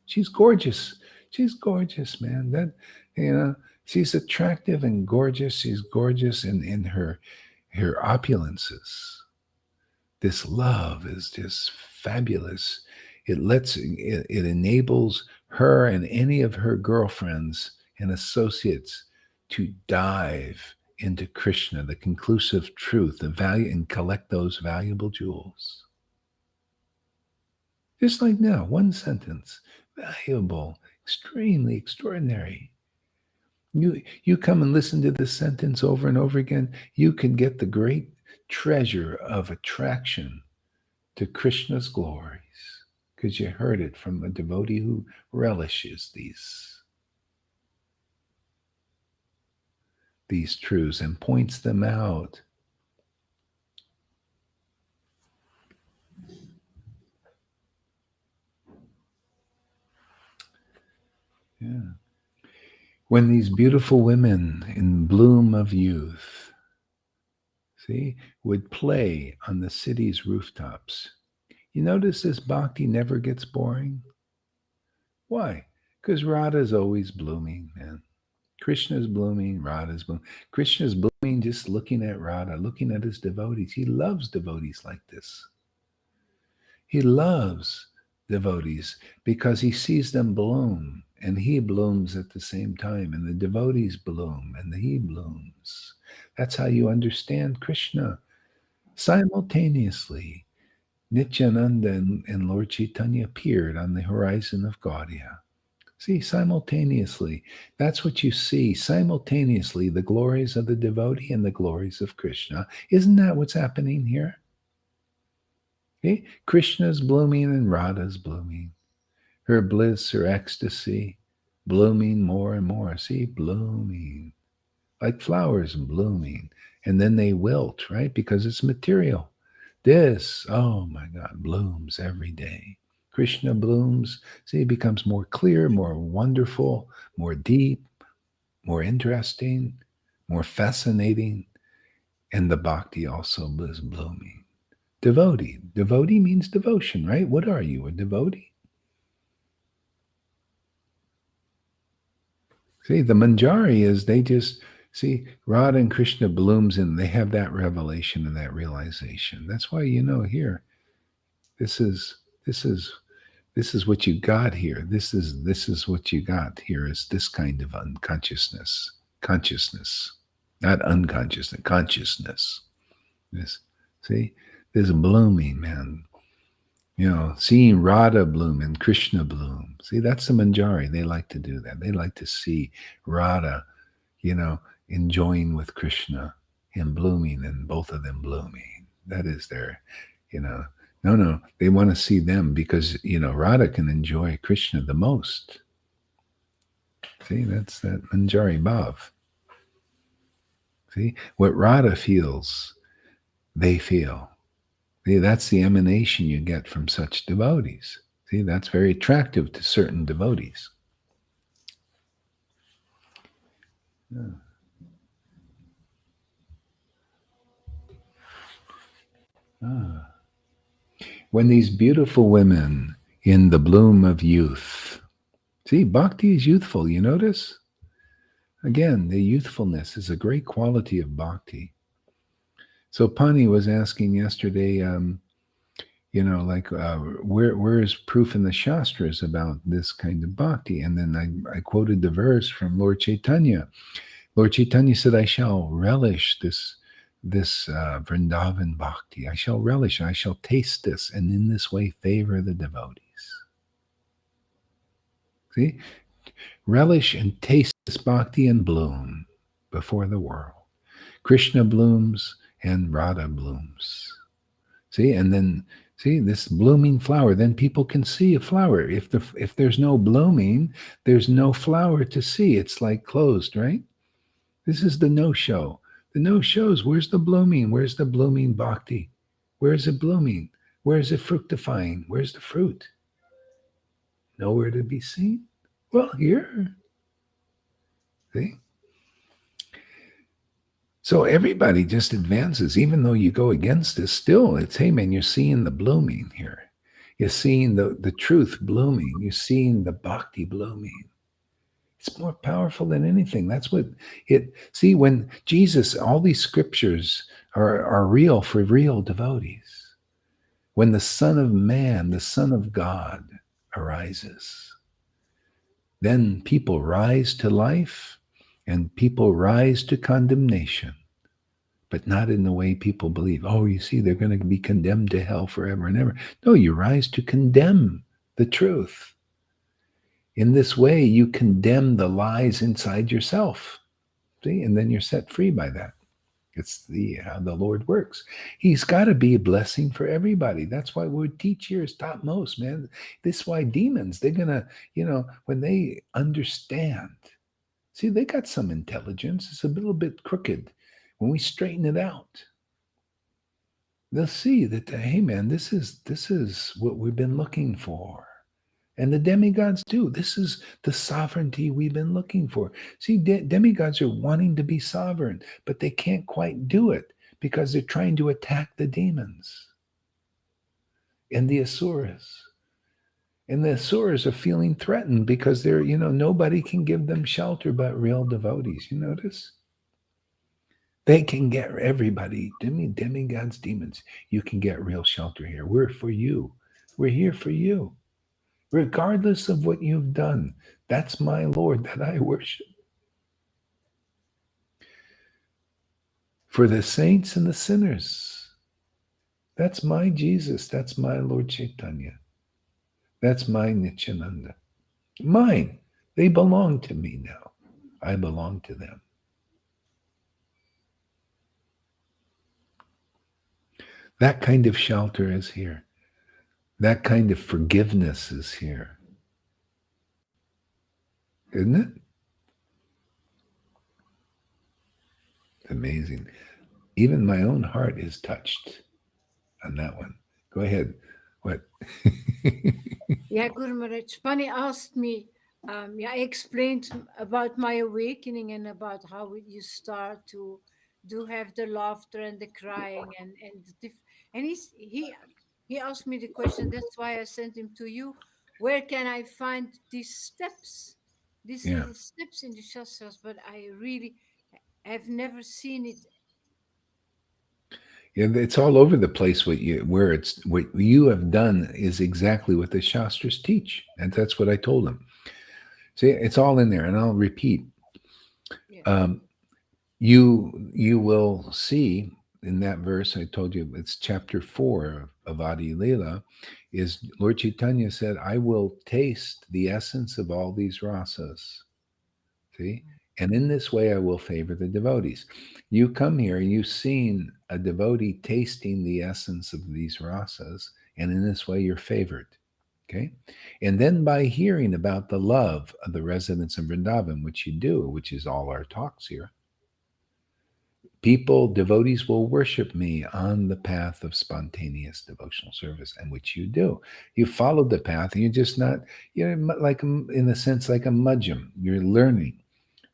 She's gorgeous. She's gorgeous, man. That you know, she's attractive and gorgeous. She's gorgeous in her opulences. This love is just fabulous. It enables her and any of her girlfriends and associates to dive into Krishna, the conclusive truth, the value, and collect those valuable jewels. Just like now, one sentence, valuable, extremely extraordinary. You come and listen to this sentence over and over again, you can get the great treasure of attraction to Krishna's glories because you heard it from a devotee who relishes these truths and points them out. Yeah. When these beautiful women in bloom of youth, see, would play on the city's rooftops, you notice this bhakti never gets boring? Why? Because Radha's always blooming, man. Krishna's blooming, Radha's blooming. Krishna's blooming just looking at Radha, looking at his devotees. He loves devotees like this. He loves devotees because he sees them bloom and he blooms at the same time, and the devotees bloom and he blooms. That's how you understand Krishna. Simultaneously, Nityananda and Lord Chaitanya appeared on the horizon of Gaudiya. See, simultaneously, that's what you see. Simultaneously, the glories of the devotee and the glories of Krishna. Isn't that what's happening here? Okay? Krishna's blooming and Radha's blooming. Her bliss, her ecstasy, blooming more and more. See, blooming like flowers blooming. And then they wilt, right? Because it's material. This, oh my God, blooms every day. Krishna blooms. See, it becomes more clear, more wonderful, more deep, more interesting, more fascinating. And the bhakti also is blooming. Devotee. Devotee means devotion, right? What are you, a devotee? See, the manjari is they just see Radha and Krishna blooms and they have that revelation and that realization. That's why here this is this is this is what you got here. This is what you got here is this kind of unconsciousness, consciousness, not unconsciousness, consciousness. This see this blooming man. Seeing Radha bloom and Krishna bloom. See, that's the Manjari. They like to do that. They like to see Radha, enjoying with Krishna and blooming and both of them blooming. That is their, no, they want to see them because, Radha can enjoy Krishna the most. See, that's that Manjari Bhav. See, what Radha feels, they feel. See, that's the emanation you get from such devotees. See, that's very attractive to certain devotees. Yeah. Ah. When these beautiful women in the bloom of youth, see, bhakti is youthful, you notice? Again, the youthfulness is a great quality of bhakti. So Pani was asking yesterday, where is proof in the Shastras about this kind of bhakti? And then I quoted the verse from Lord Chaitanya. Lord Chaitanya said, I shall relish this Vrindavan bhakti. I shall relish, I shall taste this, and in this way favor the devotees. See? Relish and taste this bhakti and bloom before the world. Krishna blooms and Radha blooms. See? And then See this blooming flower, then people can see a flower. If there's no blooming, there's no flower to see. It's like closed, right? This is the no show. The no shows. Where's the blooming? Where's the blooming bhakti? Where is it blooming? Where is it fructifying? Where's the fruit? Nowhere to be seen. Well, here. See? So everybody just advances, even though you go against this. Still, it's hey man, you're seeing the blooming here. You're seeing the truth blooming. You're seeing the bhakti blooming. It's more powerful than anything. That's what it. See, when Jesus, all these scriptures are real for real devotees. When the Son of Man, the Son of God, arises, then people rise to life and people rise to condemnation, but not in the way people believe. Oh, you see, they're going to be condemned to hell forever and ever. No, you rise to condemn the truth. In this way, you condemn the lies inside yourself. See, and then you're set free by that. It's how the Lord works. He's got to be a blessing for everybody. That's why we teach here is topmost, man. This is why demons, they're gonna, when they understand. See, they got some intelligence. It's a little bit crooked. When we straighten it out, they'll see that, hey man, this is what we've been looking for. And the demigods do. This is the sovereignty we've been looking for. See, demigods are wanting to be sovereign, but they can't quite do it because they're trying to attack the demons and the asuras. And the asuras are feeling threatened because they're, nobody can give them shelter but real devotees. You notice? They can get everybody, demigods, demons. You can get real shelter here. We're for you. We're here for you. Regardless of what you've done, that's my Lord that I worship. For the saints and the sinners, that's my Jesus. That's my Lord Chaitanya. That's my Nityananda. Mine. They belong to me now. I belong to them. That kind of shelter is here. That kind of forgiveness is here. Isn't it? Amazing. Even my own heart is touched on that one. Go ahead. What? Yeah, Guru Maharaj. Pani asked me, I explained about my awakening and about how you start to do have the laughter and the crying and he asked me the question. That's why I sent him to you. Where can I find these steps, these Yeah. little steps in the shastras? But I really have never seen it. Yeah, it's all over the place. What you have done is exactly what the Shastras teach, and that's what I told them. See, it's all in there, and I'll repeat. Yeah. You will see in that verse I told you. It's chapter 4 of Adi Leela. Is Lord Chaitanya said, "I will taste the essence of all these rasas." See, and in this way I will favor the devotees. You come here, you've seen a devotee tasting the essence of these rasas, and in this way you're favored. Okay. And then by hearing about the love of the residents of Vrindavan, which you do, which is all our talks here, devotees will worship me on the path of spontaneous devotional service, and which you do. You followed the path, and you're just not, like in a sense, like a mudgem. You're learning.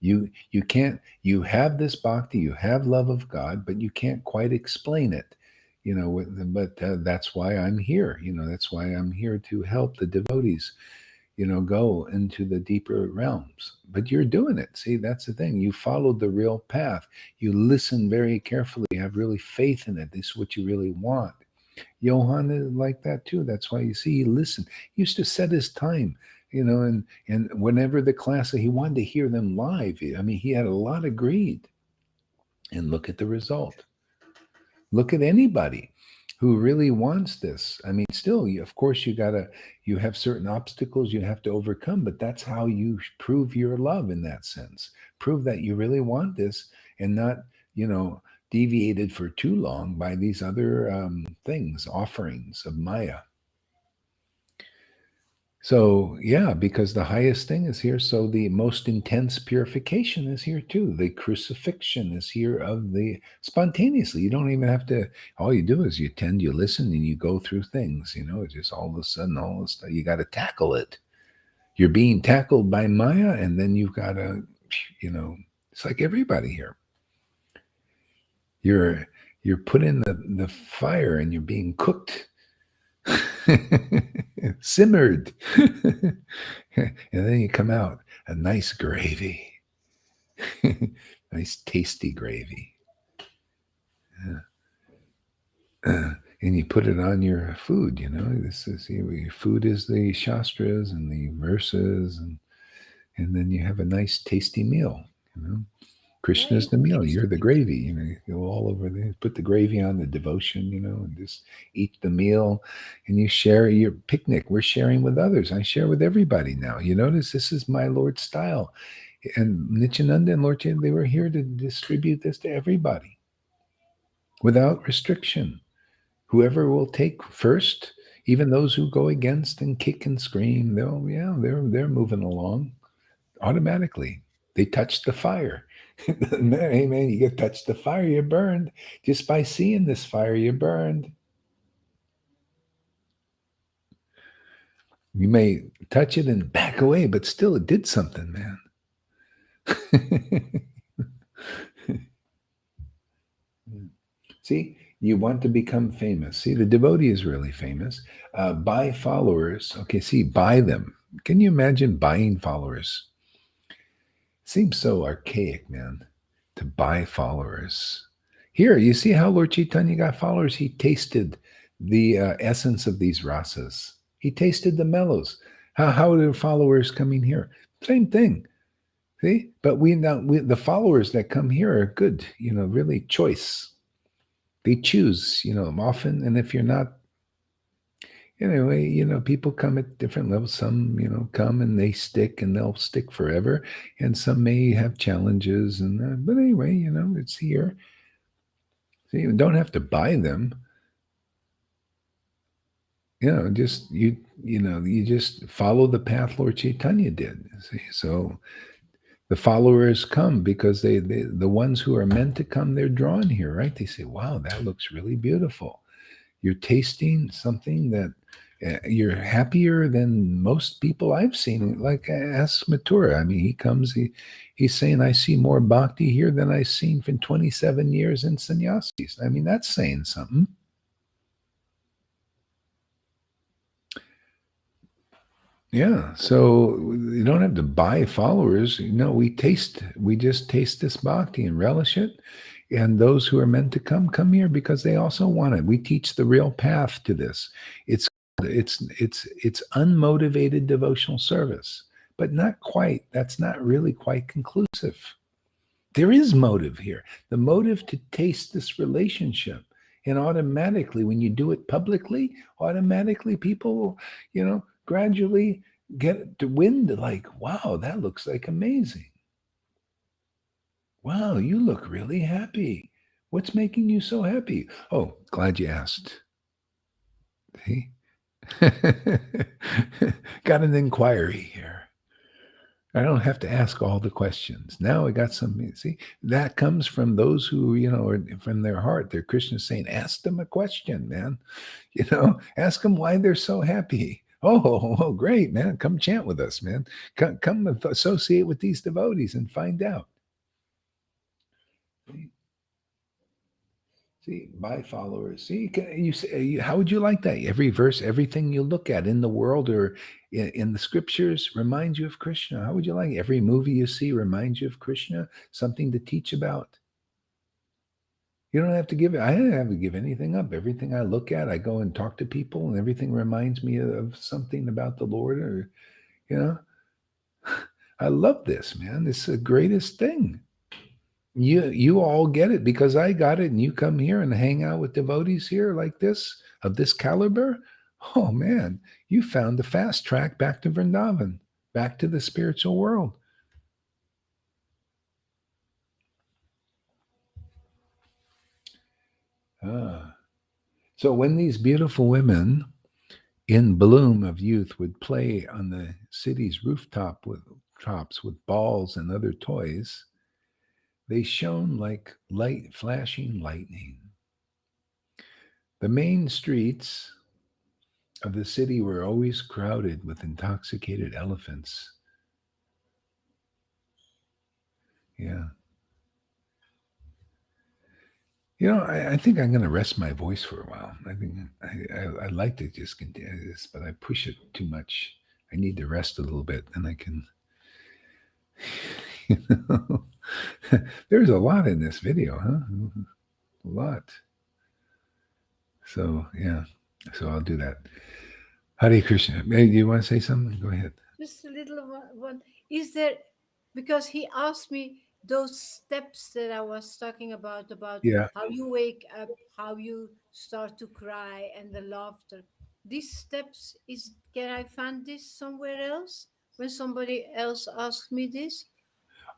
You can't, you have this bhakti, you have love of God, but you can't quite explain it, but that's why I'm here. That's why I'm here to help the devotees, go into the deeper realms. But you're doing it. See, that's the thing. You followed the real path. You listen very carefully, you have really faith in it. This is what you really want. Johann is like that too. That's why you see he listened. He used to set his time, and whenever the class, he wanted to hear them live. I mean, he had a lot of greed. And look at the result. Look at anybody who really wants this. I mean, still, of course, you have certain obstacles you have to overcome, but that's how you prove your love in that sense. Prove that you really want this and not, deviated for too long by these other things, offerings of Maya. So, yeah, because the highest thing is here, so the most intense purification is here too. The crucifixion is here of the spontaneously. You don't even have to, all you do is you tend, you listen, and you go through things, it's just all of a sudden, all this stuff, you got to tackle it. You're being tackled by Maya, and then you've got to, it's like everybody here. You're put in the fire and you're being cooked. Simmered. And then you come out a nice gravy. Nice tasty gravy. And you put it on your food, this is your food is the shastras and the verses, and then you have a nice tasty meal. Krishna's the meal. You're the gravy. You go all over there, put the gravy on the devotion, and just eat the meal, and you share your picnic. We're sharing with others. I share with everybody now. You notice this is my Lord's style. And Nityananda and Lord Chaitanya, they were here to distribute this to everybody without restriction. Whoever will take first, even those who go against and kick and scream, they're moving along automatically. They touch the fire. Hey man, you get touched the fire, you're burned. Just by seeing this fire, you're burned. You may touch it and back away, but still it did something, man. See, you want to become famous. See, the devotee is really famous. Buy followers. Okay, see, buy them. Can you imagine buying followers? Seems so archaic, man, to buy followers. Here, you see how Lord Chaitanya got followers? He tasted the essence of these rasas. He tasted the mellows. How do followers coming here? Same thing. See? But the followers that come here are good, really choice. They choose, often. And if you're not, anyway, people come at different levels. Some, come and they stick and they'll stick forever. And some may have challenges. But anyway, it's here. So you don't have to buy them. Just you just follow the path Lord Chaitanya did. See? So the followers come because they the ones who are meant to come, they're drawn here, right? They say, wow, that looks really beautiful. You're tasting something that you're happier than most people I've seen. Like ask Mathura. I mean, he comes, he's saying, I see more bhakti here than I've seen for 27 years in sannyasis. I mean, that's saying something. Yeah, so you don't have to buy followers. We just taste this bhakti and relish it. And those who are meant to come here because they also want it. We teach the real path to this. It's unmotivated devotional service, but not quite. That's not really quite conclusive. There is motive here. The motive to taste this relationship. And automatically, when you do it publicly, automatically people, gradually get to wind like, wow, that looks like amazing. Wow, you look really happy. What's making you so happy? Oh, glad you asked. See? Got an inquiry here. I don't have to ask all the questions. Now I got something. See, that comes from those who, are from their heart. They're Krishna saying, ask them a question, man. Ask them why they're so happy. Oh, great, man. Come chant with us, man. Come associate with these devotees and find out. See, my followers. See, how would you like that? Every verse, everything you look at in the world or in the scriptures reminds you of Krishna. How would you like it? Every movie you see reminds you of Krishna, something to teach about. You don't have to give it. I don't have to give anything up. Everything I look at, I go and talk to people, and everything reminds me of something about the Lord. Or, I love this, man. It's the greatest thing. You all get it because I got it, and you come here and hang out with devotees here like this, of this caliber. Oh man, you found the fast track back to Vrindavan, back to the spiritual world. Ah. So when these beautiful women in bloom of youth would play on the city's rooftop with tops with balls and other toys, they shone like light flashing lightning. The main streets of the city were always crowded with intoxicated elephants. Yeah. I think I'm going to rest my voice for a while. I think I'd like to just continue this, but I push it too much. I need to rest a little bit, and I can. You know, there's a lot in this video, huh? A lot. So yeah, so I'll do that. Hare Krishna. Hey, do you want to say something? Go ahead. Just a little one. Is there, because he asked me those steps that I was talking about Yeah. how you wake up, how you start to cry, and the laughter. These steps, is can I find this somewhere else? When somebody else asked me this,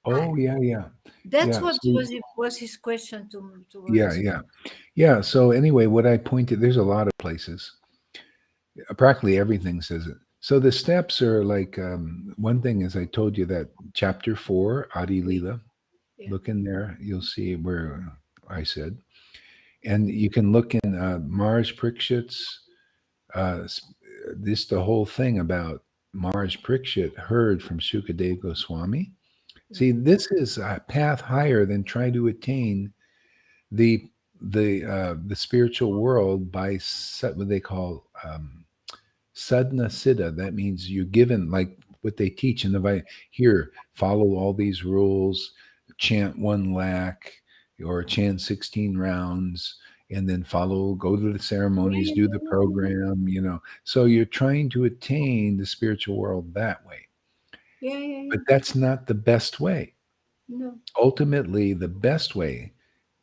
I, Oh yeah, yeah, that's yeah. what So was his question to yeah, answer. yeah, yeah. So anyway, what I pointed, there's a lot of places. Practically everything says it. So the steps are like one thing is I told you that chapter 4, Adi Oui, Lila. yeah, Look in there, you'll see where I said, and you can look in Mars Prikshit's. This the whole thing about Mars Prikshit heard from Sukadev Goswami. yeah, See, this is a path higher than trying to attain the the spiritual world by what they call sadhana siddha. That means you're given like what they teach in the here. Follow all these rules, chant 1 lakh or chant 16 rounds, and then follow. Go to the yeah, ceremonies, yeah, do yeah, the yeah, I know. program. So you're trying to attain the spiritual world that way, Yeah, yeah, but yeah. that's not the best way. No, Ultimately, the best way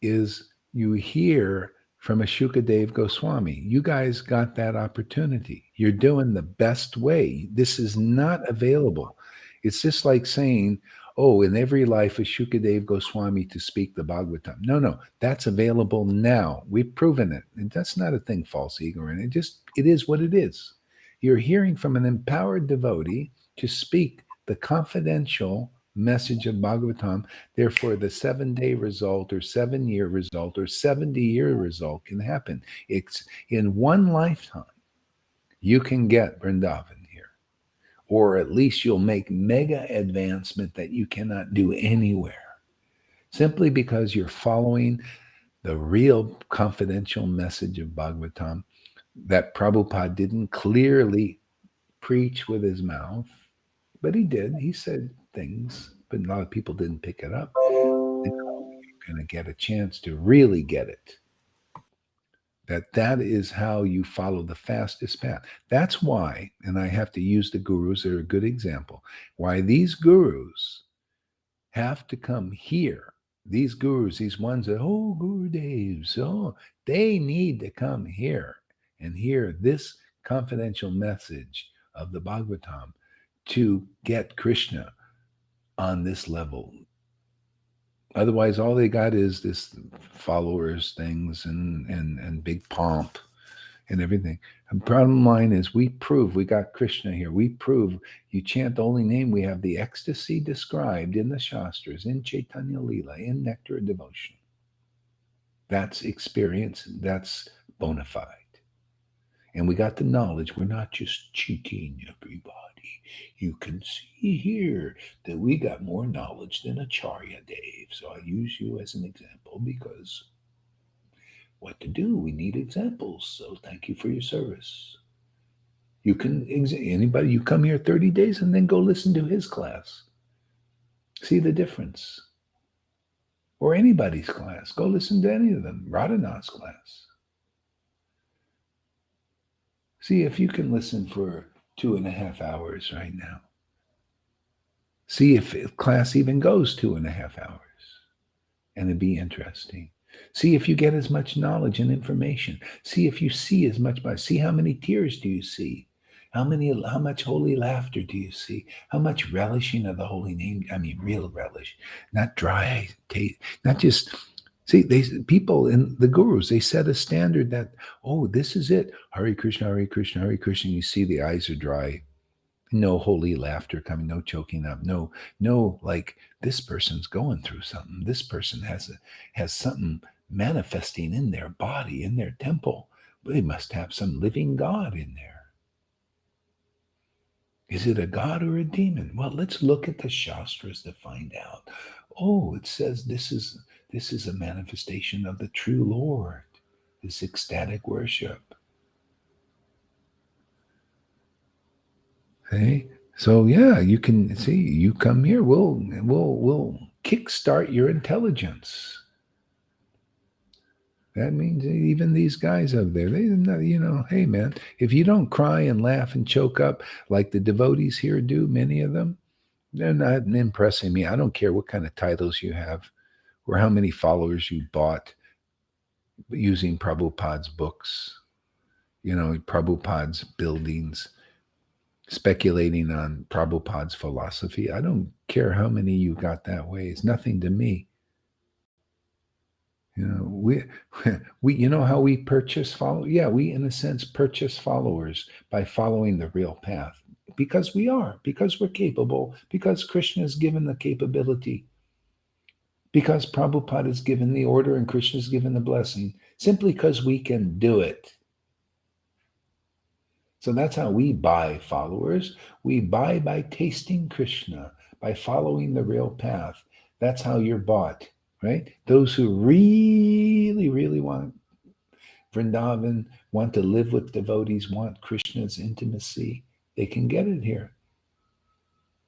is you hear from a Shukadev Goswami. You guys got that opportunity. You're doing the best way. This is not available. It's just like saying, oh, in every life is Shukadev Goswami to speak the Bhagavatam. No, no, that's available now. We've proven it. And that's not a thing, false ego. And it is what it is. You're hearing from an empowered devotee to speak the confidential message of Bhagavatam. Therefore, the 7 day result or 7 year result or 70-year result can happen. It's in one lifetime, you can get Vrindavan here, or at least you'll make mega advancement that you cannot do anywhere simply because you're following the real confidential message of Bhagavatam that Prabhupada didn't clearly preach with his mouth, but he did. He said things, but a lot of people didn't pick it up. Going to get a chance to really get it. That is how you follow the fastest path. That's why, and I have to use the gurus, they're a good example, why these gurus have to come here. These gurus, these ones that, oh, Guru Dev, so they need to come here and hear this confidential message of the Bhagavatam to get Krishna on this level. Otherwise, all they got is this followers things and big pomp and everything. And bottom line is, we prove we got Krishna here. We prove you chant the holy name. We have the ecstasy described in the Shastras, in Chaitanya Lila, in Nectar of Devotion. That's experience. That's bona fide. And we got the knowledge. We're not just cheating everybody. You can see here that we got more knowledge than Acharya Dave. So I use you as an example because what to do? We need examples. So thank you for your service. You can, anybody, you come here 30 days and then go listen to his class. See the difference. Or anybody's class. Go listen to any of them. Radhanath's class. See if you can listen for 2.5 hours right now. See if class even goes 2.5 hours. And it'd be interesting. See if you get as much knowledge and information. See if you see as much. See how many tears do you see? How much holy laughter do you see? How much relishing of the holy name? I mean, real relish, not dry taste, not just See, people in the gurus, they set a standard that, oh, this is it. Hare Krishna, Hare Krishna, Hare Krishna. You see the eyes are dry. No holy laughter coming, no choking up, no, like this person's going through something. This person has something manifesting in their body, in their temple. They must have some living God in there. Is it a god or a demon? Well, let's look at the Shastras to find out. Oh, it says this is a manifestation of the true Lord, this ecstatic worship. See? So yeah, you can see, you come here, we'll kickstart your intelligence. That means even these guys over there, they hey man, if you don't cry and laugh and choke up like the devotees here do, many of them, they're not impressing me. I don't care what kind of titles you have or how many followers you bought using Prabhupada's books, Prabhupada's buildings, speculating on Prabhupada's philosophy. I don't care how many you got that way. It's nothing to me. We we how we purchase follow. Yeah, we in a sense purchase followers by following the real path because we're capable, because Krishna has given the capability, because Prabhupada has given the order and Krishna has given the blessing, simply because we can do it. So that's how we buy followers. We buy by tasting Krishna, by following the real path. That's how you're bought, right? Those who really, really want Vrindavan, want to live with devotees, want Krishna's intimacy, they can get it here.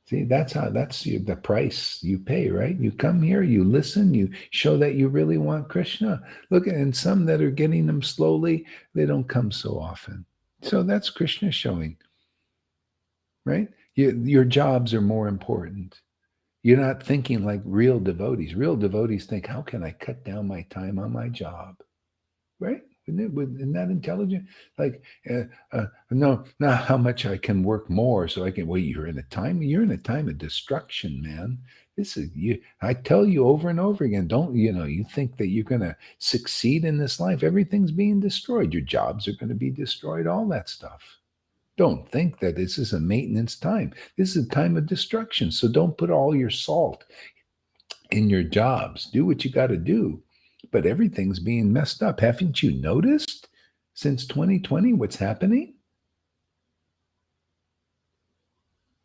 See, that's the price you pay, right? You come here, you listen, you show that you really want Krishna. Look, and some that are getting them slowly, they don't come so often. So that's Krishna showing, right? Your jobs are more important. You're not thinking like real devotees. Real devotees think, how can I cut down my time on my job? Right? Isn't that intelligent? Like, no, not how much I can work more so I can, well, you're in a time of destruction, man. This is you. I tell you over and over again, don't, you think that you're going to succeed in this life. Everything's being destroyed. Your jobs are going to be destroyed, all that stuff. Don't think that this is a maintenance time. This is a time of destruction. So don't put all your salt in your jobs. Do what you got to do. But everything's being messed up. Haven't you noticed since 2020 what's happening?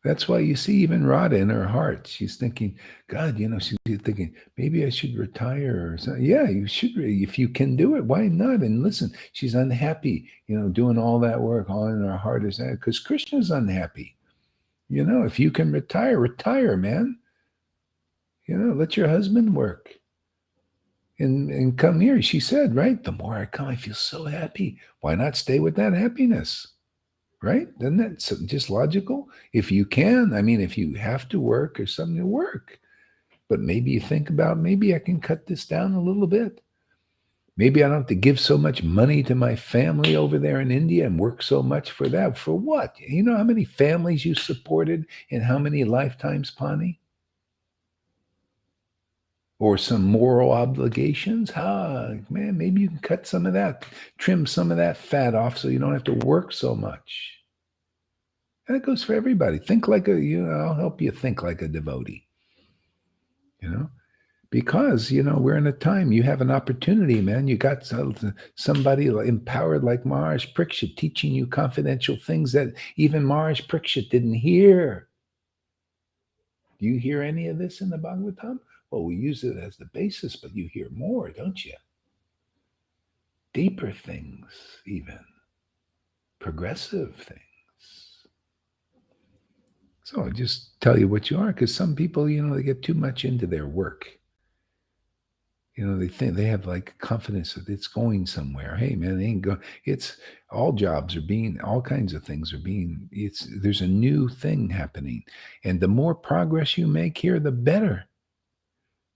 That's why you see even Radha in her heart. She's thinking, God, she's thinking, maybe I should retire or something. Yeah, you should. If you can do it, why not? And listen, she's unhappy, doing all that work. All in her heart is that because Krishna's unhappy. If you can retire, man. Let your husband work. And come here. She said, right? The more I come, I feel so happy. Why not stay with that happiness? Right? Isn't that just logical? If you can, if you have to work or something, to work. But maybe you think about, maybe I can cut this down a little bit. Maybe I don't have to give so much money to my family over there in India and work so much for that. For what? You know how many families you supported in how many lifetimes, Pani? Or some moral obligations, man, maybe you can cut some of that, trim some of that fat off so you don't have to work so much. And it goes for everybody. Think like I'll help you think like a devotee, because, we're in a time, you have an opportunity, man. You got somebody empowered like Maharaj Parikshit teaching you confidential things that even Maharaj Parikshit didn't hear. Do you hear any of this in the Bhagavatam? Well, we use it as the basis, but you hear more, don't you? Deeper things, even progressive things. So I just tell you what you are, because some people, they get too much into their work. They think they have like confidence that it's going somewhere. Hey, man, it ain't going. It's all jobs are being, all kinds of things are being. There's a new thing happening, and the more progress you make here, the better.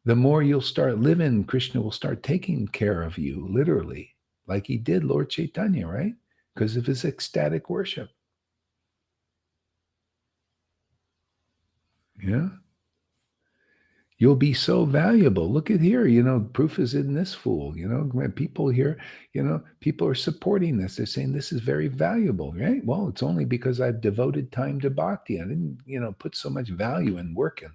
The more you'll start living, Krishna will start taking care of you, literally, like he did Lord Chaitanya, right? Because of his ecstatic worship. Yeah. You'll be so valuable. Look at here, proof is in this fool. When people here, people are supporting this. They're saying this is very valuable, right? Well, it's only because I've devoted time to bhakti. I didn't, put so much value in working.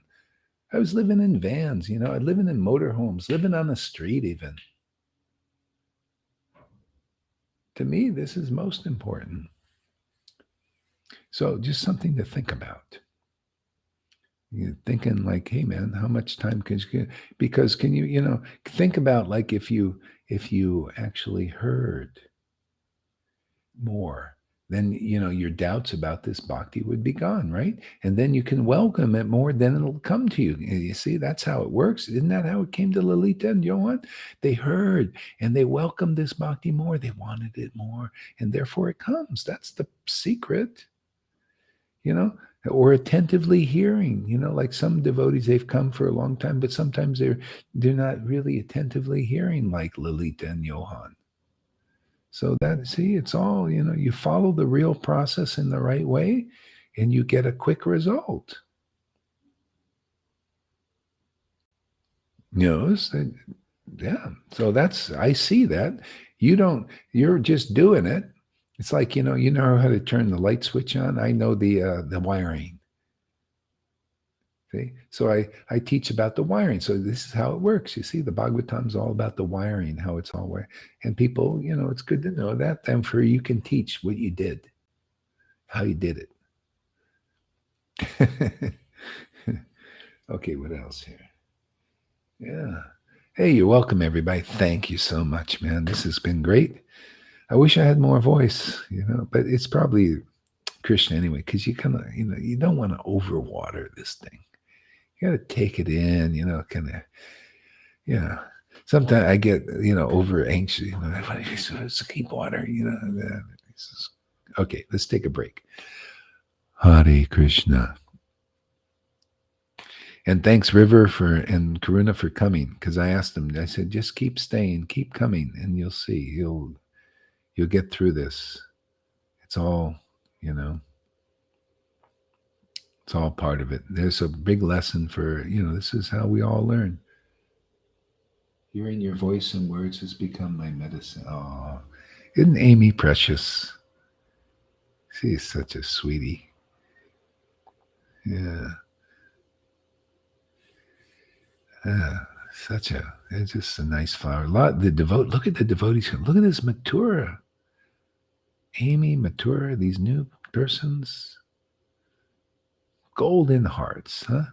I was living in vans, living in motorhomes, living on the street even. To me, this is most important. So just something to think about. You're thinking like, hey man, how much time can you get? Because can you, think about like if you actually heard more, then your doubts about this bhakti would be gone, right? And then you can welcome it more, then it'll come to you. And you see, that's how it works. Isn't that how it came to Lalita and Johan? They heard and they welcomed this bhakti more. They wanted it more, and therefore it comes. That's the secret. Or attentively hearing, like some devotees, they've come for a long time, but sometimes they're not really attentively hearing like Lalita and Johan. So it's all, you follow the real process in the right way and you get a quick result. Yeah. So I see that. You're just doing it. It's like, you know how to turn the light switch on. I know the wiring. See? So I teach about the wiring. So this is how it works. You see, the Bhagavatam's all about the wiring, how it's all wired. And people, it's good to know that. Then you can teach what you did, how you did it. Okay, what else here? Yeah. Hey, you're welcome, everybody. Thank you so much, man. This has been great. I wish I had more voice, but it's probably Krishna anyway, because you kind of, you don't want to overwater this thing. You got to take it in, kind of, Sometimes I get, over anxious, let's keep water, Okay, let's take a break. Hare Krishna. And thanks, River, and Karuna for coming, because I asked them, I said, just keep staying, keep coming, and you'll see, you'll get through this. It's all, it's all part of it. There's a big lesson for, this is how we all learn. Hearing your voice and words has become my medicine. Oh, isn't Amy precious? She's such a sweetie. Yeah. It's just a nice flower. Look at the devotees. Look at this Mathura. Amy, Mathura, these new persons. Golden hearts, huh?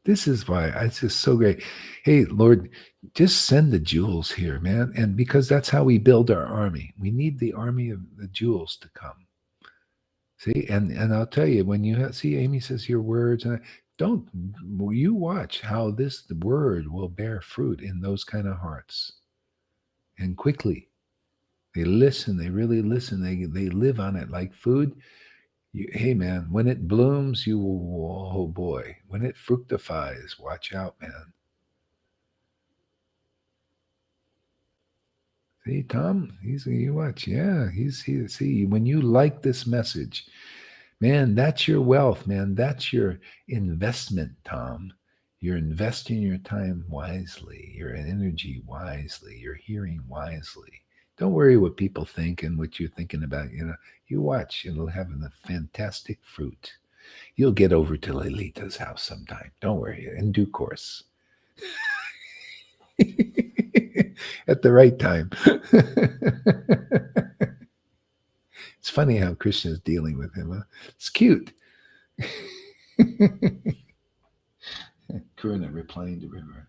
This is why it's just so great. Hey, Lord, just send the jewels here, man. And because that's how we build our army. We need the army of the jewels to come. See, and I'll tell you, when you see Amy says your words, and you watch how the word will bear fruit in those kind of hearts. And quickly, they listen. They really listen. They live on it like food. Hey man, when it blooms, oh boy, when it fructifies, watch out, man. See, Tom, you watch. Yeah, see, when you like this message, man, that's your wealth, man. That's your investment, Tom. You're investing your time wisely, your energy wisely, your hearing wisely. Don't worry what people think and what you're thinking about. You watch, it'll have a fantastic fruit. You'll get over to Lalita's house sometime. Don't worry, in due course. At the right time. It's funny how Krishna is dealing with him. Huh? It's cute. Karuna replying to River.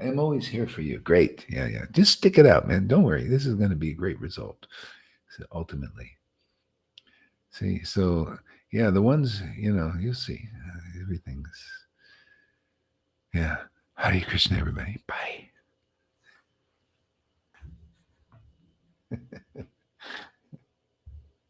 I am always here for you. Great. Yeah. Just stick it out, man. Don't worry. This is going to be a great result. So ultimately. See, so yeah, the ones, you'll see. Everything's. Yeah. Hare Krishna, everybody. Bye.